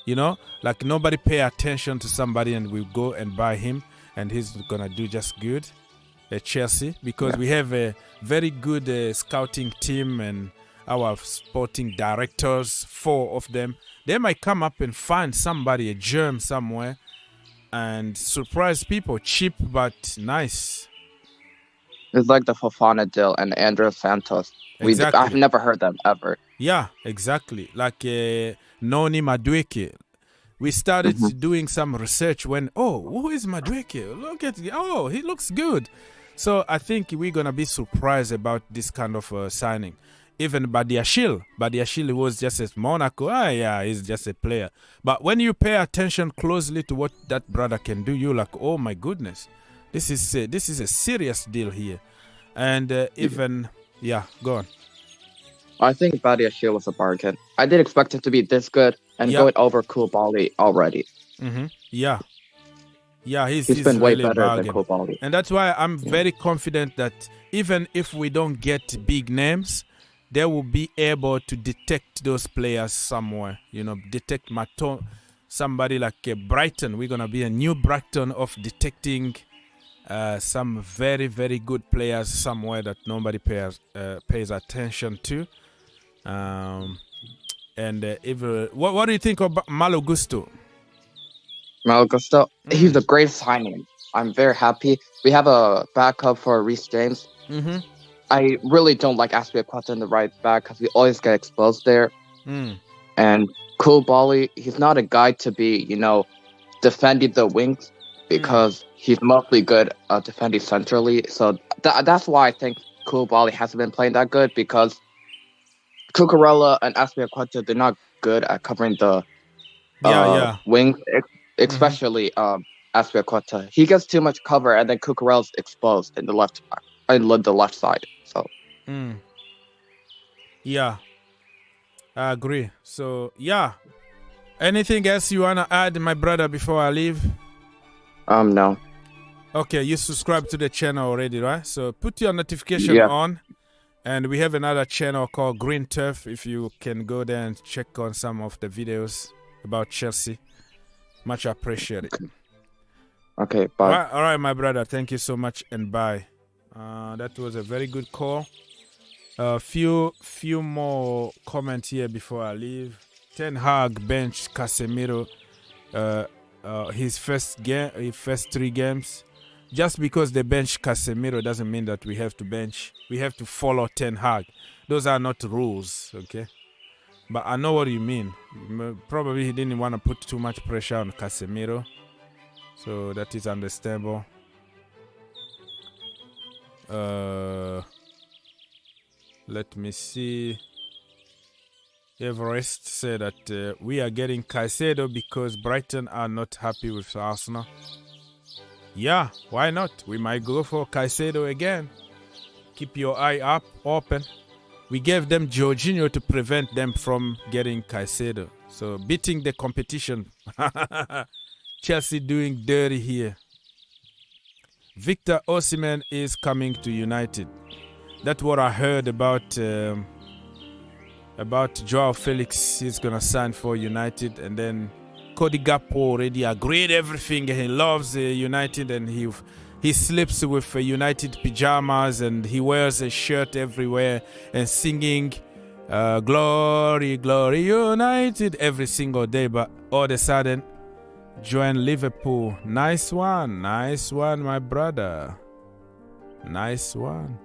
You know, like nobody pay attention to somebody and we go and buy him and he's going to do just good at Chelsea because we have a very good scouting team and our sporting directors, 4 of them. They might come up and find somebody, a germ somewhere, and surprise people. Cheap but nice. It's like the Fofana deal and Andres Santos. Exactly. I've never heard them ever. Yeah, exactly. Like Noni Madueke. We started doing some research when, who is Madueke? Look at, he looks good. So I think we're going to be surprised about this kind of signing. Even Badiashile was just at Monaco. He's just a player. But when you pay attention closely to what that brother can do, you're like, oh my goodness. This is a serious deal here. And go on. I think Badiashile was a bargain. I didn't expect him to be this good and going over Koulibaly already. Mm-hmm. Yeah. Yeah, he's been way really better bargain. than Koulibaly. And that's why I'm very confident that even if we don't get big names, they will be able to detect those players somewhere. You know, detect somebody like Brighton. We're going to be a new Brighton of detecting some very, very good players somewhere that nobody pays attention to. What do you think about Malo Gusto? Malo Gusto, he's a great signing. I'm very happy. We have a backup for Reece James. Mm-hmm. I really don't like Azpilicueta in the right back because we always get exposed there. And Koulibaly, he's not a guy to be, defending the wings because he's mostly good defending centrally. So that's why I think Koulibaly hasn't been playing that good because Cucurella and Azpilicueta, they're not good at covering the wings, especially Azpilicueta. He gets too much cover and then Cucurella's exposed in the left side. So yeah, I agree. So yeah, anything else you wanna add, my brother, before I leave? No. Okay, you subscribe to the channel already, right? So put your notification on, and we have another channel called Green Turf. If you can go there and check on some of the videos about Chelsea, much appreciated. Okay, bye. All right, my brother. Thank you so much, and bye. That was a very good call. Few more comments here before I leave. Ten Hag bench Casemiro. His first 3 games. Just because they bench Casemiro doesn't mean that we have to bench. We have to follow Ten Hag. Those are not rules, okay? But I know what you mean. Probably he didn't want to put too much pressure on Casemiro. So that is understandable. Let me see. Everest said that we are getting Caicedo because Brighton are not happy with Arsenal. Yeah, why not? We might go for Caicedo again. Keep your eye open. We gave them Jorginho to prevent them from getting Caicedo. So beating the competition. Chelsea doing dirty here. Victor Osimhen is coming to United. That's what I heard about Joao Felix. He's going to sign for United. And then Cody Gakpo already agreed everything. He loves United and he sleeps with United pajamas and he wears a shirt everywhere and singing Glory, glory, United every single day, but all of a sudden, join Liverpool. Nice one, my brother. Nice one.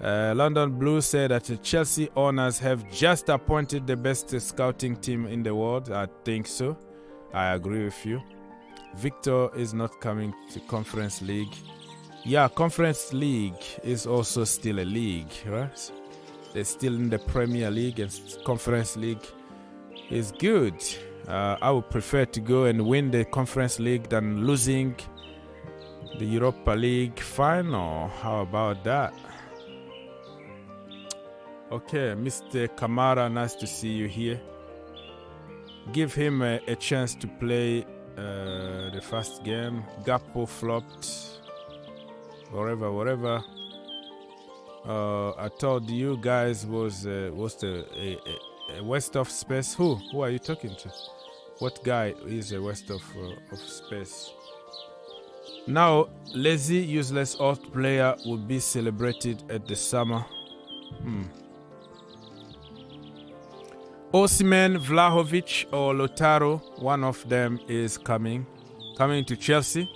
London Blue said that the Chelsea owners have just appointed the best scouting team in the world. I think so. I agree with you. Victor is not coming to Conference League. Yeah, Conference League is also still a league, right? They're still in the Premier League, and Conference League is good. I would prefer to go and win the Conference League than losing the Europa League final. How about that? Okay, Mr. Kamara, nice to see you here. Give him a chance to play the first game. Gakpo flopped. Whatever. I told you guys was a waste of space. Who are you talking to? What guy is a waste of space? Now, lazy, useless old player will be celebrated at the summer. Osimhen, Vlahovic, or Lautaro, one of them is coming to Chelsea.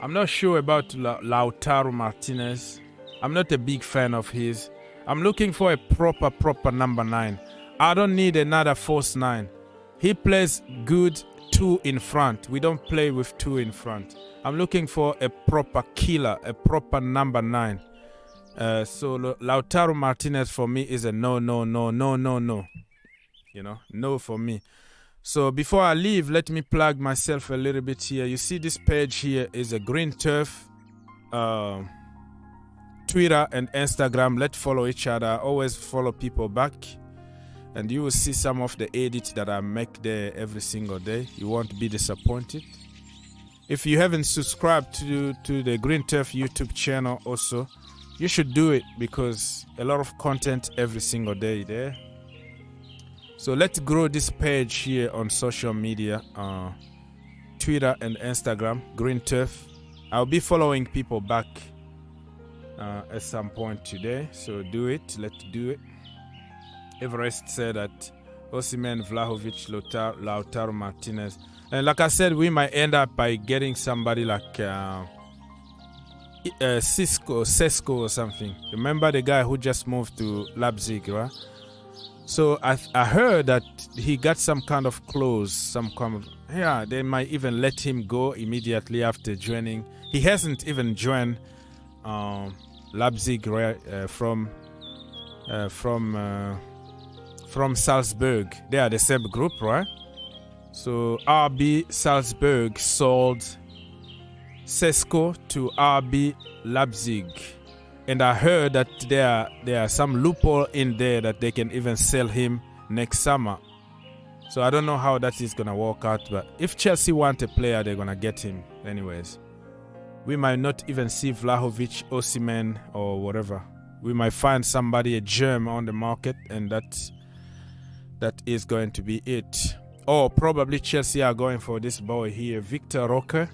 I'm not sure about Lautaro Martinez. I'm not a big fan of his. I'm looking for a proper number 9. I don't need another false 9. He plays good 2 in front. We don't play with 2 in front. I'm looking for a proper killer, a proper number 9. So Lautaro Martinez for me is a no. You know, no for me. So before I leave, let me plug myself a little bit here. You see this page here is a Green Turf, Twitter and Instagram. Let's follow each other. I always follow people back. And you will see some of the edits that I make there every single day. You won't be disappointed. If you haven't subscribed to the Green Turf YouTube channel also, you should do it because a lot of content every single day there. So let's grow this page here on social media, Twitter and Instagram, Green Turf. I'll be following people back at some point today. So do it. Let's do it. Everest said that Osimhen, Vlahovic, Lautaro Martinez. And like I said, we might end up by getting somebody like Sesko or something. Remember the guy who just moved to Leipzig, right? So I heard that he got some kind of clause, they might even let him go immediately after joining. He hasn't even joined Leipzig from Salzburg. They are the same group, right? So RB Salzburg sold Sesko to RB Leipzig. And I heard that there are some loophole in there that they can even sell him next summer. So I don't know how that is going to work out. But if Chelsea want a player, they're going to get him anyways. We might not even see Vlahovic, Osimhen, or whatever. We might find somebody, a gem on the market, and that is going to be it. Or probably Chelsea are going for this boy here, Victor Roque.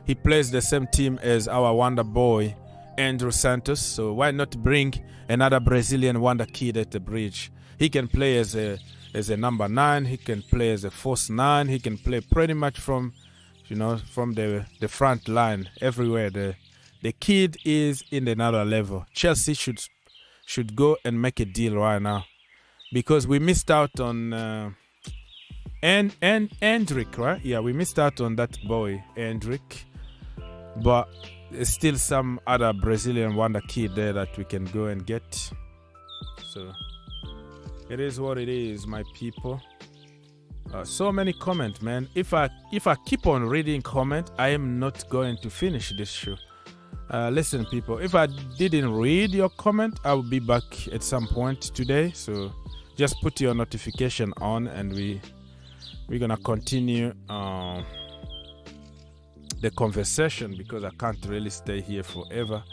He plays the same team as our wonder boy, Andrew Santos. So why not bring another Brazilian wonder kid at the bridge? He can play as a number 9. He can play as a false 9. He can play pretty much from the front line everywhere. The kid is in another level. Chelsea should go and make a deal right now because we missed out on Hendrick, right? Yeah, we missed out on that boy Hendrick. But there's still some other Brazilian wonder kid there that we can go and get. So it is what it is, my people. So many comments, man. If I keep on reading comment, I am not going to finish this show. Listen, people, if I didn't read your comment, I will be back at some point today. So just put your notification on, and we're gonna continue the conversation because I can't really stay here forever.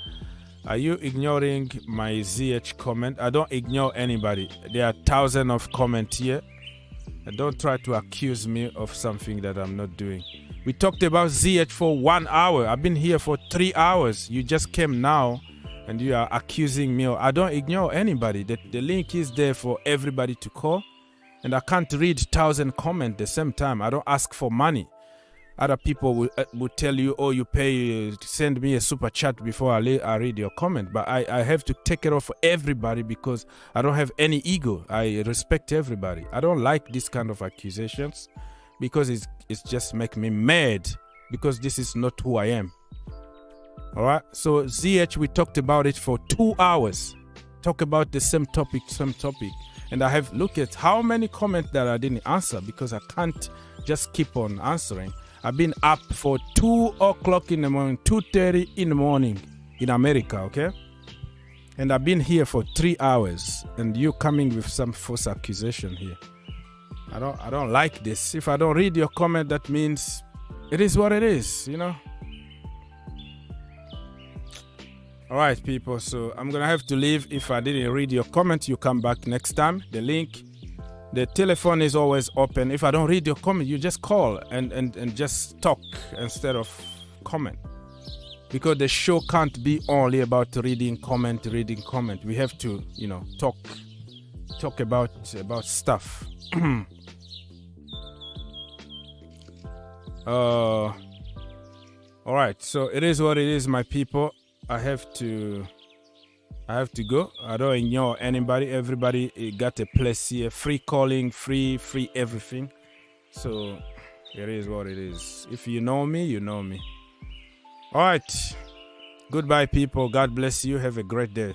Are you ignoring my ZH comment? I don't ignore anybody. There are thousands of comments here. And don't try to accuse me of something that I'm not doing. We talked about ZH for 1 hour. I've been here for 3 hours. You just came now and you are accusing me. I don't ignore anybody. The link is there for everybody to call. And I can't read 1,000 comments at the same time. I don't ask for money. Other people will tell you, oh, you pay, send me a super chat before I read your comment. But I have to take it off for everybody because I don't have any ego. I respect everybody. I don't like this kind of accusations because it's just make me mad because this is not who I am. All right. So ZH, we talked about it for 2 hours. Talk about the same topic. And I have looked at how many comments that I didn't answer because I can't just keep on answering. I've been up for 2 o'clock in the morning, 2:30 in the morning in America, okay? And I've been here for 3 hours, and you coming with some false accusation here. I don't like this. If I don't read your comment, that means it is what it is, you know? All right, people, so I'm going to have to leave. If I didn't read your comment, you come back next time. The telephone is always open. If I don't read your comment, you just call and just talk instead of comment. Because the show can't be only about reading comment. We have to, you know, talk about stuff. All right, so it is what it is, my people. I have to go. I don't ignore anybody. Everybody got a place here. Free calling, free everything. So it is what it is. If you know me, you know me. All right. Goodbye, people. God bless you. Have a great day.